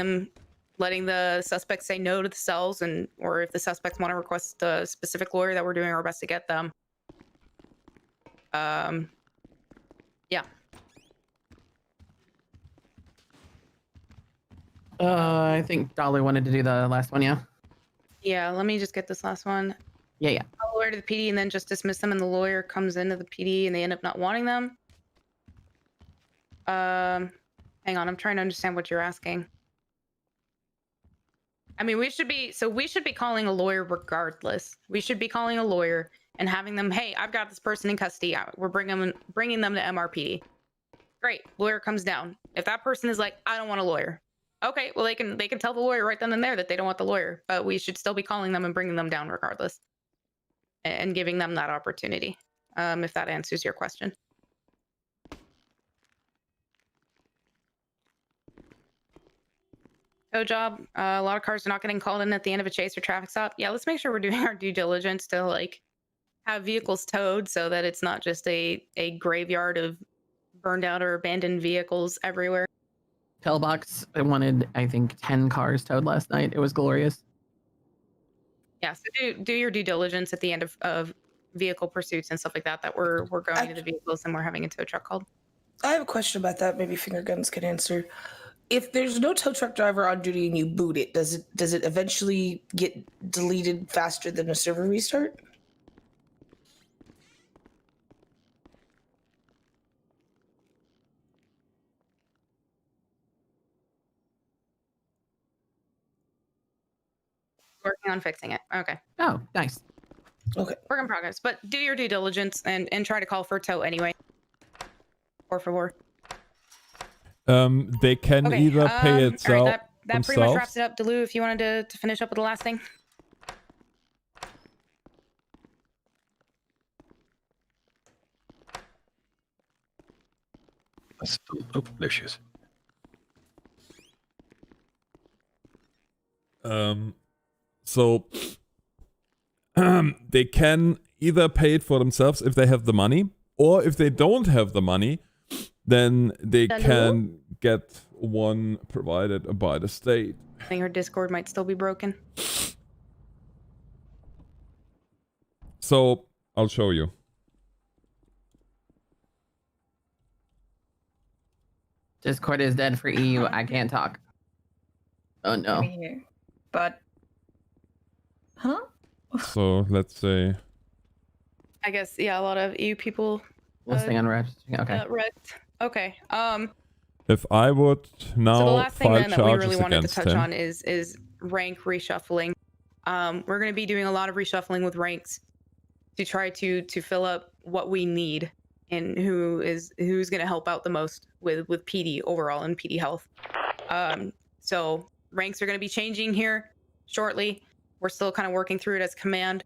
S14: the suspects say no to the cells, or if the suspects want to request a specific lawyer, that we're doing our best to get them. Yeah.
S15: I think Dolly wanted to do the last one, yeah?
S14: Yeah, let me just get this last one.
S15: Yeah.
S14: Call a lawyer to the PD and then just dismiss them, and the lawyer comes into the PD and they end up not wanting them. Hang on, I'm trying to understand what you're asking. I mean, we should be calling a lawyer regardless. We should be calling a lawyer and having them, hey, I've got this person in custody. We're bringing them to MRPD. Great, lawyer comes down. If that person is like, I don't want a lawyer. Okay, well, they can tell the lawyer right then and there that they don't want the lawyer, but we should still be calling them and bringing them down regardless, and giving them that opportunity. If that answers your question. Tow job. A lot of cars are not getting called in at the end of a chase or traffic stop. Yeah, let's make sure we're doing our due diligence to like have vehicles towed so that it's not just a graveyard of burned out or abandoned vehicles everywhere.
S15: Tailbox, I wanted, I think, 10 cars towed last night. It was glorious.
S14: Yeah, so do your due diligence at the end of vehicle pursuits and stuff like that. That we're going to the vehicles and we're having a tow truck called.
S18: I have a question about that. Maybe Finger Guns can answer. If there's no tow truck driver on duty and you boot it, does it eventually get deleted faster than a server restart?
S14: Working on fixing it. Okay.
S15: Oh, nice.
S18: Okay.
S14: Work in progress. But do your due diligence and try to call for tow anyway. Por favor.
S1: They can
S14: Okay,
S1: either pay
S14: all
S1: itself
S14: right, that pretty much
S1: themselves.
S14: wraps it up. Delu, if you wanted to finish up with the last thing.
S19: That's delicious.
S1: So they can either pay it for themselves if they have the money, or if they don't have the money, then they can get one provided by the state.
S14: I think her Discord might still be broken.
S1: So I'll show you.
S15: Discord is dead for EU. I can't talk. Oh no.
S9: But, huh?
S1: So let's say
S14: I guess, yeah, a lot of EU people
S15: Listing unread. Okay.
S14: wrecked. Okay.
S1: if I would now
S14: So the last thing
S1: file
S14: then that we
S1: charges
S14: really wanted to
S1: against
S14: touch
S1: him.
S14: on is rank reshuffling. We're going to be doing a lot of reshuffling with ranks to try to fill up what we need and who's going to help out the most with PD overall and PD health. So ranks are going to be changing here shortly. We're still kind of working through it as command.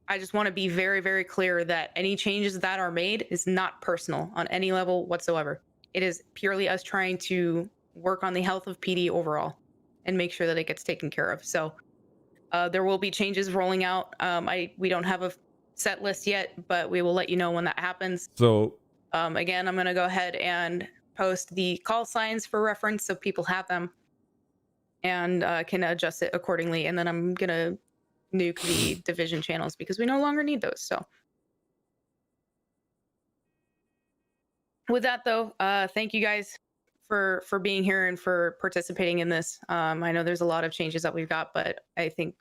S14: I just want to be very, very clear that any changes that are made is not personal on any level whatsoever. It is purely us trying to work on the health of PD overall and make sure that it gets taken care of. So there will be changes rolling out. We don't have a set list yet, but we will let you know when that happens.
S1: So
S14: again, I'm going to go ahead and post the call signs for reference so people have them and can adjust it accordingly. And then I'm going to nuke the division channels because we no longer need those. So with that though, thank you guys for being here and for participating in this. I know there's a lot of changes that we've got, but I think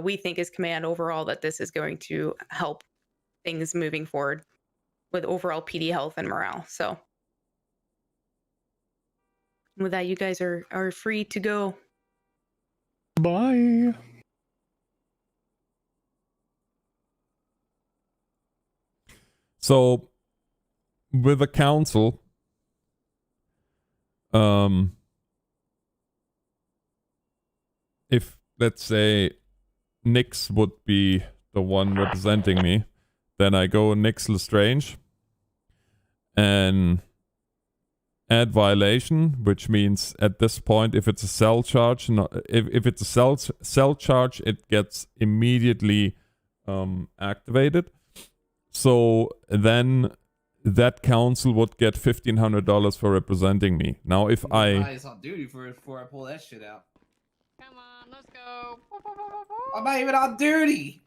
S14: we think as command overall that this is going to help things moving forward with overall PD health and morale. So with that, you guys are free to go.
S19: Bye.
S1: So with the council, if let's say Nyx would be the one representing me, then I go Nyx Lestrange and add violation, which means at this point, if it's a cell charge, if it's a cell charge, it gets immediately activated. So then that council would get $1,500 for representing me. Now, if
S8: It's on duty before I pull that shit out.
S3: Come on, let's go.
S8: I'm not even on duty.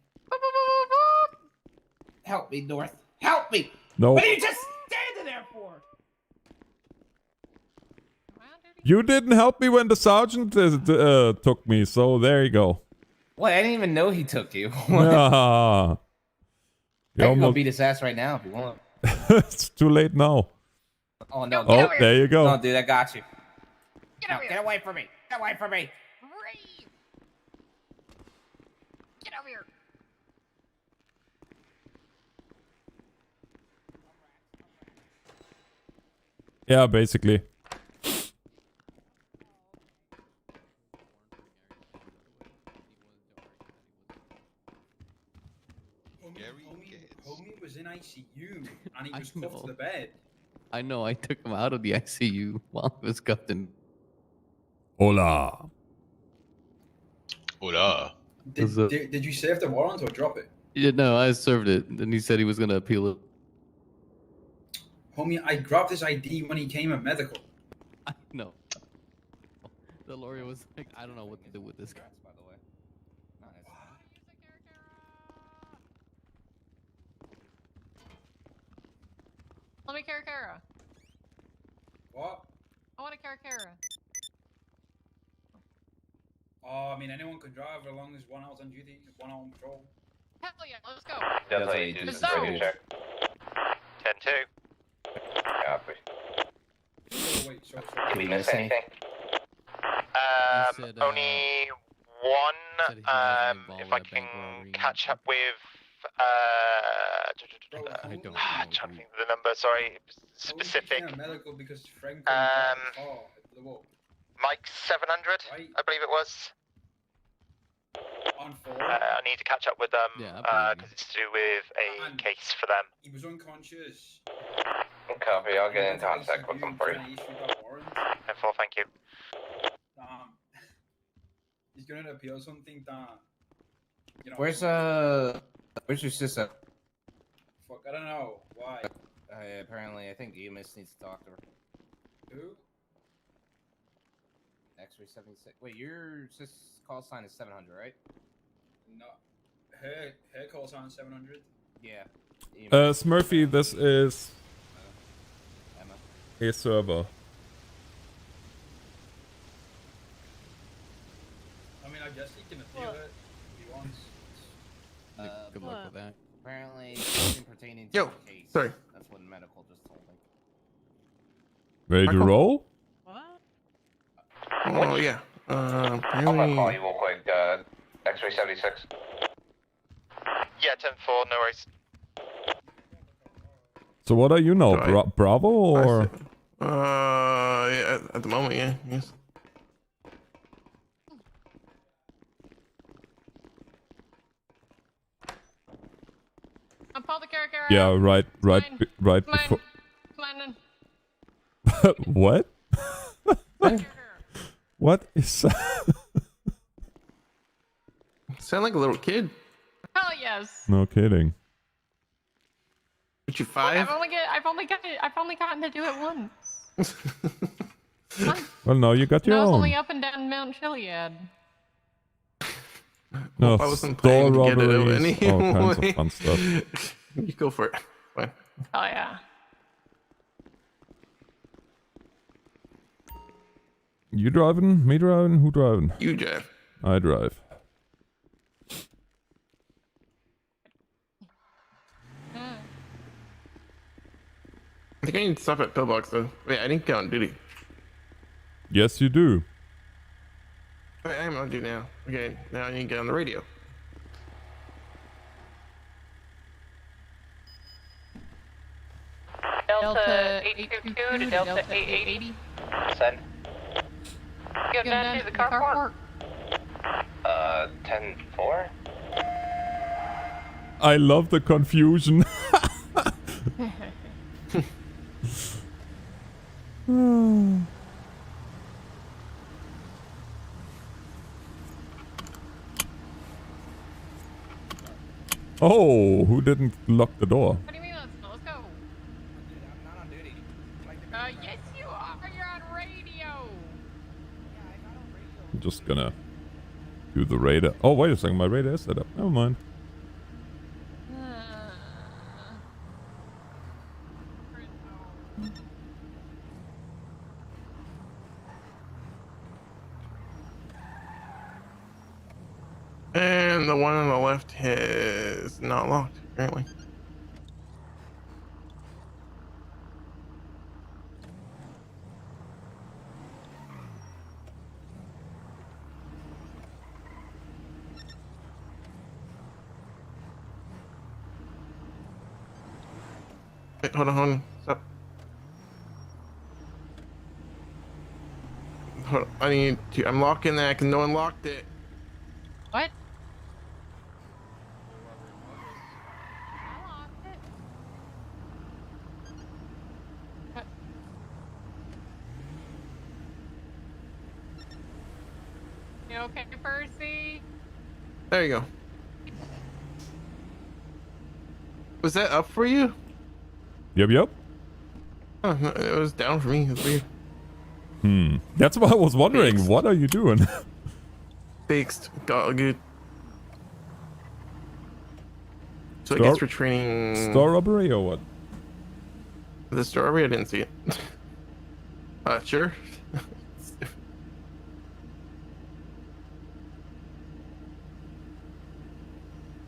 S8: Help me, North. Help me.
S1: No.
S8: What are you just standing there for?
S1: You didn't help me when the sergeant took me, so there you go.
S8: What? I didn't even know he took you.
S1: Ah.
S8: I can go beat his ass right now if you want.
S1: It's too late now.
S8: Oh no!
S1: Oh, there you go.
S8: No, dude, I got you. Get away from me! Get away from me!
S3: Get over here.
S1: Yeah, basically.
S11: Homie was in ICU and he was cuffed to the bed.
S13: I know, I took him out of the ICU while he was cuffed in.
S1: Hola.
S23: Hola.
S11: Did you serve the warrant or drop it?
S13: Yeah, no, I served it. And he said he was going to appeal it.
S11: Homie, I grabbed his ID when he came at medical.
S13: I know. The lawyer was like, I don't know what to do with this guy.
S8: By the way. Nice.
S3: Let me Karakara.
S11: What?
S3: I want a Karakara.
S11: Oh, I mean, anyone can drive as long as one hour's on duty, one hour on patrol.
S3: Hell yeah, let's go.
S6: Delta 8
S3: Let's
S6: is ready
S3: go.
S6: to check.
S12: 10-2.
S6: Copy.
S11: Oh, wait, so.
S6: Did we miss anything?
S13: said,
S12: Only one. If I can catch up with.
S13: I don't know.
S12: I'm trying to think of the number. Sorry, specific.
S11: Medical because Frank car blew up.
S12: Mike 700,
S11: Right.
S12: I believe it was.
S11: On 4.
S12: I need to catch up with them because it's to do with a case for them.
S11: He was unconscious.
S6: Copy, I'll get in contact with them for you.
S12: 10-4, thank you.
S11: He's gonna appeal something that. You know,
S8: Where's your sister?
S11: Fuck, I don't know. Why?
S8: Apparently, I think EMS needs to talk to her.
S11: Who?
S8: X-ray 76. Wait, your sis call sign is 700, right?
S11: No. Her call sign 700.
S8: Yeah.
S1: Smurfy, this is
S8: Emma.
S1: a server.
S11: I mean, I guess he can appeal it if he wants.
S13: Good luck with that.
S8: Apparently, something pertaining to
S5: Yo,
S8: the case.
S5: sorry.
S8: That's what medical just told me.
S1: Ready to roll?
S5: Oh, yeah.
S6: I'll call you real quick, X-ray 76.
S12: Yeah, 10-4, no worries.
S1: So what are you now?
S5: Right.
S1: Bravo or?
S5: Yeah, at the moment, yeah. Yes.
S3: I'm Paul the Karakara.
S1: Yeah, right
S3: Mine.
S1: before.
S3: Mine.
S1: What? What is that?
S5: Sound like a little kid.
S3: Hell yes.
S1: No kidding.
S5: But you 5?
S3: I've only gotten to do it once.
S1: Well, no, you got your
S3: I was
S1: own.
S3: only up and down Mount Chiliad.
S1: No,
S5: I wasn't
S1: store
S5: planning to get it
S1: robberies, all kinds of
S5: anyway.
S1: fun stuff.
S5: You go for it. Fine.
S3: Oh yeah.
S1: You driving? Me driving? Who driving?
S5: You drive.
S1: I drive.
S5: I think I need to stop at pillbox though. Wait, I didn't get on duty.
S1: Yes, you do.
S5: Wait, I am on duty now. Okay, now I need to get on the radio.
S3: Delta 822 to Delta 880.
S6: Send.
S3: Go down to the carport.
S6: 10-4.
S1: I love the confusion. Oh, who didn't lock the door?
S3: What do you mean let's go?
S8: I'm not on duty.
S3: Yes you are. You're on radio.
S1: I'm just gonna do the radar. Oh, wait a second, my radar is set up. Never mind.
S5: And the one on the left is not locked, apparently. Wait, hold on. Stop. Hold on. I need to. I'm locking that because no one locked it.
S3: What? You okay, Percy?
S5: There you go. Was that up for you?
S1: Yep.
S5: Oh, no, it was down for me. It's weird.
S1: That's what I was wondering. What are you doing?
S5: Fixed. Got good. So I guess we're training.
S1: Store robbery or what?
S5: The store robbery? I didn't see it. Sure.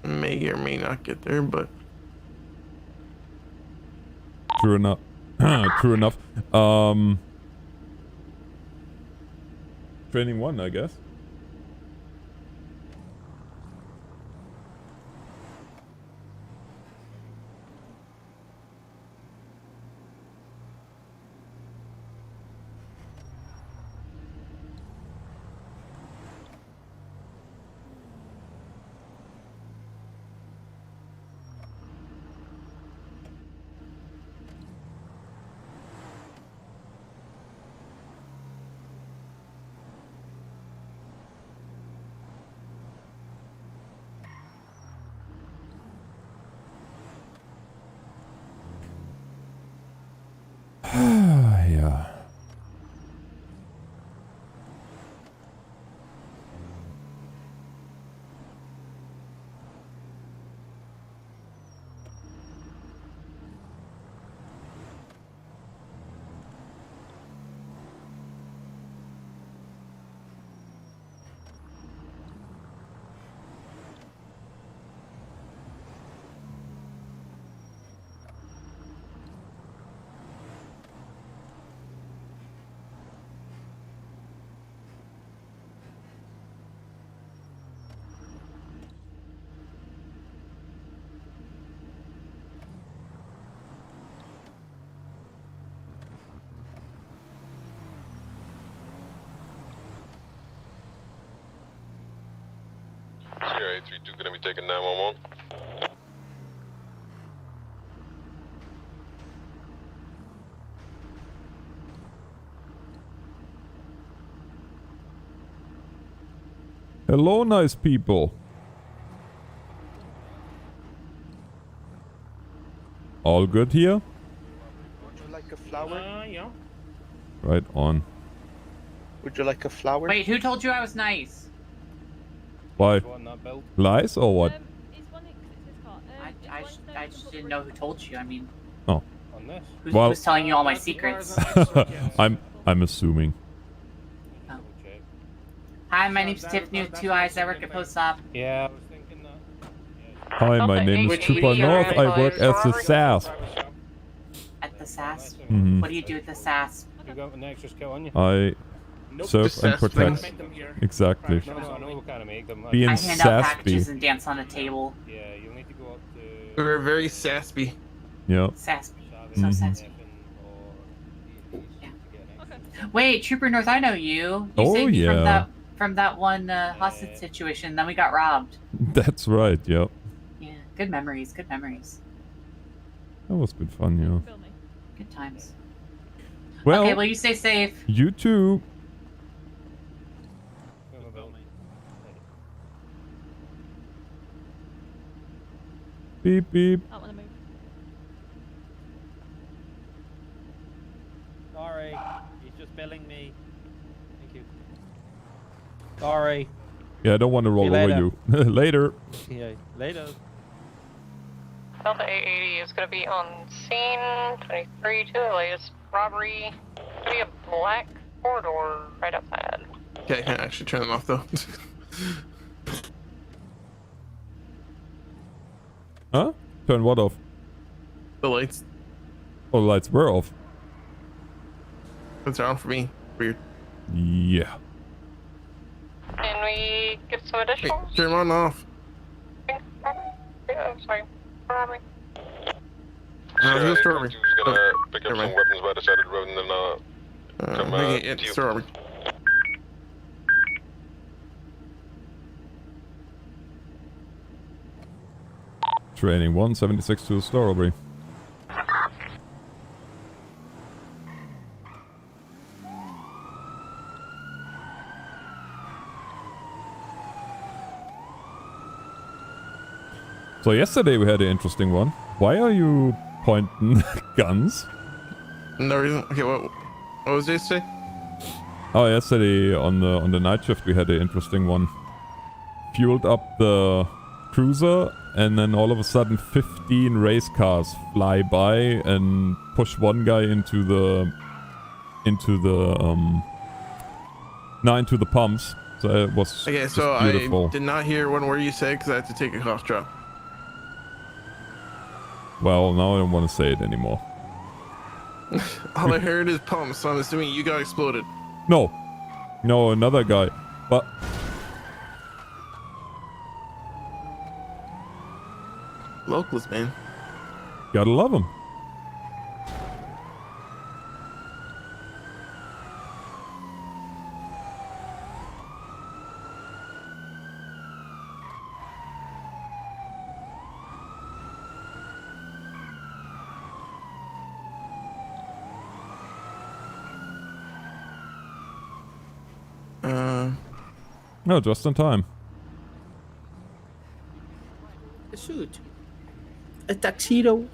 S5: May or may not get there, but
S1: true enough. True enough. Training 1, I guess. Yeah.
S2: Sierra 832 gonna be taking 911.
S1: Hello, nice people. All good here?
S21: Would you like a flower?
S11: Yeah.
S1: Right on.
S21: Would you like a flower?
S8: Wait, who told you I was nice?
S1: Why? Lies or what?
S8: I just didn't know who told you. I mean,
S1: Oh.
S8: who's,
S1: Well,
S8: who's telling you all my secrets?
S1: I'm assuming.
S8: Hi, my name's Tiffany with 2 eyes. I work at Post Op.
S11: Yeah.
S1: Hi, my name is Super North. I work as the SAS.
S8: At the SAS?
S1: Mhm.
S8: What do you do at the SAS?
S11: You got an extra skill on you?
S1: I serve and protect. Exactly. Being
S8: I hand out packages
S1: sassy.
S8: and dance on a table.
S11: Yeah, you'll need to go up to...
S5: we're very sassy.
S1: Yeah.
S8: Sassy. So
S1: Mhm.
S8: sassy. Yeah. Wait, Trooper North, I know you. You
S1: Oh,
S8: saved me
S1: yeah.
S8: from that one hostage situation. Then we got robbed.
S1: That's right, yeah.
S8: Yeah, good memories. Good memories.
S1: That was good fun, yeah.
S8: Good times.
S1: Well,
S8: Okay, well, you stay safe.
S1: you too. Beep beep.
S23: Sorry, he's just billing me. Thank you. Sorry.
S1: Yeah, I don't want to roll over you. Later.
S23: Yeah, later.
S3: Delta 880 is going to be on scene 23 to the latest robbery. It's going to be a black corridor right outside.
S5: Okay, I can't actually turn them off though.
S1: Huh? Turn what off?
S5: The lights.
S1: Oh, the lights were off.
S5: It's on for me. Weird.
S1: Yeah.
S3: Can we get some additional?
S5: Hey, turn them on off.
S3: Yeah, sorry. Robbery.
S5: Who's strawberry?
S2: Who's gonna pick up some weapons by the side of the road and then come
S5: okay,
S2: to
S5: it's
S2: you.
S5: strawberry.
S1: Training 176 to the store robbery. So yesterday we had an interesting one. Why are you pointing guns?
S5: No reason. Okay, what was they say?
S1: Oh, yesterday on the night shift we had an interesting one. Fueled up the cruiser, and then all of a sudden 15 race cars fly by and push one guy into the pumps. So it was
S5: Okay,
S1: just
S5: so
S1: beautiful.
S5: I did not hear one word you said because I had to take a cough drop.
S1: Well, now I don't want to say it anymore.
S5: All I heard is pumps, so I'm assuming you got exploded.
S1: No, another guy, but.
S5: Locals, man.
S1: Gotta love them. No, just in time.
S21: A suit. A tuxedo.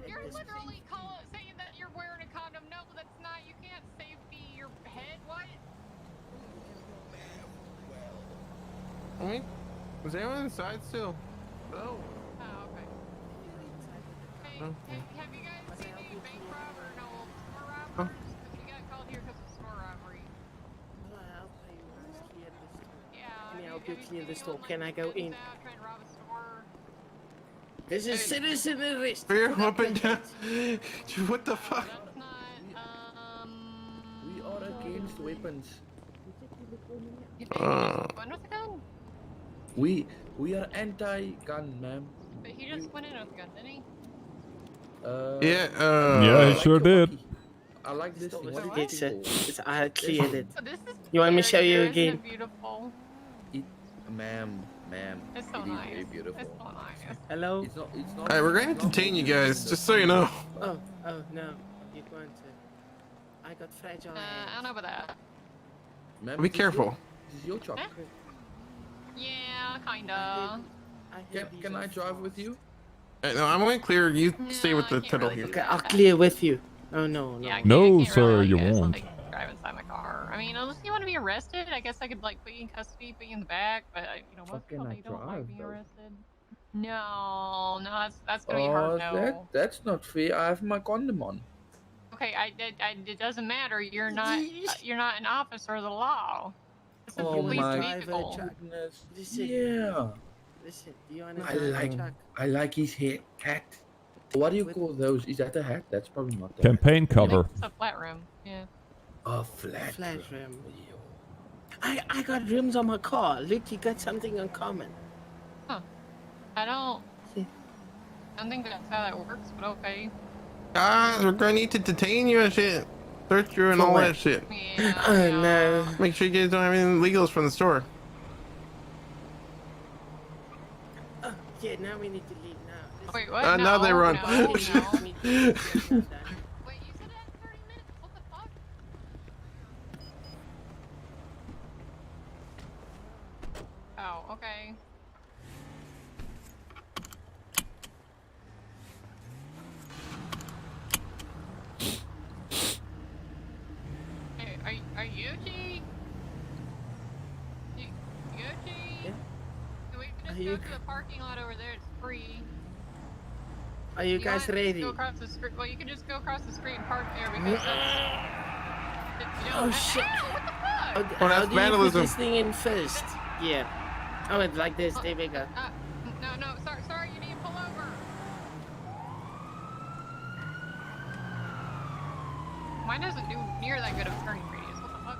S3: You're literally saying that you're wearing a condom. No, that's not. You can't safety your head. What?
S5: I mean, was anyone inside still? No.
S3: Oh, okay. Hey, have you guys seen any bank rob or no store robbers? Because we got called here because of store robbery.
S21: Let me help you clear the store. Can I go in? This is citizen arrest.
S5: Bear weapon down. What the fuck?
S21: We are against weapons. We are anti-gun, ma'am.
S3: But he just went in with a gun, didn't he?
S1: Yeah, he sure did.
S21: I like this thing. I cleared it. You want me to show you again?
S3: Beautiful.
S21: Ma'am.
S3: It's so nice.
S21: Very beautiful.
S3: It's so nice.
S21: Hello?
S5: Alright, we're going to detain you guys, just so you know.
S21: Oh, no. You're going to. I got fragile hands.
S3: I don't know about that.
S21: Ma'am,
S5: Be careful.
S21: This is your job.
S3: Yeah, kinda.
S21: Can I drive with you?
S5: No, I'm going to clear. You stay with the pedal here.
S21: Okay, I'll clear with you. Oh, no.
S3: Yeah,
S1: No,
S3: can't
S1: sir,
S3: really,
S1: you
S3: guys,
S1: won't.
S3: Like, drive inside my car. I mean, unless you want to be arrested, I guess I could like put you in custody, put you in the back. But you know, most people they don't like being arrested. No, that's gonna be hard. No.
S21: That's not fair. I have my condom on.
S3: Okay, it doesn't matter. You're not an officer of the law. It's a police vehicle.
S21: Yeah. Listen, do you understand? I like his hair, cat. What do you call those? Is that a hat? That's probably not.
S1: Campaign cover.
S3: It's a flat rim. Yeah.
S21: A flat rim. I got rims on my car. Look, you got something in common.
S3: Huh. I don't think that's how that works, but okay.
S5: We're gonna need to detain you and shit. Search you and all that shit.
S3: Yeah,
S21: Oh no.
S5: Make sure you guys don't have any illegals from the store.
S21: Oh, yeah, now we need to leave now.
S3: Wait, what?
S5: Now they run.
S3: No.
S21: Wait, you said it had 30 minutes? What the fuck?
S3: Oh, okay. Hey, are you G? You G?
S21: Yeah.
S3: So we can just go to the parking lot over there. It's free.
S21: Are you guys ready?
S3: Go across the street. Well, you can just go across the street and park there because
S21: Oh shit!
S3: What the fuck?
S21: How do you put this thing in first? Yeah. Oh, it's like this. There we go.
S3: No, sorry, you need to pull over. Mine doesn't do near that good of a turning radius. What the fuck?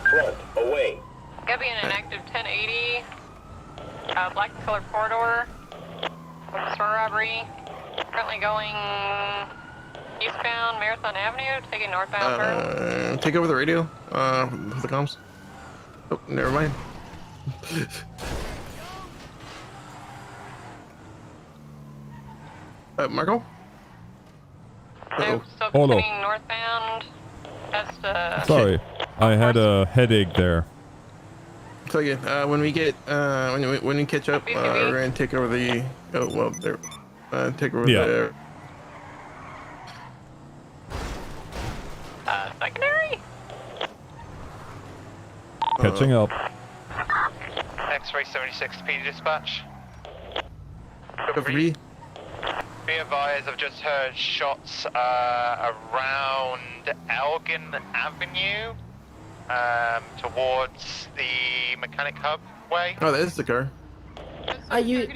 S6: Front, away.
S3: Gotta be in an active 1080. Black and colored corridor. Store robbery. Currently going eastbound Marathon Avenue, taking northbound turn.
S5: Take over the radio. The comms. Oh, never mind. Marco?
S3: No, still
S1: Oh, no.
S3: continuing northbound. That's
S1: Sorry, I had a headache there.
S5: So yeah, when we get when we catch up, we're gonna take over the take over
S1: Yeah.
S5: the
S3: secondary.
S1: Catching up.
S12: X-ray 76 PD dispatch.
S5: Be
S12: Be advised, I've just heard shots around Elgin Avenue, towards the mechanic hub way.
S5: Oh, that is the car.
S4: Are you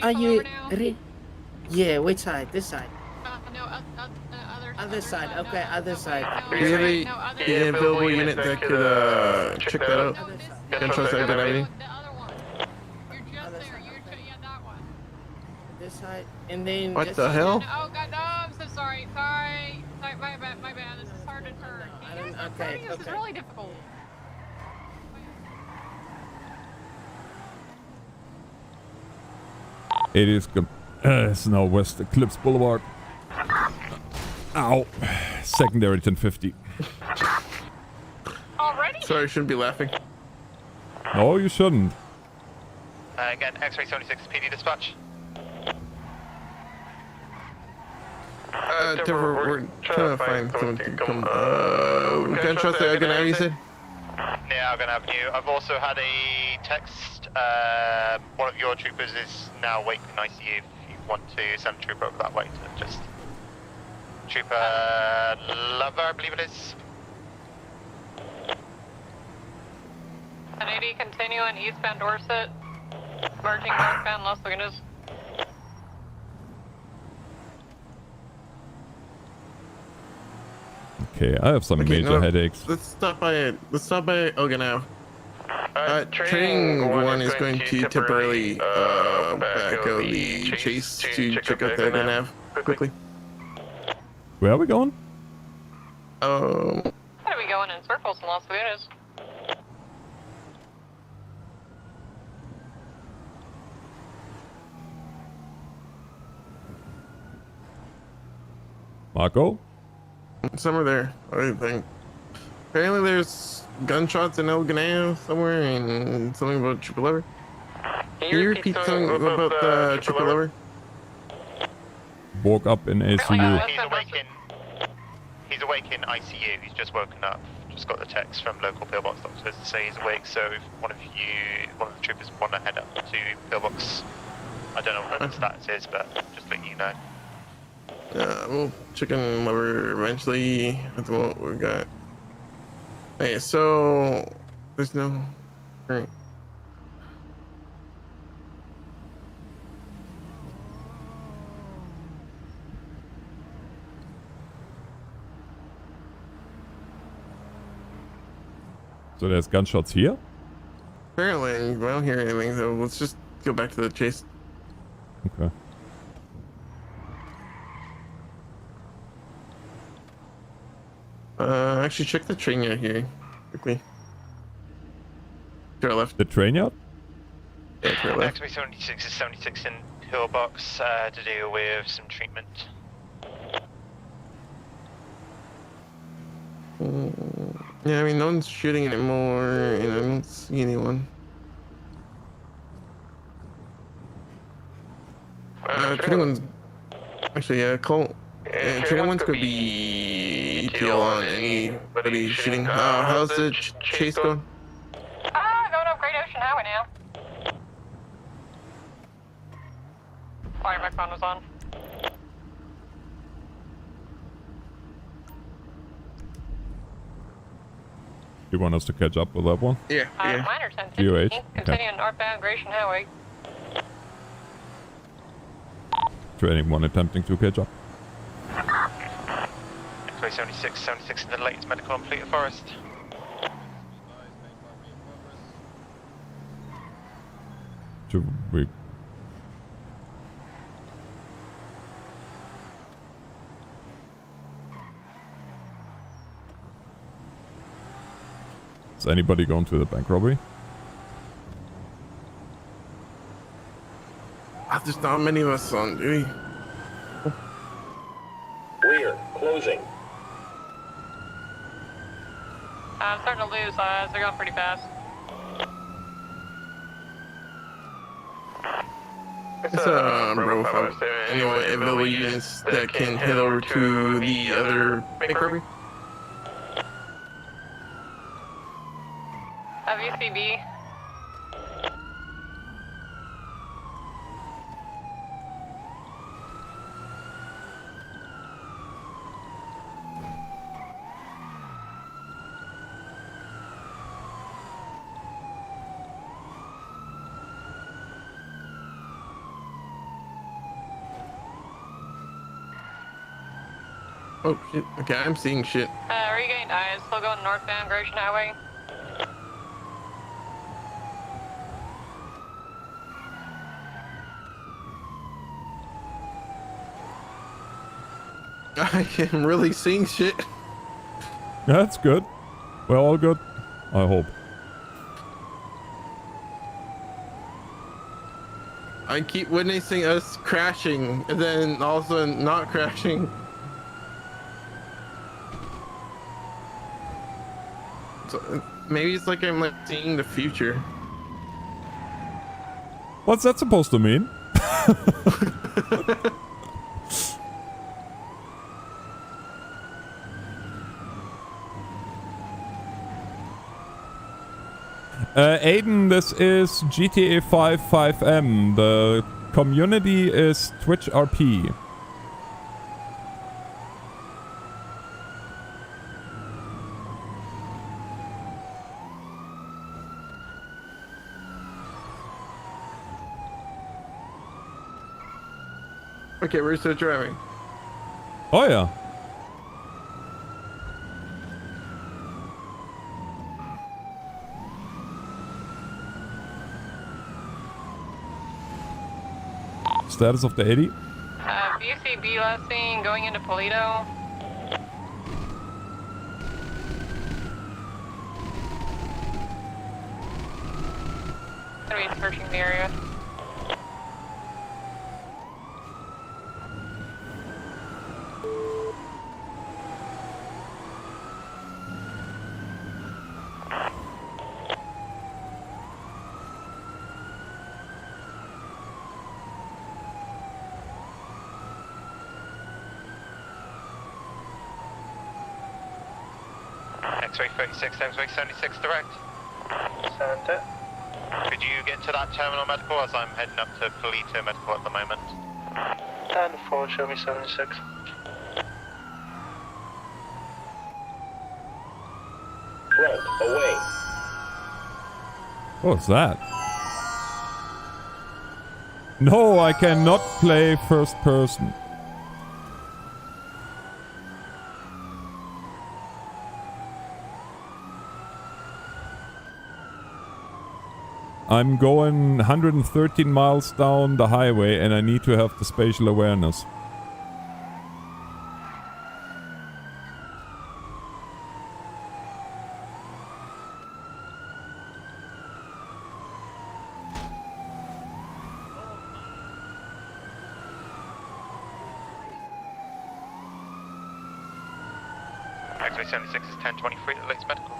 S4: ready? Yeah, which side? This side. Other side. Okay, other side.
S5: Do you have a available unit that could check that out? Control side Avenue.
S4: This side, and then.
S5: What
S4: this
S5: the
S4: side.
S5: hell?
S3: Oh god, no! I'm so sorry. Sorry, my bad. This is hard to turn.
S4: Okay.
S3: This is really difficult.
S1: It is good. It's now West Eclipse Boulevard. Ow. Secondary 1050.
S3: Already?
S5: Sorry, I shouldn't be laughing.
S1: No, you shouldn't.
S12: Again, X-ray 76 PD dispatch.
S5: We're trying to find someone to come. Gunshots at Elgin Avenue, you said?
S12: Yeah, Elgin Avenue. I've also had a text. One of your troopers is now awake in ICU. If you want to send a trooper over that way to just. Trooper Lover, I believe it is.
S3: 1080 continuing eastbound Dorset. Merging northbound Los Lagunas.
S1: Okay, I have some major headaches.
S5: Let's stop by Elgin Ave. Training one is going to temporarily back out the chase to check out the Elgin Ave quickly.
S1: Where are we going?
S3: Why are we going in circles in Los Lagunas?
S1: Marco?
S5: Somewhere there, I think. Apparently there's gunshots in Elgin Ave somewhere and something about Triple Lever. Can you repeat something about the Triple Lever?
S1: Woke up in ACU.
S12: He's awake in ICU. He's just woken up. Just got the text from local pillbox doctors to say he's awake. So if one of the troopers want to head up to pillbox, I don't know what the status is, but just let you know.
S5: Yeah, we'll check in Lever eventually. At the moment we've got. Hey, so there's no. Right.
S1: So there's gunshots here?
S5: Apparently, I don't hear anything, so let's just go back to the chase.
S1: Okay.
S5: Actually check the train yard here, quickly. To our left.
S1: The train yard?
S5: Yeah, to our left.
S12: XB 76 is 76 in pillbox to deal with some treatment.
S5: Yeah, I mean, no one's shooting anymore, and I don't see anyone. Training one's actually, Cole. Training one's could be ETL on anybody shooting. How's the chase going?
S3: Going up Great Ocean Highway now. Fire my phone was on.
S1: You want us to catch up with that one?
S5: Yeah,
S3: Minor 10.
S1: GOH.
S3: Continuing northbound Great Ocean Highway.
S1: Training one attempting to catch up.
S12: XB 76 in the latest medical on Fleet Forest.
S1: Should we... Is anybody going to the bank robbery?
S5: There's not many of us on duty.
S6: We're closing. losing.
S3: I'm starting to lose eyes. They're going pretty fast.
S5: It's Bravo 5. Anyone available units that can head over to the other bank robbery?
S3: VCB.
S5: Oh shit. Okay, I'm seeing shit.
S3: Regained eyes. Still going northbound Gratian Highway.
S5: I am really seeing shit.
S1: That's good. We're all good. I hope.
S5: I keep witnessing us crashing and then also not crashing. So maybe it's like I'm like seeing the future.
S1: What's that supposed to mean? Aiden, this is GTA 5 5M. The community is Twitch RP.
S5: Okay, we're still driving.
S1: Oh yeah. Status of the 80?
S3: VCB last seen going into Polito. Gonna be searching the area.
S12: X-ray 36, X-ray 76 direct.
S6: Sent it.
S12: Could you get to that terminal medical as I'm heading up to Polito medical at the moment?
S6: And forward, show me 76. Front, away.
S1: What's that? No, I cannot play first person. I'm going 113 miles down the highway and I need to have the spatial awareness.
S12: X-ray 76 is 1023 at the latest medical.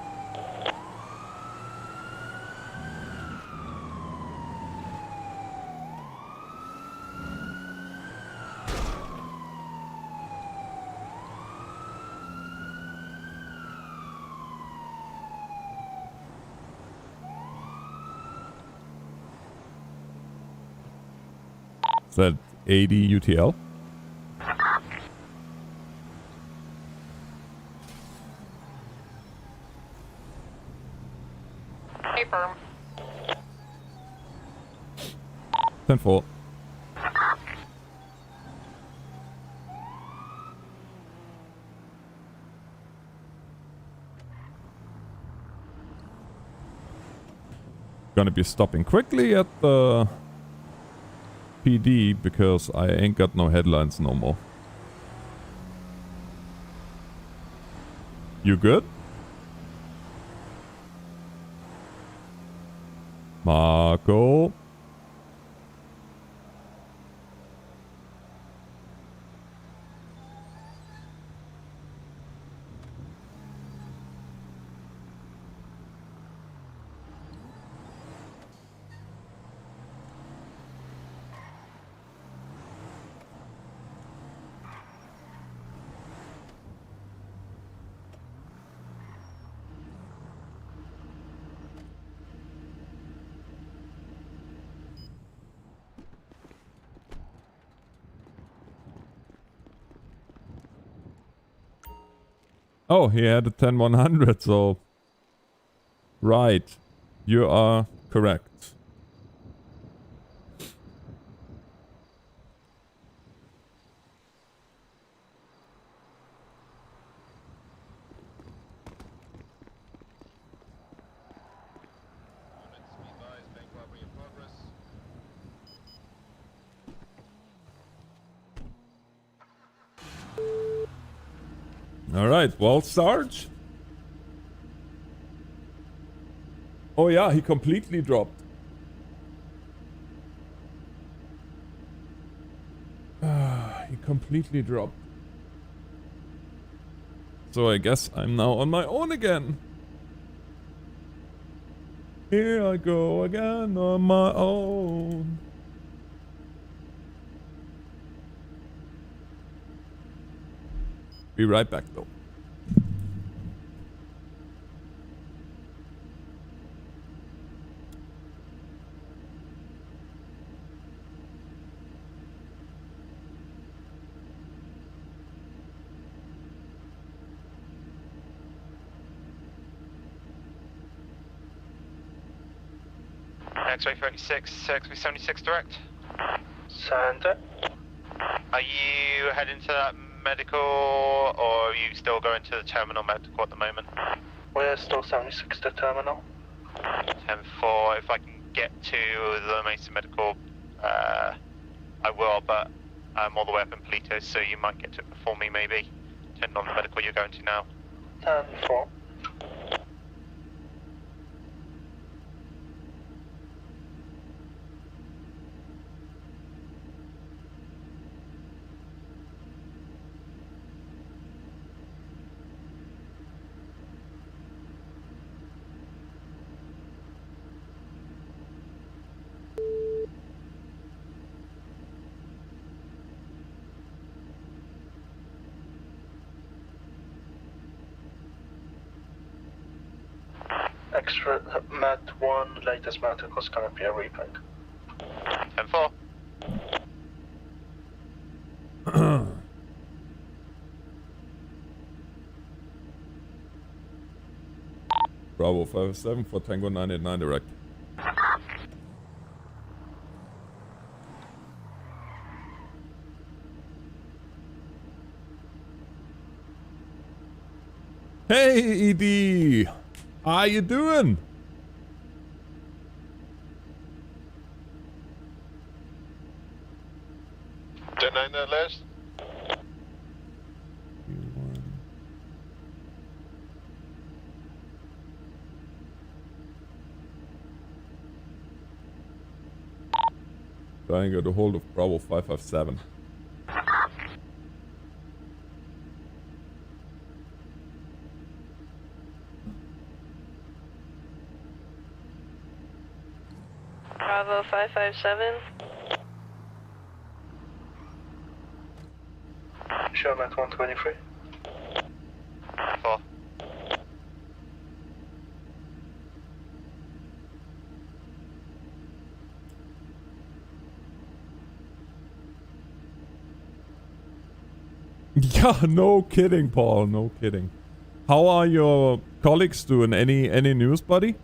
S1: Is that 80 UTL?
S3: Hey, firm.
S1: 10-4. Gonna be stopping quickly at the PD because I ain't got no headlines no more. You good? Marco? Oh, he had a 10-100, so... Right. You are correct. Alright, well, Sarge. Oh yeah, he completely dropped. He completely dropped. So I guess I'm now on my own again. Here I go again on my own. Be right back though.
S12: X-ray 36, X-ray 76 direct.
S6: Santa.
S12: Are you heading to that medical, or are you still going to the terminal medical at the moment?
S6: We're still 76 to terminal.
S12: 10-4, if I can get to the Mesa medical, I will, but I'm all the way up in Polito, so you might get to it before me maybe, depending on the medical you're going to now.
S6: 10-4. Extra Mat 1, latest medical is gonna be a repack.
S12: 10-4.
S1: Bravo 57 for Tango 989 direct. Hey ED! How you doing?
S2: TheNorthernAlex.
S1: Trying to get a hold of Bravo 557.
S10: Bravo 557.
S6: Show Mat 123.
S12: 4.
S1: Yeah, no kidding, Paul. No kidding. How are your colleagues doing? Any news, buddy?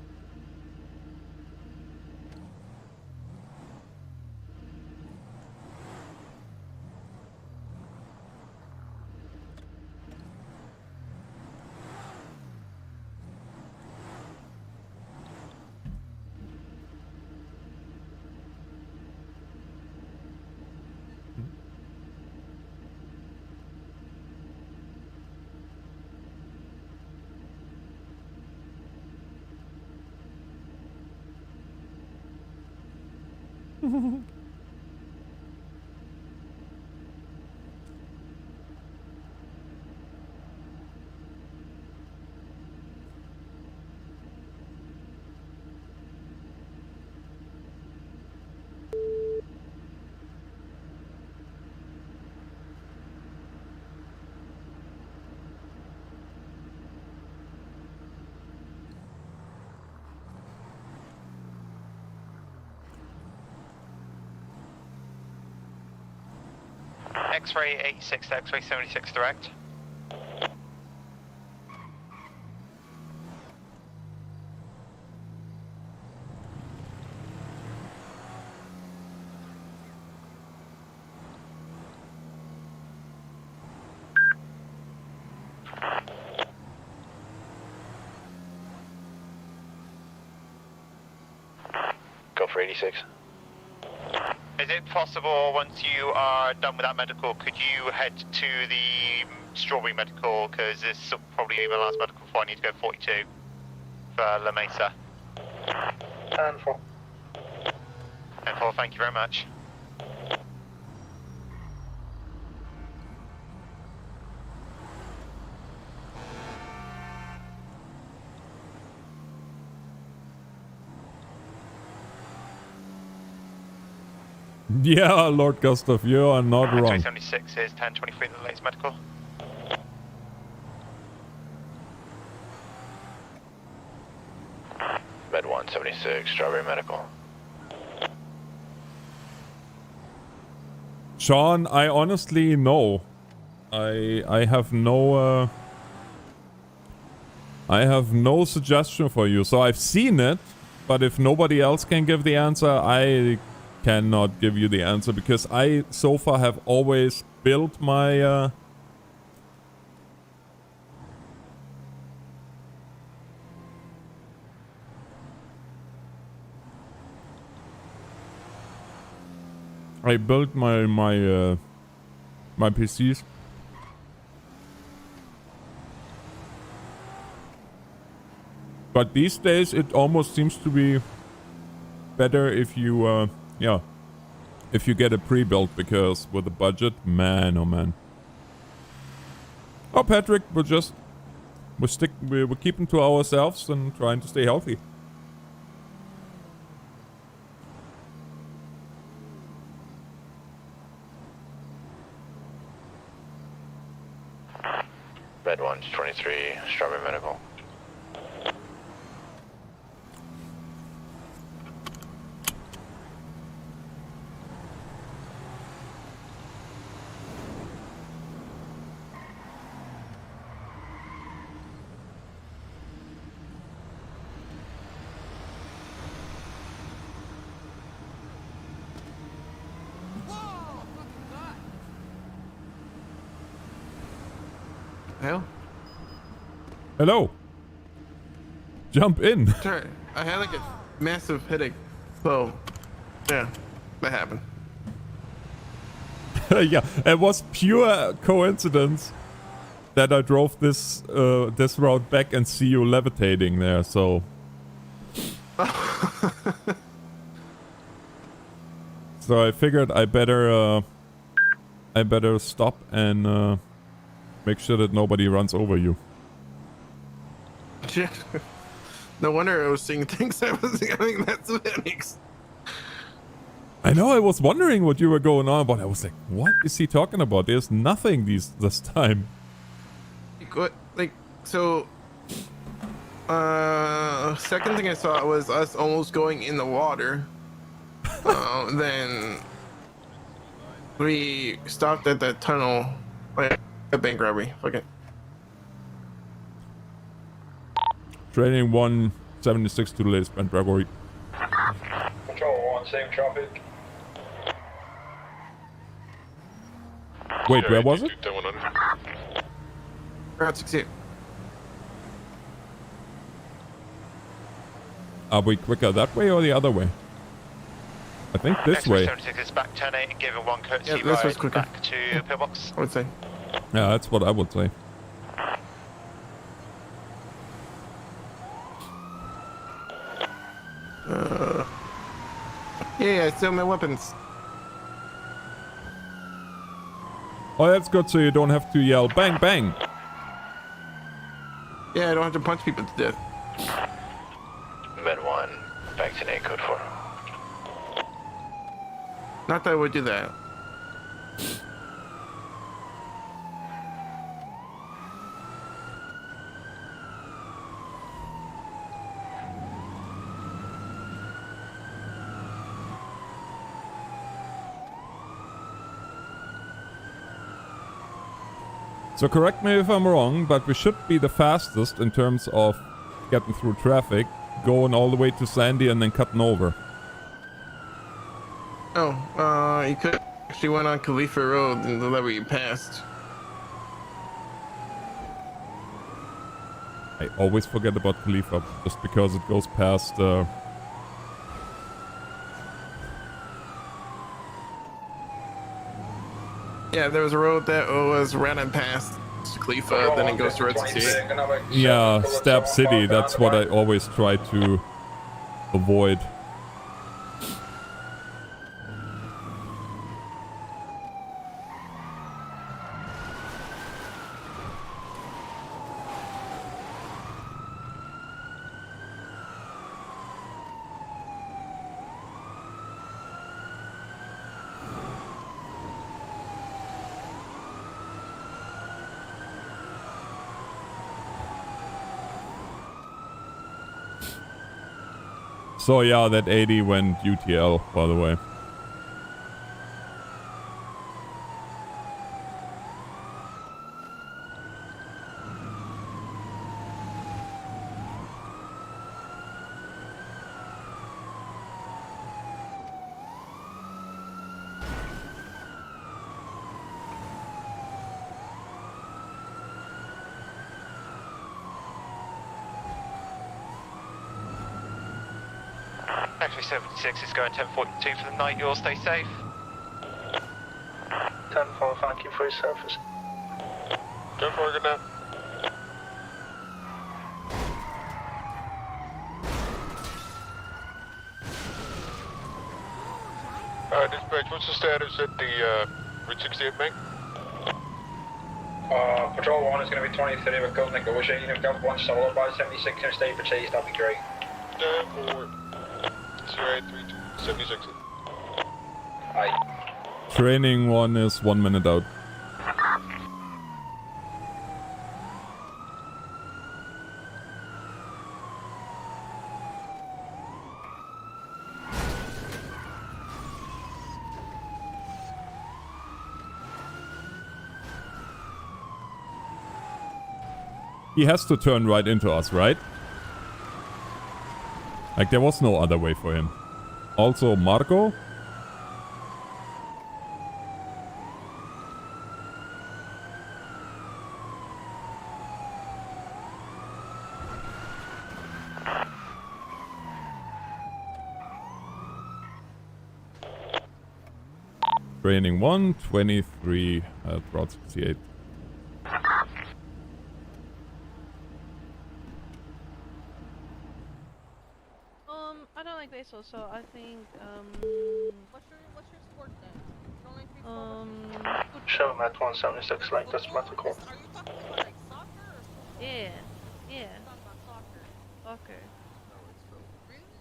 S12: X-ray 86 to X-ray 76 direct. for 86. Is it possible once you are done with that medical, could you head to the Strawberry medical? Because this will probably be my last medical before I need to go 42 for La Mesa.
S6: 10-4.
S12: 10-4, thank you very much.
S1: Yeah, Lord Gustav, you are not wrong.
S12: 376 is 1023, the latest medical.
S7: Med 176, Strawberry Medical.
S1: Sean, I honestly know. I have no I have no suggestion for you. So I've seen it, but if nobody else can give the answer, I cannot give you the answer because I so far have always built my I built my PCs. But these days it almost seems to be better if you yeah, if you get a pre-built, because with the budget, man, oh man. Oh, Patrick, we're keeping to ourselves and trying to stay healthy.
S7: Med 123, Strawberry Medical.
S5: Hell?
S1: Hello. Jump in.
S5: Sorry, I had like a massive headache. So, yeah, that happened.
S1: Yeah, it was pure coincidence that I drove this this route back and see you levitating there. So, so I figured I better stop and make sure that nobody runs over you.
S5: No wonder I was seeing things I was having massive headaches.
S1: I know, I was wondering what you were going on about. I was like, what is he talking about? There's nothing this time.
S5: Like, so, second thing I saw was us almost going in the water. Then we stopped at that tunnel, like a bank robbery. Fuck it.
S1: Training 176 to the latest bank robbery.
S6: Control 1, same traffic.
S1: Wait, where was it?
S5: Route 68.
S1: Are we quicker that way or the other way? I think this way.
S12: 76 is back 10-8 and giving one courtesy
S5: Yeah, this was
S12: ride
S5: quicker.
S12: back to pillbox.
S5: I would say.
S1: Yeah, that's what I would say.
S5: Yeah, I still have my weapons.
S1: Oh, that's good, so you don't have to yell bang bang.
S5: Yeah, I don't have to punch people to death.
S7: Med 1, vaccinate code 4.
S5: Not that I would do that.
S1: So correct me if I'm wrong, but we should be the fastest in terms of getting through traffic, going all the way to Sandy and then cutting over.
S5: Oh, you could actually went on Khalifa Road and that way you passed.
S1: I always forget about Khalifa just because it goes past
S5: Yeah, there was a road that was running past Khalifa, then it goes to Road 68.
S1: Yeah, Stab City. That's what I always try to avoid. So yeah, that 80 went UTL, by the way.
S12: Actually, 76 is going 1042 for the night. You all stay safe.
S6: 10-4, thank you for your service.
S2: 10-4, good night. Dispatch, what's the status at the Route 68 bank?
S11: Patrol 1 is going to be 23. We're currently negotiating. If got one solo by 76 can stay for chase, that'd be great.
S2: 10-4. 0-8-3-2, 76.
S11: Aye.
S1: Training 1 is 1 minute out. He has to turn right into us, right? Like, there was no other way for him. Also, Marco? Training 1, 23 at Route 68.
S10: I don't like baseball, so I think, What's your sport then?
S6: Show Met 176, like that's Metrical.
S10: Yeah. Yeah. Soccer.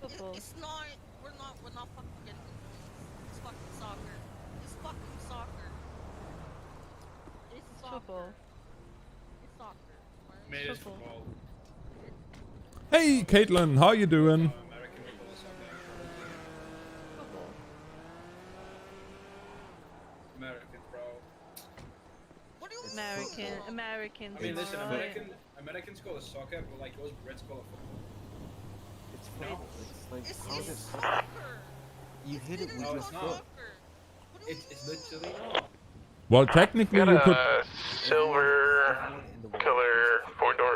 S10: Football.
S16: It's not, we're not fucking getting it's fucking soccer. It's fucking soccer. It's
S10: football.
S16: It's soccer.
S11: Made it football.
S1: Hey, Caitlin, how you doing?
S11: American, bro.
S10: American.
S11: I mean, listen,
S10: bro.
S11: Americans call it soccer, but like us Brits call it football.
S23: It's football. It's like,
S16: It's
S23: how is it
S16: soccer.
S23: You hit it with
S11: No,
S23: your
S11: it's
S23: foot.
S11: not. It's literally not.
S1: Well, technically you could...
S2: Silver color four-door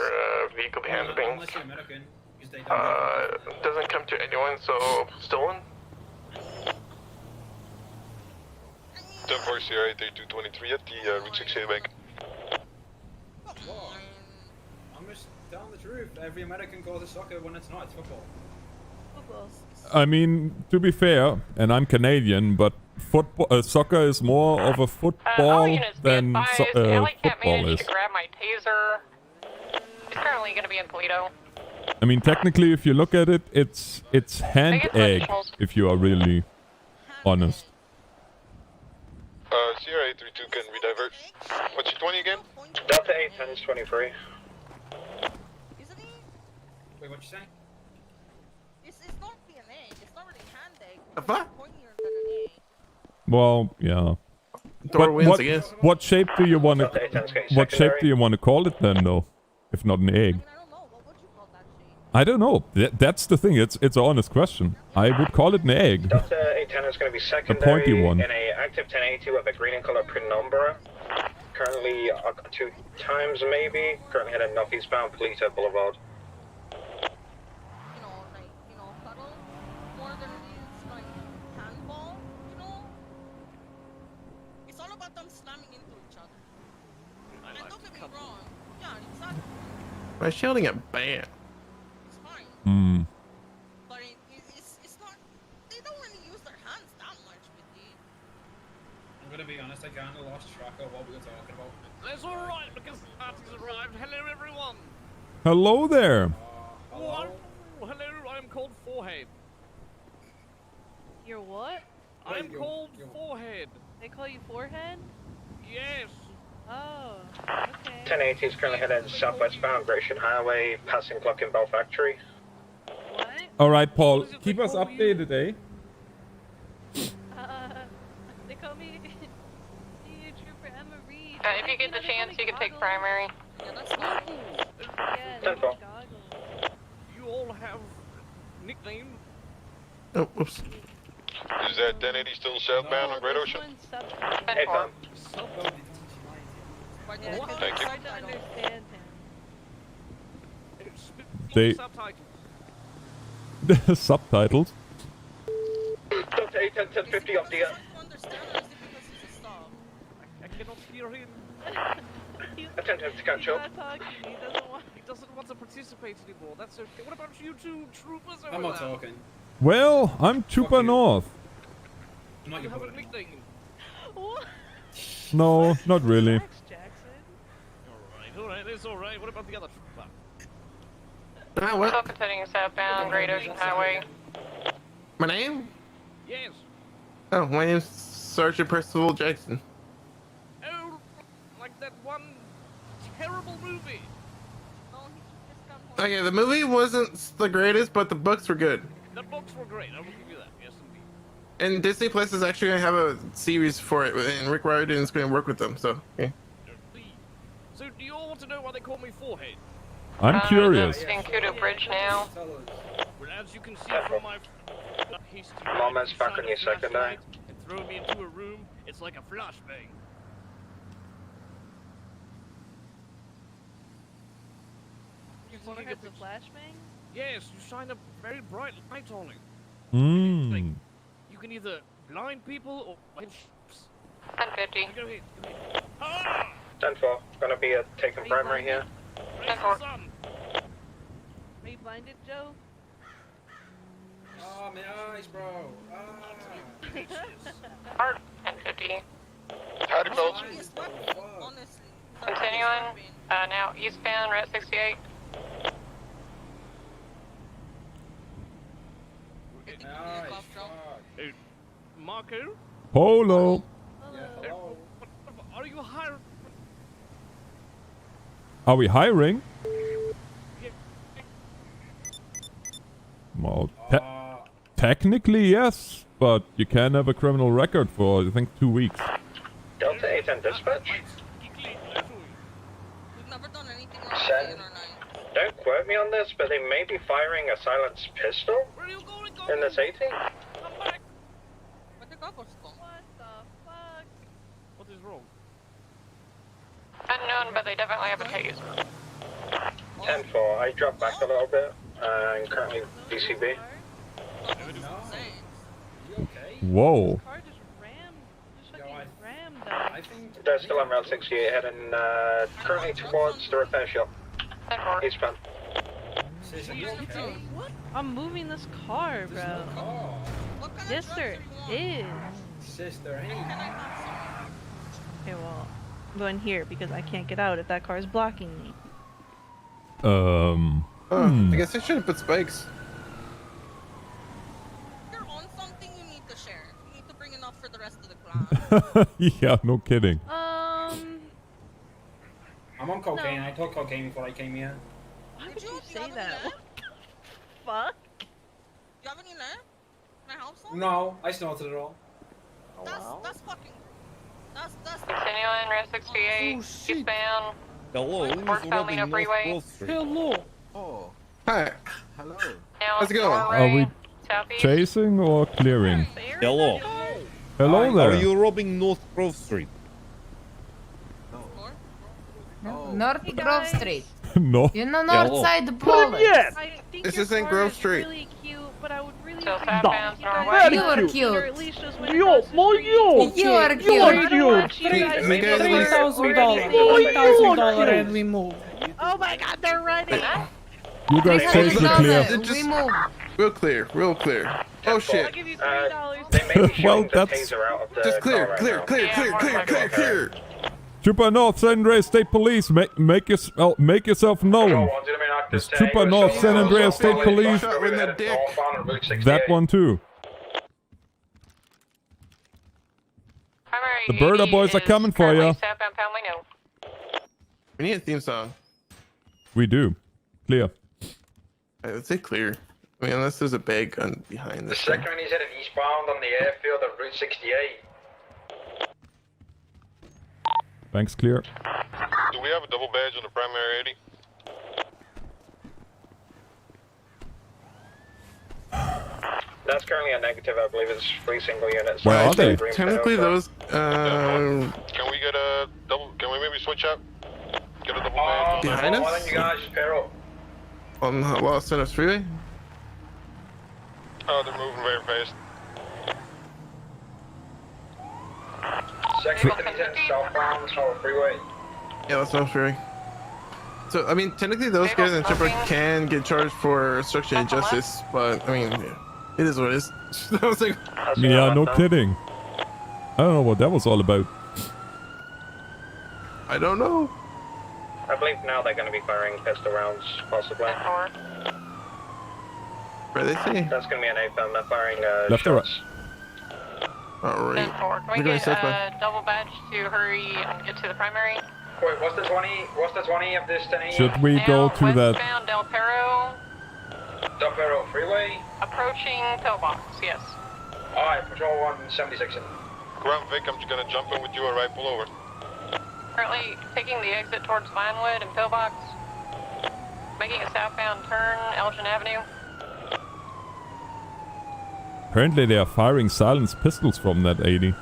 S2: vehicle behind the things.
S11: Unless you're American, because they don't.
S2: Doesn't come to anyone, so stolen. 10-4 Sierra 3223 at the Route 68 bank.
S11: What? I'm just telling the truth. Every American calls it soccer when it's not. It's football.
S1: I mean, to be fair, and I'm Canadian, but football, soccer is more of a football than football is.
S3: To grab my taser. He's currently going to be in Toledo.
S1: I mean, technically, if you look at it, it's hand egg, if you are really honest.
S2: Sierra 832 can redivert. What's your 20 again?
S6: Delta 810 is 23.
S11: Wait, what you saying?
S16: It's not DNA. It's not really hand egg.
S5: The fuck?
S1: Well, yeah.
S5: Thor wins, I guess.
S1: What shape do you want to? What shape do you want to call it then, though? If not an egg. I don't know. That's the thing. It's an honest question. I would call it an egg.
S6: Delta 810 is going to be secondary
S1: pointy one.
S6: in a active 1082 with a green and color penumbra. Currently 2 times maybe. Currently headed northeastbound Polita Boulevard.
S16: Cuddle more than it is like handball, It's all about them slamming
S5: By shouting at bam.
S1: Hmm.
S16: But it's not. They don't really use their hands that much with the.
S11: I'm gonna be honest, I kinda lost track of what we were talking about.
S5: That's alright because the party's arrived. Hello everyone.
S1: Hello there.
S5: Hello, I'm called Forehead.
S10: You're what?
S5: I'm called Forehead.
S10: They call you Forehead?
S5: Yes.
S10: Oh, okay.
S6: 1080 is currently headed southwestbound Gratian Highway, passing Clockenbell Factory.
S1: All right, Paul. Keep us updated, eh?
S10: They call me Senior Trooper Emma Reed.
S3: If you get the chance, you can take primary.
S10: Yeah, that's goggles. Yeah, they
S6: 10-4.
S10: got goggles.
S5: You all have nicknames. Oh, oops.
S2: Is that 1080 still southbound on Great Ocean?
S6: Hey, Tom.
S2: Thank you.
S10: Hard to understand him.
S1: They subtitles.
S6: Delta 8, 10, 1050 off the.
S5: I cannot hear him.
S6: Attentive to catch up.
S5: He doesn't want to participate anymore. That's okay. What about you two troopers over
S11: I'm not
S5: there?
S11: talking.
S1: Well, I'm Trooper North.
S11: I'm not
S5: You
S11: your
S5: have a
S11: buddy.
S5: nickname.
S10: What?
S1: No, not really.
S5: Alright, it's alright. What about the other trooper?
S3: Focus heading southbound, Great Ocean Highway.
S5: My name? Yes.
S17: Oh, my name's Sergeant Percival Jackson.
S5: Oh, like that one terrible movie.
S17: Okay, the movie wasn't the greatest, but the books were good.
S5: The books were great. I will give you that. Yes, indeed.
S17: And Disney Plus is actually going to have a series for it, and Rick Riordan is going to work with them, so, okay.
S5: So, do you all want to know why they call me Forehead?
S1: I'm curious.
S3: In Kudu Bridge now.
S5: Well, as you can see from my hasty
S6: Mama's back on your second eye.
S5: and throw me into a room, it's like a flashbang.
S10: Forehead's a flashbang?
S5: Yes, you shine a very bright light on it.
S1: Mmm.
S5: You can either blind people or hit ships.
S3: 1050.
S5: Go ahead. Ah!
S6: 10-4. Gonna be taking primary here.
S5: Raise the sun.
S10: Are you blinded, Joe?
S11: Oh, my eyes, bro.
S3: Art 1050.
S2: Howdy, folks.
S3: Continuing. Now eastbound, Route 68.
S5: Hey, Marco?
S1: Polo.
S5: Are you hiring?
S1: Are we hiring? Well, technically yes, but you can have a criminal record for I think 2 weeks.
S6: Delta 8 and dispatch. Send. Don't quote me on this, but they may be firing a silenced pistol in this 18.
S5: What is wrong?
S3: Unknown, but they definitely have a taser.
S6: 10-4. I dropped back a little bit. And currently BCB.
S1: Whoa.
S6: They're still on Route 68 heading currently towards the repair shop. Eastbound.
S10: I'm moving this car, bro. Yes, there is.
S11: Sister, hey.
S10: Okay, well, I'm going here because I can't get out if that car is blocking me.
S17: I guess I should have put spikes.
S16: If you're on something, you need to share. You need to bring enough for the rest of the class.
S1: Yeah, no kidding.
S11: I'm on cocaine. I took cocaine before I came here.
S10: Why would you say that? What the fuck?
S16: Do you have any left? Can I help some?
S11: No, I snorted it all.
S16: That's fucking. That's.
S3: Continuing, Route 68, eastbound.
S23: Hello,
S3: North Palomino Freeway.
S23: Hello. Oh.
S17: Hi.
S23: Hello.
S3: Now
S17: How's it going?
S1: Are we
S3: southeast.
S1: chasing or clearing?
S23: Hello.
S1: Hello there.
S23: Are you robbing North Grove Street?
S18: North Grove Street.
S1: No.
S18: You know,
S17: Yeah,
S18: north
S17: hello.
S18: side bullet.
S17: This isn't Grove Street.
S10: Really cute, but I would really
S3: Still southbound, northwest.
S23: Very
S10: You're
S23: cute.
S10: cute. At least just went
S23: You,
S10: across the
S23: more
S10: street.
S23: you.
S10: You
S23: are
S10: are
S23: cute.
S10: cute.
S23: You are
S10: I don't want
S23: cute.
S10: you guys
S17: Make
S10: to
S17: it
S10: get hurt or anything.
S23: $3,000
S10: and we move. Oh my god, they're running!
S1: You guys take the clear.
S17: Just real clear, real clear. Oh shit.
S10: I'll give you $3.
S6: They may be shooting
S1: Well,
S6: the
S1: that's
S6: taser out of the
S17: Just clear,
S6: car right
S17: clear,
S6: now.
S17: clear, clear, clear, clear, clear.
S1: Trooper North San Andreas State Police. Make yourself known. It's Trooper North San Andreas State Police.
S17: Shot in the dick.
S1: That one too. The Birder boys are coming for you.
S17: We need a theme song.
S1: We do. Clear.
S17: Let's say clear. I mean, unless there's a bag gun behind
S6: The
S17: this.
S6: second one is headed eastbound on the airfield at Route 68.
S1: Banks clear.
S2: Do we have a double badge on the primary 80?
S6: That's currently a negative. I believe it's 3 single units.
S1: Where are they?
S17: Technically, those.
S2: Can we get a double? Can we maybe switch up? Get a double badge.
S17: Behind
S6: Why
S17: us?
S6: don't you guys just pair up?
S17: On Los Angeles Freeway?
S2: Oh, they're moving very fast.
S6: Second one is headed southbound, Howard Freeway.
S17: Yeah, Los Angeles Freeway. So, I mean, technically, those guys in the Trooper can get charged for obstruction of justice, but, I mean, yeah, it is what it is. I was like,
S1: Yeah, no kidding. I don't know what that was all about.
S17: I don't know.
S6: I believe now they're going to be firing pistol rounds, possibly.
S17: Where they say?
S6: That's going to be an APM. They're firing
S1: Left or right?
S6: shots.
S17: Alright.
S3: 10-4. Can we
S17: We're going
S3: get
S17: southbound.
S3: double badge to hurry and get to the primary?
S6: Wait, what's the 20? What's the 20 of this 10?
S1: Should we go to that?
S3: Westbound Del Perro,
S6: Del Perro Freeway?
S3: approaching pillbox, yes.
S6: Alright, Patrol 176.
S2: Ground Vic, I'm just gonna jump in with you. Alright, pull over.
S3: Currently taking the exit towards Vinewood and pillbox. Making a southbound turn, Elgin Avenue.
S1: Apparently they are firing silenced pistols from that 80.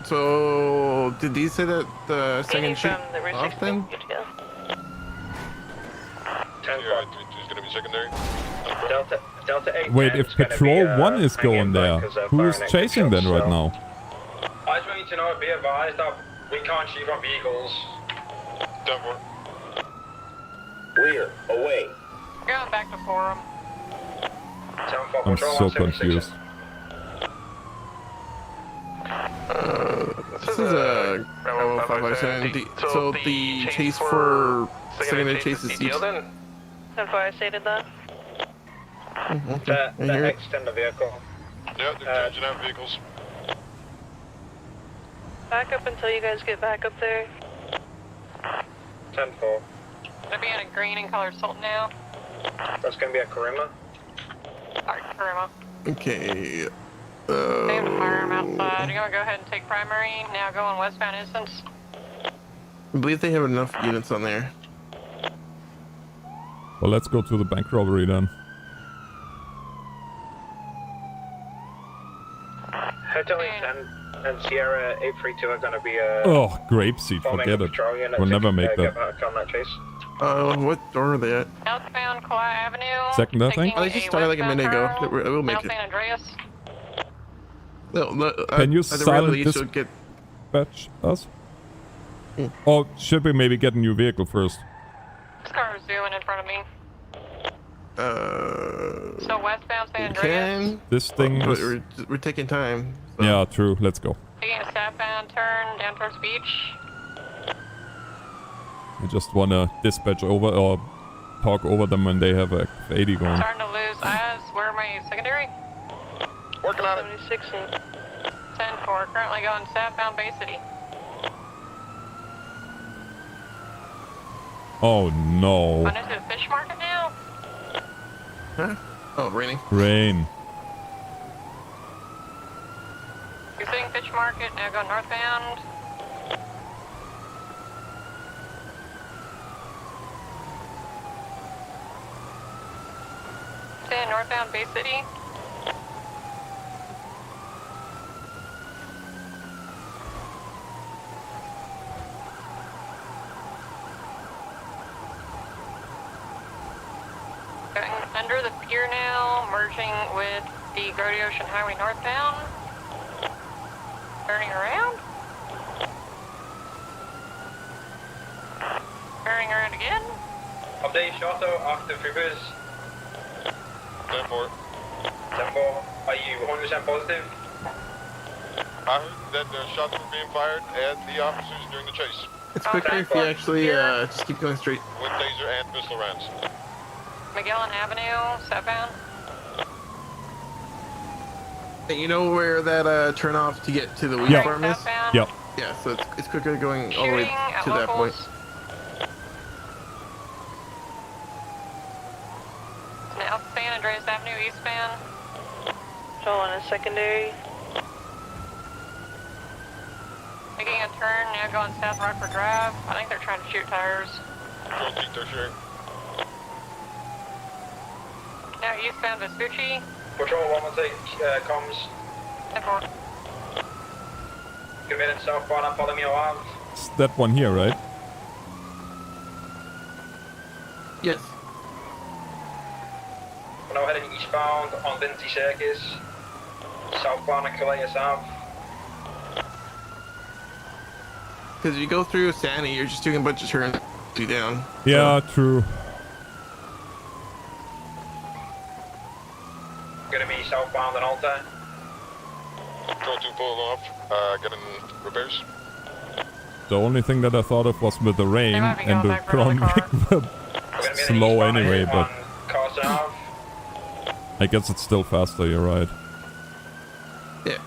S17: So, did these say that the second shoot off then?
S6: 10
S2: It's gonna be secondary.
S6: Delta 8.
S1: Wait, if Patrol 1 is going there, who is chasing then right now?
S6: I just want you to know, be advised that we can't shoot from vehicles.
S2: Done for.
S6: We're away.
S3: Going back to Forum.
S1: I'm so confused.
S17: This is a Bravo 557. So the chase for secondary chase is ceased.
S10: 10-4, I stated that.
S6: The extend the vehicle.
S2: Yeah, they're changing out vehicles.
S10: Back up until you guys get back up there.
S6: 10-4.
S3: Gonna be in a green and colored Sultan now.
S6: That's gonna be a Karima.
S3: Sorry, Karima.
S17: Okay.
S3: They have a firearm outside. You're gonna go ahead and take primary. Now going westbound Innocence.
S17: I believe they have enough units on there.
S1: Well, let's go to the bank robbery then.
S6: Hotel 10 and Sierra 832 are gonna be
S1: Oh, grape seed, forget it. We'll never make
S6: get
S1: that.
S6: back on that chase.
S17: What door are they at?
S3: Southbound Kauai Avenue.
S1: Second, I think.
S17: Oh, they just started like a minute ago. We'll make
S3: South
S17: it.
S3: San Andreas.
S17: No,
S1: Can you
S17: at the very
S1: silent
S17: least, you'll get.
S1: dispatch us? Or should we maybe get a new vehicle first?
S3: This car is zooming in front of me. So westbound San
S17: We
S3: Andreas.
S17: can.
S1: This thing
S17: but
S1: is...
S17: we're taking time.
S1: Yeah, true. Let's go.
S3: Taking a southbound turn down towards beach.
S1: I just wanna dispatch over or talk over them when they have a 80 going.
S3: Starting to lose eyes. Where am I secondary?
S2: Working on it.
S10: 76 and
S3: 10-4. Currently going southbound Bay City.
S1: Oh no.
S3: On into the fish market now.
S17: Huh? Oh, raining.
S1: Rain.
S3: You're sitting fish market. Now going northbound. Okay, northbound Bay City. Going under the pier now, merging with the Grody Ocean Highway northbound. Turning around. Turning around again.
S6: Update Shoto, active troopers.
S2: 10-4.
S6: 10-4. Are you 100% positive?
S2: I heard that shots were being fired at the officers during the chase.
S17: It's quicker if you actually just keep going straight.
S2: With taser and pistol rounds.
S3: Magellan Avenue, southbound.
S17: Hey, you know where that turn off to get to the weed farm is?
S1: Yep.
S17: Yeah, so it's quicker going all the way to that point.
S3: Now San Andreas Avenue eastbound.
S10: Showing a secondary.
S3: Making a turn, now going South Rockford Drive. I think they're trying to shoot tires.
S2: Don't keep tertiary.
S3: Now eastbound Vespucci.
S6: Patrol 116, comms.
S3: 10-4.
S6: Committed southbound and follow me around.
S1: It's that one here, right?
S17: Yes.
S6: We're now heading eastbound on Vinci Circus. Southbound at Calais South.
S17: Because if you go through Sani, you're just doing a bunch of turns down.
S1: Yeah, true.
S6: Gonna be southbound and Alta.
S2: Control 2 pulling off, getting repairs.
S1: The only thing that I thought of was with the rain and the ground slow anyway, but I guess it's still faster, you're right.
S17: Yeah.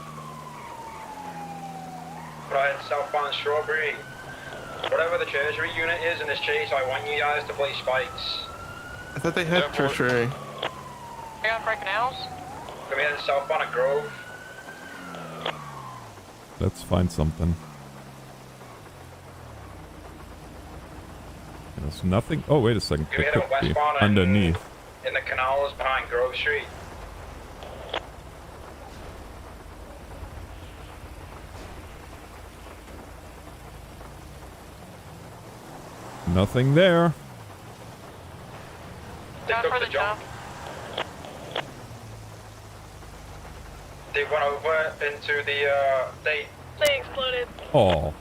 S6: Right, southbound Strawberry. Whatever the tertiary unit is in this chase, I want you guys to play spikes.
S17: I thought they had tertiary.
S3: You got break canals?
S6: Come in southbound at Grove.
S1: Let's find something. There's nothing. Oh, wait a second.
S6: Come
S1: There
S6: in
S1: could be
S6: westbound
S1: underneath.
S6: in the canals behind Grove Street.
S1: Nothing there.
S6: They took the jump. They went over into the, they
S10: exploded.
S1: Oh.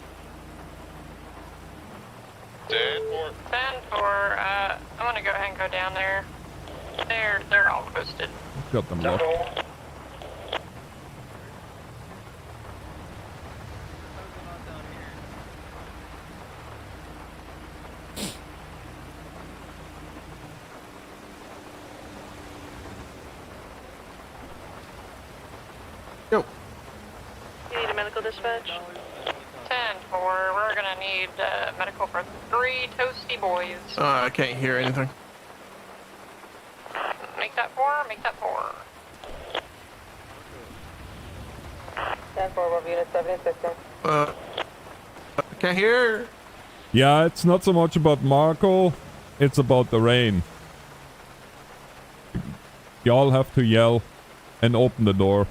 S2: 10-4.
S3: 10-4, I'm gonna go ahead and go down there. They're all posted.
S1: Got them locked.
S17: Yo.
S10: You need a medical dispatch?
S3: 10-4, we're gonna need medical for 3 toasty boys.
S17: I can't hear anything.
S3: Make that 4, make that 4.
S10: 10-4, unit 76.
S17: I can't hear.
S1: Yeah, it's not so much about Marco, it's about the rain. Y'all have to yell and open the door.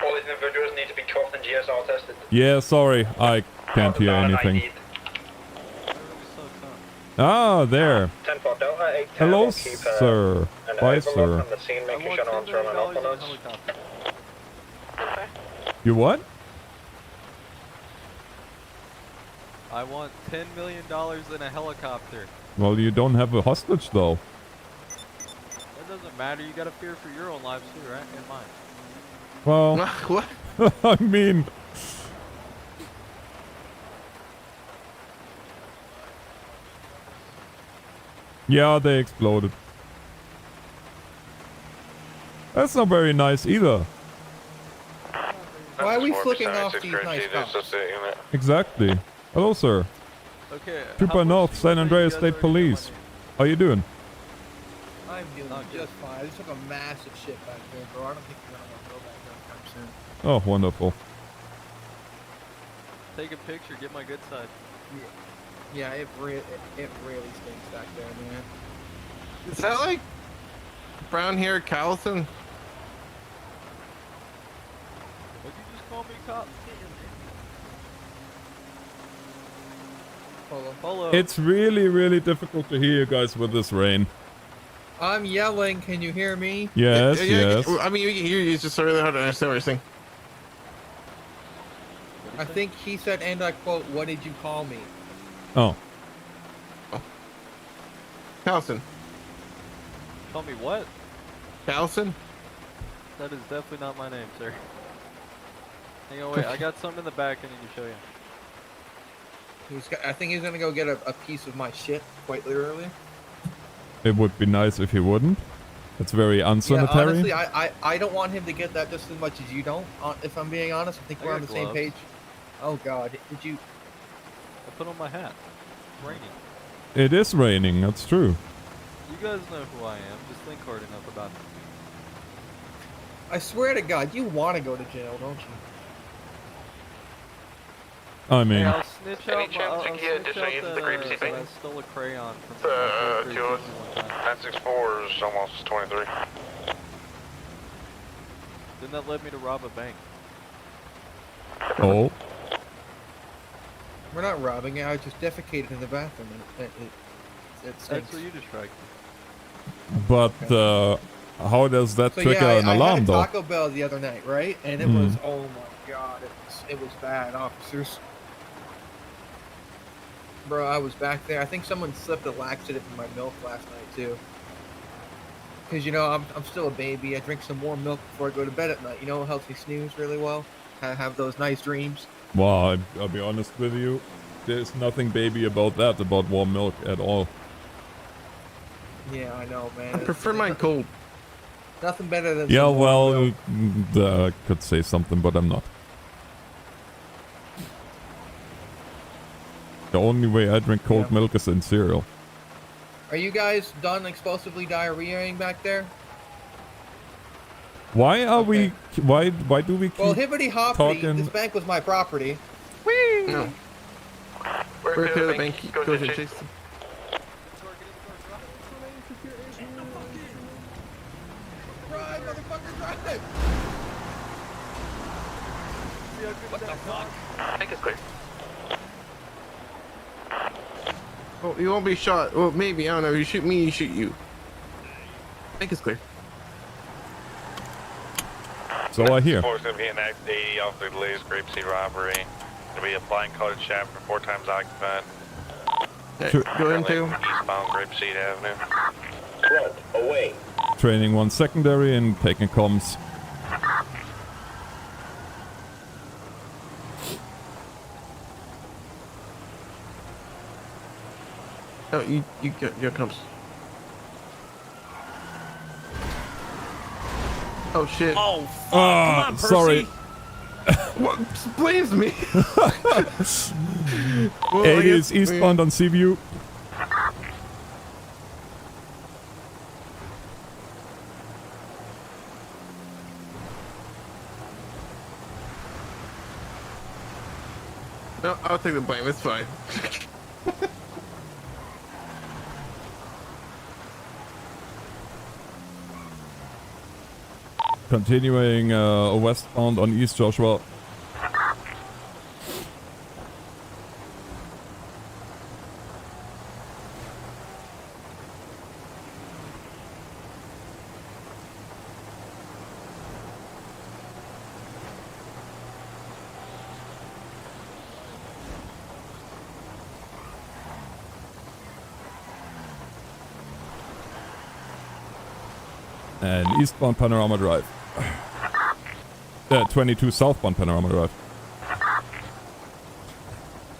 S6: All these individuals need to be cuffed and GSR tested.
S1: Yeah, sorry, I can't hear anything. Ah, there.
S6: 10-4 Delta 810.
S1: Hello,
S6: We'll keep,
S1: sir.
S6: an
S1: Bye,
S6: overlook
S1: sir.
S6: on the scene, making sure no one's running off on us.
S1: You what?
S13: I want $10 million in a helicopter.
S1: Well, you don't have a hostage, though.
S13: That doesn't matter. You gotta fear for your own lives too, right? And mine.
S1: Well,
S17: what?
S1: I mean, yeah, they exploded. That's not very nice either.
S9: Why are we flicking off these nice cops?
S1: Exactly. Hello, sir.
S13: Okay.
S1: Trooper North, San Andreas State Police. How you doing?
S9: I'm doing just fine. I just took a massive shit back there, bro. I don't think we're gonna want to go back there anytime soon.
S1: Oh, wonderful.
S13: Take a picture. Get my good side.
S9: Yeah, it really stinks back there, man.
S17: Is that like brown hair Callison?
S13: Would you just call me cop?
S9: Polo.
S1: It's really, really difficult to hear you guys with this rain.
S9: I'm yelling. Can you hear me?
S1: Yes,
S17: Yeah,
S1: yes.
S17: I mean, we can hear you. It's just really hard to understand what you're saying.
S9: I think he said, and I quote, "What did you call me?"
S1: Oh.
S17: Carlson.
S15: Call me what?
S17: Carlson?
S15: That is definitely not my name, sir. Hang on, wait. I got something in the back I need to show you.
S9: I think he's gonna go get a piece of my shit quite literally.
S1: It would be nice if he wouldn't. It's very
S9: Yeah,
S1: unsanitary.
S9: honestly, I don't want him to get that just as much as you don't. If I'm being honest, I think
S15: I
S9: we're
S15: got
S9: on the same
S15: gloves.
S9: page. Oh God, did you?
S15: I put on my hat. It's raining.
S1: It is raining, that's true.
S15: You guys know who I am. Just think hard enough about it.
S9: I swear to God, you want to go to jail, don't you?
S1: I mean,
S15: Hey, I'll snitch out. I'll
S2: get
S15: snitch
S2: additional
S15: out
S2: use of
S15: that,
S2: the creepy
S15: that
S2: thing?
S15: I stole a crayon from.
S2: 964 is almost 23.
S15: Then that led me to rob a bank.
S1: oh.
S9: We're not robbing it. I just defecated in the bathroom. And it stinks.
S15: That's what you distracted.
S1: But how does that
S9: So
S1: trigger
S9: yeah,
S1: an
S9: I
S1: alarm
S9: had
S1: though?
S9: Taco Bell the other night, right? And it was, oh my God, it was bad, officers. Bro, I was back there. I think someone slipped a laxative in my milk last night too. Cause you know I'm still a baby. I drink some warm milk before I go to bed at night. You know, it helps me snooze really well. Have those nice dreams.
S1: Well, I'll be honest with you. There's nothing baby about that, about warm milk at all.
S9: Yeah, I know, man.
S17: I prefer mine cold.
S9: Nothing better than
S1: Yeah,
S9: some warm
S1: well,
S9: milk.
S1: I could say something, but I'm not. The only way I drink cold milk is in cereal.
S9: Are you guys done explosively diarrheaing back there?
S1: Why are we? Why do we keep
S9: Well, hippity hoppity,
S1: talking?
S9: this bank was my property.
S17: Whee! No. We're clear the bank. Go to Jason.
S9: Drive, motherfucker, drive!
S6: What the fuck? I think it's clear.
S17: Oh, you won't be shot. Well, maybe. I don't know. You shoot me, you shoot you. I think it's clear.
S1: So I hear.
S2: Four is going to be an Act 80 off the latest Grape Seed robbery. Going to be a blind colored shaft for 4 times occupant.
S17: Go into
S2: eastbound Grape Seed Avenue.
S6: Front, away.
S1: Training 1 secondary and taking comms.
S17: Oh, you get your comes. Oh shit.
S23: Oh, fuck. Come on, Percy.
S1: Sorry.
S17: What blames me? Well,
S1: 80 is eastbound on Seaview.
S17: No, I'll take the blame. It's fine.
S1: Continuing westbound on East Joshua. And eastbound Panorama Drive. 22 southbound Panorama Drive.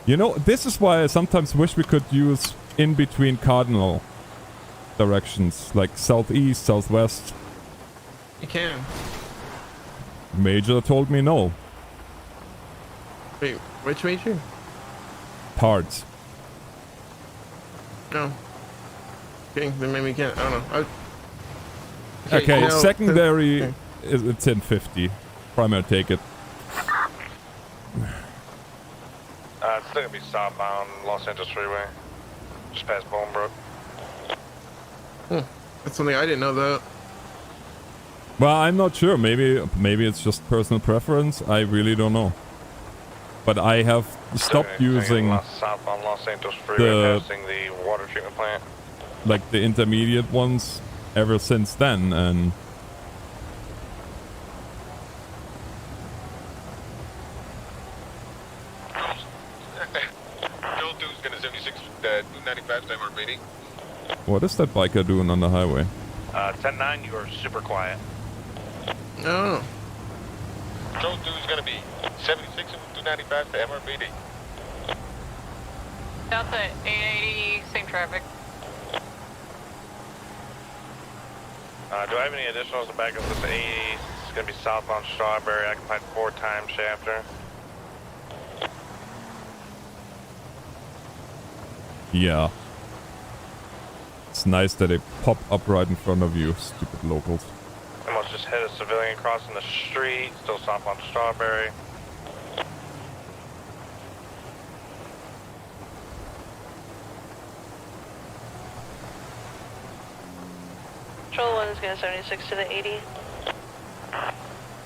S1: You know, this is why I sometimes wish we could use in between cardinal directions, like southeast, southwest.
S17: You can.
S1: Major told me no.
S17: Wait, which major?
S1: Parts.
S17: No. Okay, then maybe we can't. I don't know.
S1: Okay,
S17: no,
S1: secondary
S17: okay.
S1: is it's in 50. Primary take it.
S2: It's still going to be southbound Los Angeles Freeway. Just past Bonebrook.
S17: That's something I didn't know that.
S1: Well, I'm not sure. Maybe it's just personal preference. I really don't know. but I have stopped using
S2: southbound Los Santos Freeway,
S1: the
S2: passing the water treatment plant.
S1: like the intermediate ones ever since then, and
S2: Joel 2's gonna 76 295 to MRPD.
S1: what is that biker doing on the highway?
S2: 10-9, you are super quiet.
S17: No.
S2: Joel 2's gonna be 76 and 295 to MRPD.
S3: Delta 880, same traffic.
S2: Do I have any additionals to back up this 80? It's gonna be southbound Strawberry, occupied 4 times shafter.
S1: Yeah. It's nice that they pop up right in front of you, stupid locals.
S2: Almost just hit a civilian crossing the street, still southbound Strawberry.
S10: Control 1 is going to 76 to the 80.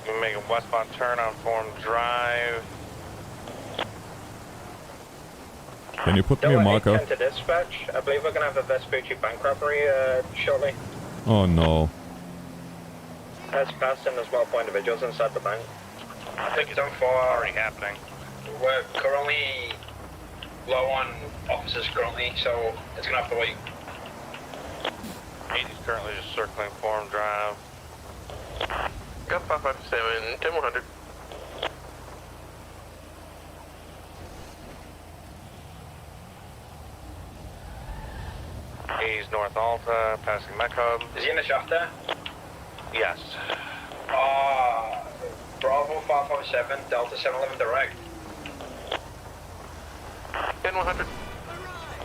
S2: You make a westbound turn on Forum Drive.
S1: Can you put me a marker?
S6: To dispatch. I believe we're going to have a Vespucci bank robbery shortly.
S1: Oh no.
S6: That's passed and there's multiple individuals inside the bank.
S2: I think it's already happening.
S11: We're currently low on officers currently, so it's gonna have to wait.
S2: 80's currently just circling Forum Drive. Got 557, 10100. He's North Alta, passing Mech Hub.
S11: Is he in the shaft there?
S2: Yes.
S11: Bravo 557, Delta 711 direct.
S2: 100.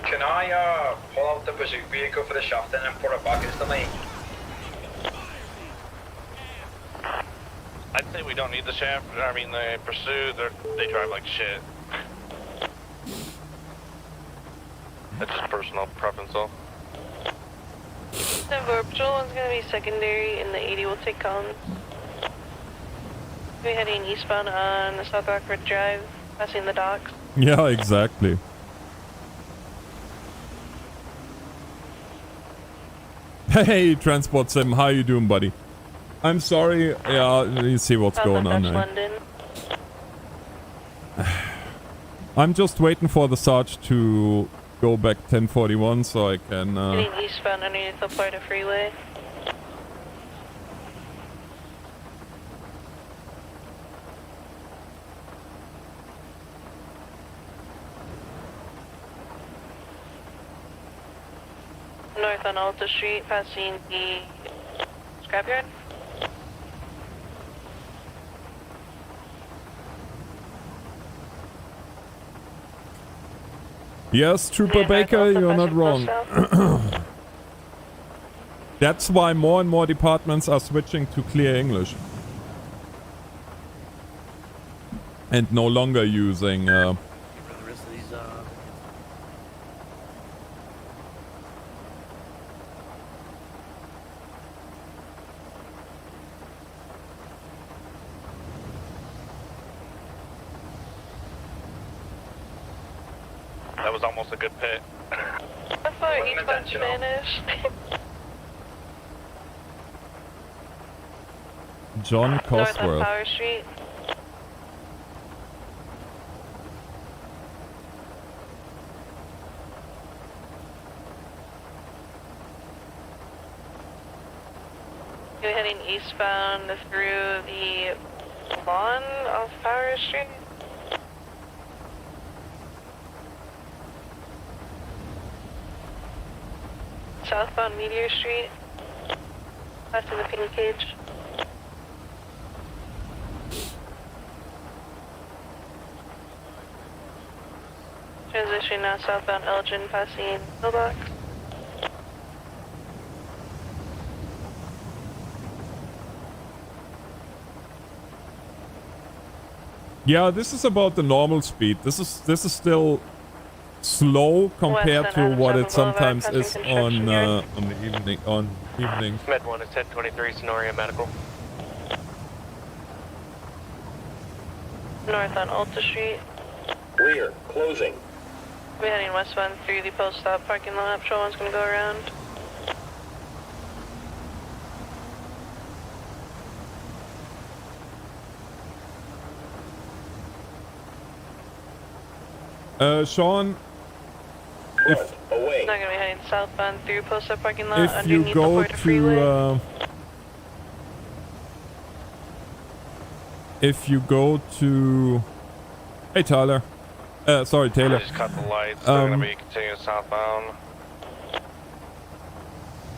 S11: Can I pull out the pursuit vehicle for the shaft and then put it back instantly?
S2: I'd say we don't need the shaft. I mean, the pursuit, they drive like shit. That's just personal preference, though.
S10: 10-4, Patrol 1's going to be secondary, and the 80 will take comms. We're heading eastbound on the South Rockford Drive, passing the docks.
S1: Yeah, exactly. Hey, Transport Sim, how you doing, buddy? I'm sorry. Yeah, you see what's going on there.
S10: London.
S1: I'm just waiting for the Sarge to go back 1041 so I can...
S10: Heading eastbound underneath the Florida Freeway. North on Alta Street, passing the scrapyard.
S1: Yes, Trooper Baker, you're not wrong. That's why more and more departments are switching to clear English. And no longer using...
S2: That was almost a good pit.
S10: I thought eastbound Spanish.
S1: John
S10: North on
S1: Cosworth.
S10: Power Street. You're heading eastbound through the lawn off Power Street. Southbound Meteor Street. Passing the pink cage. Transition now southbound Elgin, passing Pillbox.
S1: Yeah, this is about the normal speed. This is still slow compared to what it sometimes is on the evenings.
S12: Med 1 is 1023 Sonoria Medical.
S10: North on Alta Street.
S6: Rear, closing.
S10: We're heading westbound through the post-stop parking lot. Patrol one's gonna go around.
S1: Sean, if
S6: away.
S10: Not gonna be heading southbound through post-stop parking lot
S1: if you
S10: underneath
S1: go
S10: the Florida freeway.
S1: to if you go to, hey Tyler, sorry Taylor.
S2: Just cut the lights. They're gonna be continuing southbound.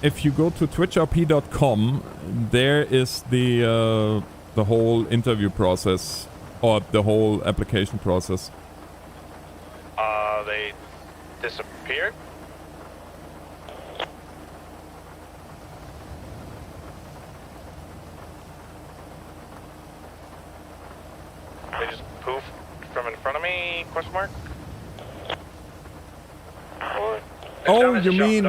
S1: If you go to twitchrp.com, there is the whole interview process or the whole application process.
S2: They disappeared? They just poofed from in front of me? Question mark?
S1: Oh, you mean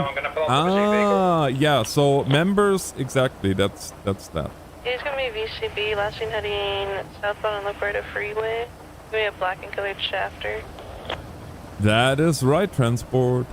S1: yeah. So members, exactly. That's that.
S10: He's gonna be VCB, last seen heading southbound on the Florida freeway. We have black and colored shafter.
S1: That is right, transport.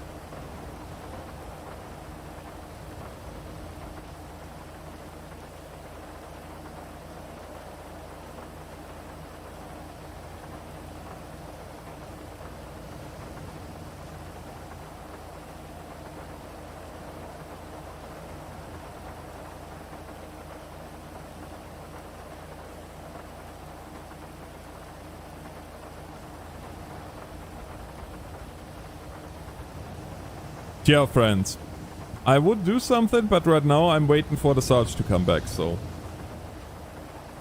S1: Yeah, friends. I would do something, but right now I'm waiting for the Sarge to come back, so...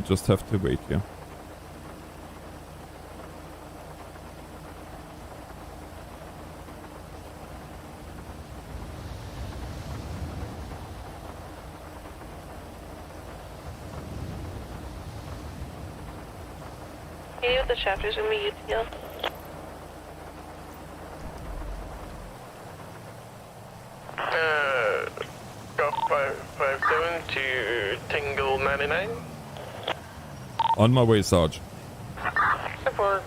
S1: just have to wait here.
S10: Hey, with the chapter's gonna be UTL.
S5: Golf 557 to Tangle 99.
S1: On my way, Sarge.
S5: Support.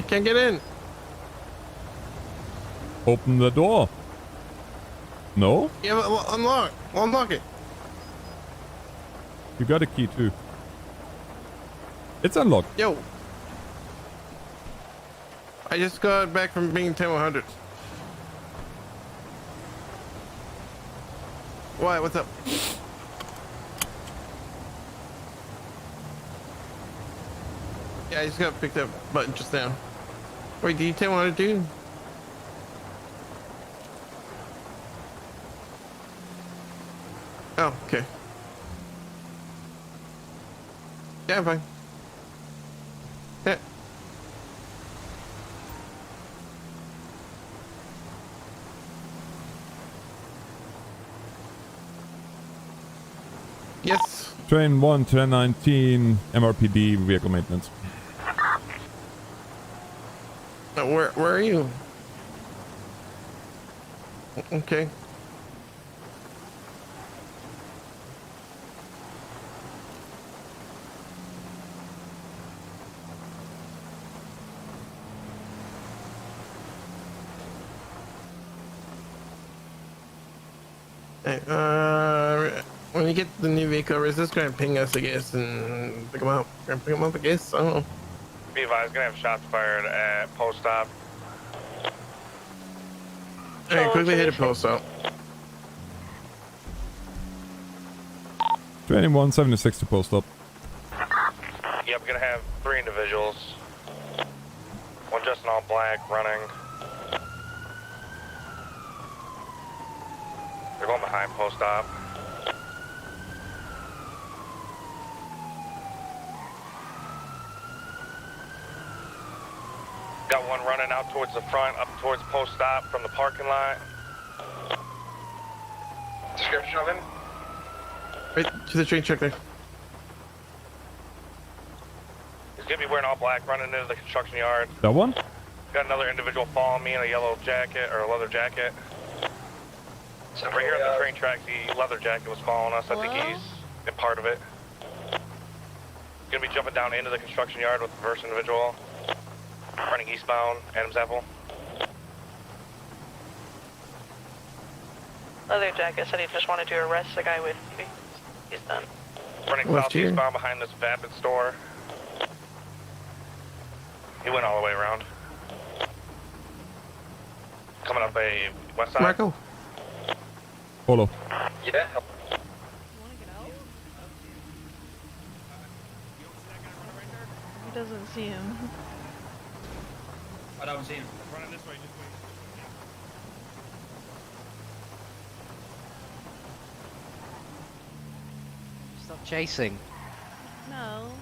S17: Can't get in.
S1: Open the door. No?
S17: Yeah, well, unlock. Well, unlock it.
S1: You got a key too. It's unlocked.
S17: Yo. I just got back from being 10-100. Why? What's up? Yeah, I just got picked up button just now. Wait, do you 10-100 dude? Oh, okay. Yeah, I'm fine. Yeah. Yes.
S1: Train 1, 1019, MRPD, vehicle maintenance.
S17: Where are you? Okay. Hey, when you get the new vehicle, is this going to ping us, I guess, and pick them up? Pick them up, I guess. I don't know.
S2: Be advised, gonna have shots fired at post stop.
S17: Hey, quickly hit a post up.
S1: 2176 to post up.
S2: Yep, gonna have 3 individuals. One dressed in all black, running. They're going behind post op. Got one running out towards the front, up towards post stop from the parking lot.
S6: Description of him?
S17: Right to the train check there.
S2: He's gonna be wearing all black, running into the construction yard.
S1: That one?
S2: Got another individual following me in a yellow jacket or a leather jacket. So right here on the train tracks, the leather jacket was following us. I think he's a part of it. Gonna be jumping down into the construction yard with the first individual. Running eastbound, Adams Apple.
S10: Leather jacket said he just wanted to arrest the guy with you. He's done.
S2: Running southeastbound behind this Vapid store. He went all the way around. Coming up a west side.
S17: Marco.
S1: Polo.
S2: Yeah.
S10: He doesn't see him.
S11: I don't see him.
S2: Running this way, just wait.
S14: Stop chasing.
S10: No.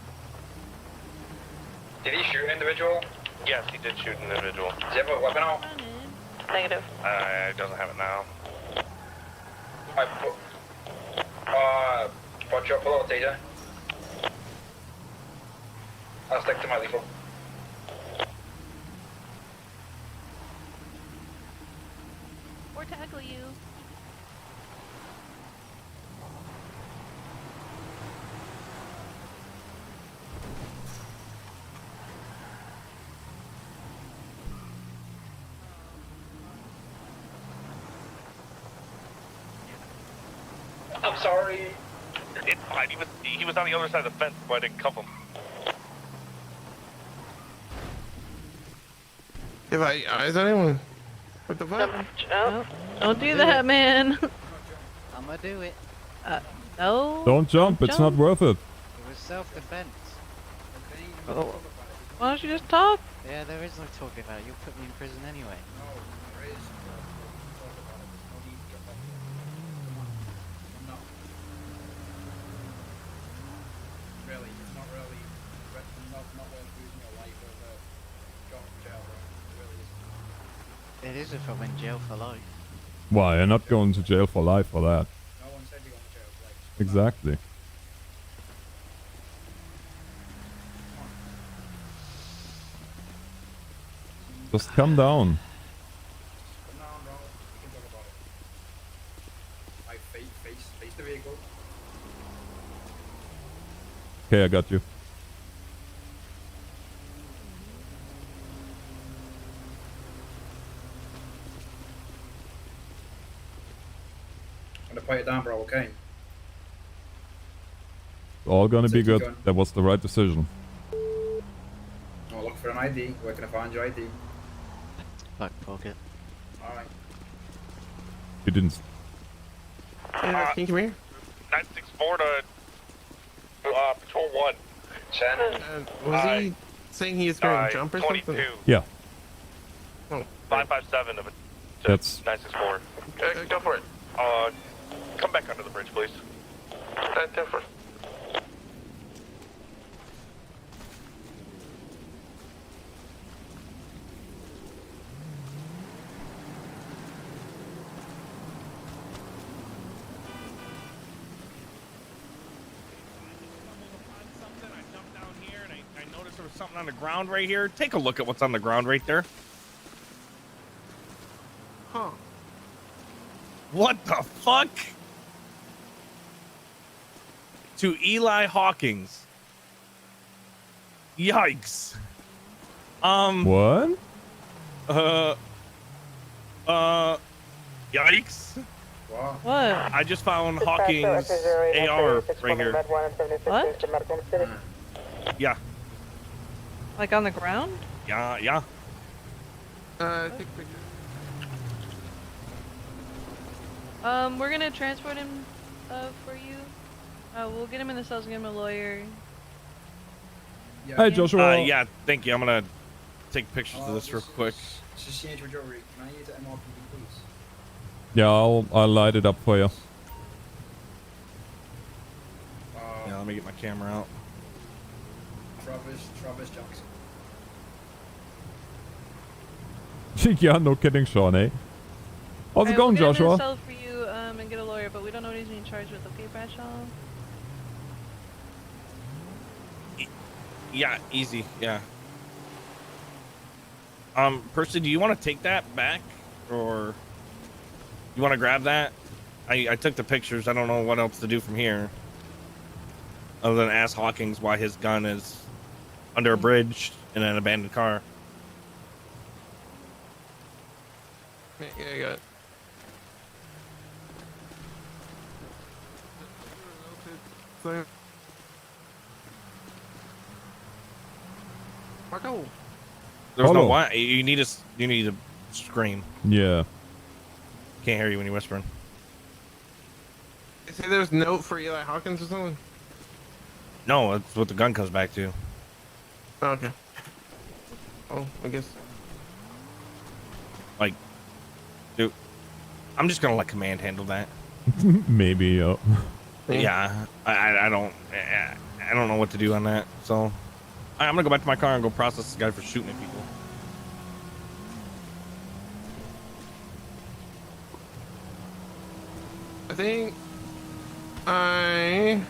S6: Did he shoot an individual?
S2: Yes, he did shoot an individual.
S6: Does he have a weapon out?
S10: Negative.
S2: He doesn't have it now.
S6: Watch out, pull out, TJ. I'll stick to my lethal.
S10: Or tackle you.
S6: I'm sorry.
S2: It's fine. He was on the other side of the fence, so I didn't cuff him.
S17: If is anyone? What the fuck?
S10: Oh, don't do that, man.
S14: I'm gonna do it.
S10: No.
S1: Don't jump, it's not worth it.
S14: It was self-defense.
S10: Oh. Why don't you just talk?
S14: Yeah, there is no talking about it. You'll put me in prison anyway.
S11: Really, it's not really, not worth losing your life over going to jail, bro. It really is.
S14: It is if I'm in jail for life.
S1: Why? You're not going to jail for life for that.
S11: No one said you're going to jail for life.
S1: Exactly. Just come down.
S11: Come down, bro. We can talk about it. I face the vehicle.
S1: Okay, I got you.
S11: I'm gonna put it down, bro, okay?
S1: All gonna be
S11: Keep
S1: good.
S11: going.
S1: That was the right decision.
S11: I'll look for an ID. Where can I find your ID?
S14: Back pocket.
S11: Alright.
S1: You didn't.
S17: Can you come here?
S2: 964 to Patrol 1.
S6: Shannon?
S17: Was he saying he is going to jump or
S2: 22.
S17: something?
S1: Yeah.
S17: Oh.
S2: 557 of it.
S1: That's
S2: 964.
S17: Okay, go for it.
S2: Come back under the bridge, please.
S17: 910.
S23: Something on the ground right here. Take a look at what's on the ground right there.
S17: Huh.
S23: What the fuck? To Eli Hawkins. Yikes.
S1: What?
S23: Yikes.
S11: What?
S23: I just found Hawking's AR right here.
S10: What?
S23: Yeah,
S10: Like on the ground?
S23: yeah.
S17: Take pictures.
S10: We're gonna transport him, for you. We'll get him in the cells and get him a lawyer.
S1: Hey, Joshua.
S23: Yeah, thank you. I'm gonna take pictures of this real quick.
S11: Can I use the MRPD, please?
S1: Yeah, I'll light it up for you.
S23: Yeah, let me get my camera out.
S11: Travis Jackson.
S1: Yeah, no kidding, Sean, eh? How's it going,
S10: We'll get him in
S1: Joshua?
S10: the cell for you, and get a lawyer, but we don't know what he's being charged with. Okay, Bradshaw?
S23: Yeah, easy. Yeah. Percy, do you want to take that back, or you want to grab that? I took the pictures. I don't know what else to do from here, other than ask Hawkins why his gun is under a bridge in an abandoned car.
S17: Yeah, I got it. Marco.
S23: There's no
S1: Hello.
S23: why. You need to scream.
S1: Yeah.
S23: Can't hear you when you're whispering.
S17: You say there's note for Eli Hawkins or something?
S23: No, that's what the gun comes back to.
S17: Oh, okay. Oh, I guess.
S23: Like, dude, I'm just gonna let command handle that.
S1: Maybe, yeah.
S23: Yeah, I don't know what to do on that. So I'm gonna go back to my car and go process this guy for shooting at people.
S17: I think I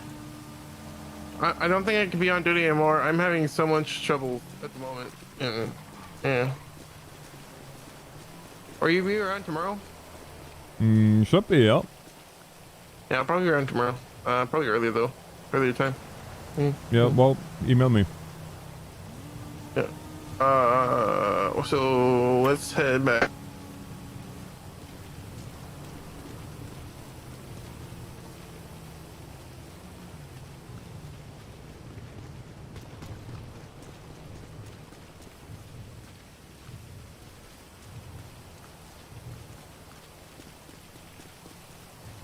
S17: don't think I can be on duty anymore. I'm having so much trouble at the moment. Yeah. Are you be around tomorrow?
S1: Should be, yeah.
S17: Yeah, I'll probably be around tomorrow. Probably earlier though. Earlier time.
S1: Yeah, well, email me.
S17: Yeah. So let's head back.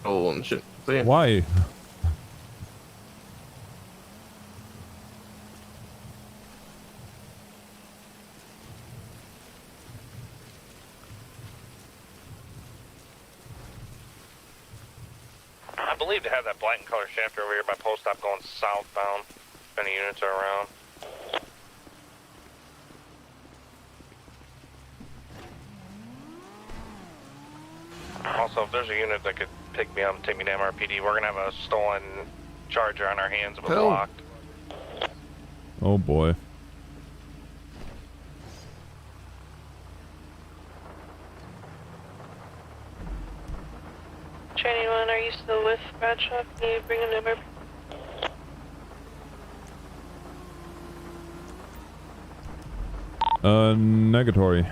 S17: Oh, and shit. So, yeah.
S1: Why?
S2: I believe they have that black and color shafter over here by post stop going southbound. If any units are around. Also, if there's a unit that could pick me up and take me to MRPD, we're gonna have a stolen Charger on our hands with
S17: Oh.
S2: locked.
S1: Oh boy.
S10: Training 1, are you still with Bradshaw? Can you bring him to MRPD?
S1: Negatory.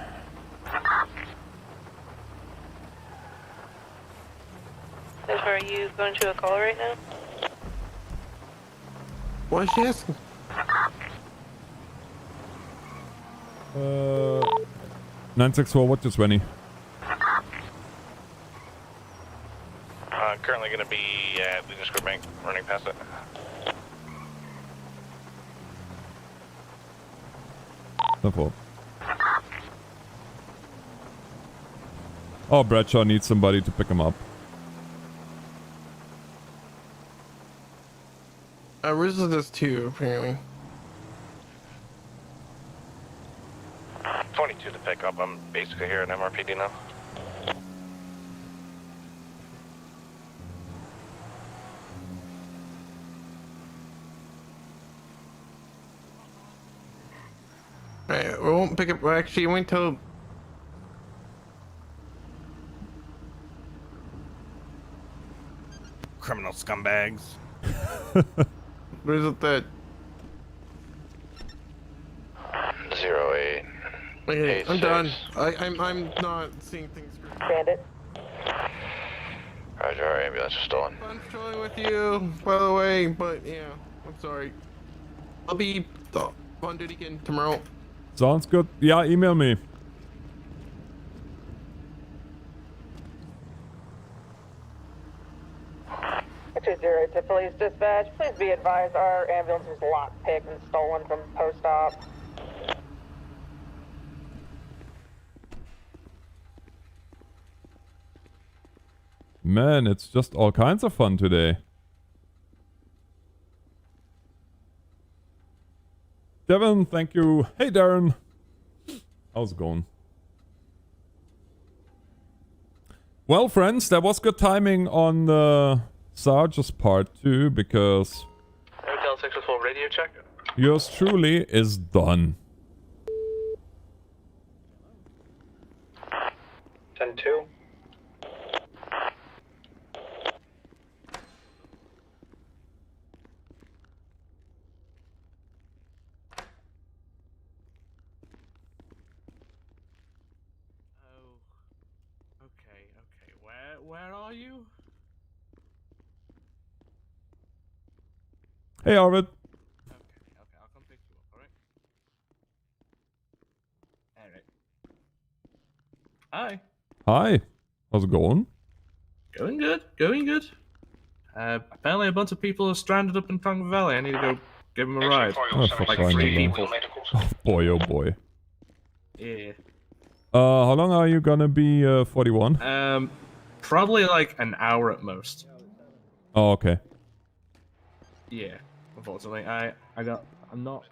S10: So are you going to a call right now?
S17: What is she asking?
S1: 964, what is 20?
S2: Currently gonna be at the Square Bank, running past it.
S1: Simple. Oh, Bradshaw needs somebody to pick him up.
S17: Rizzo does too, apparently.
S2: 22 to pick up. I'm basically here at MRPD now.
S17: Alright, we won't pick up. Well, actually, wait until.
S23: Criminal scumbags.
S17: Where's it that?
S7: 08.
S17: Okay, I'm done. I'm not seeing things.
S10: Bandit.
S7: Roger, our ambulance is stolen.
S17: Fun patrolling with you, by the way, but yeah, I'm sorry. I'll be on duty again tomorrow.
S1: Sounds good. Yeah, email me.
S19: To police dispatch, please be advised our ambulance was lockpicked and stolen from post-op.
S1: Man, it's just all kinds of fun today. Devin, thank you. Hey, Darren. How's it going? Well, friends, that was good timing on the Sarge's part too, because
S2: Hotel successful radio check.
S1: yours truly is done.
S6: 10-2.
S2: Okay. Where are you?
S1: Hey, Arvid.
S2: Okay, I'll come pick you up, alright? Hi.
S1: Hi. How's it going?
S2: Going good. Apparently a bunch of people are stranded up in Congo Valley. I need to go give them a ride.
S1: Oh, for
S2: Like
S1: crying
S2: 3
S1: out
S2: people.
S1: loud. Oh boy, oh boy.
S2: Yeah.
S1: How long are you gonna be 41?
S2: Probably like an hour at most.
S1: Oh, okay.
S2: Yeah. Unfortunately, I'm not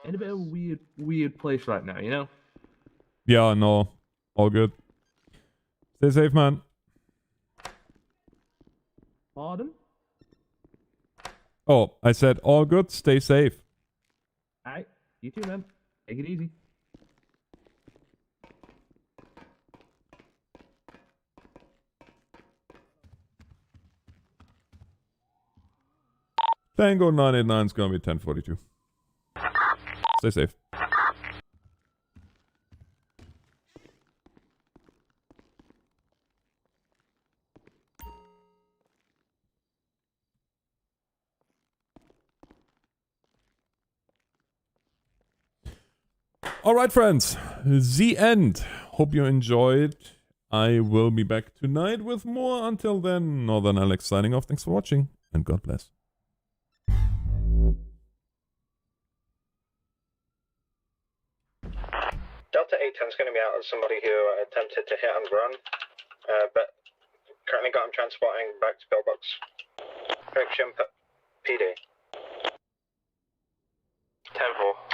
S2: in a bit of a weird place right now, you know?
S1: Yeah, no. All good. Stay safe, man.
S2: Pardon?
S1: Oh, I said all good. Stay safe.
S2: Alright, you too, man. Take it easy.
S1: Tango 989 is gonna be 1042. Stay safe. Alright, friends. The end. Hope you enjoyed. I will be back tonight with more. Until then, NorthernAlex signing off. Thanks for watching, and God bless.
S6: Delta 810 is going to be out as somebody who attempted to hit and run, but currently got him transporting back to pillbox. Correction, PD.
S2: 10-4.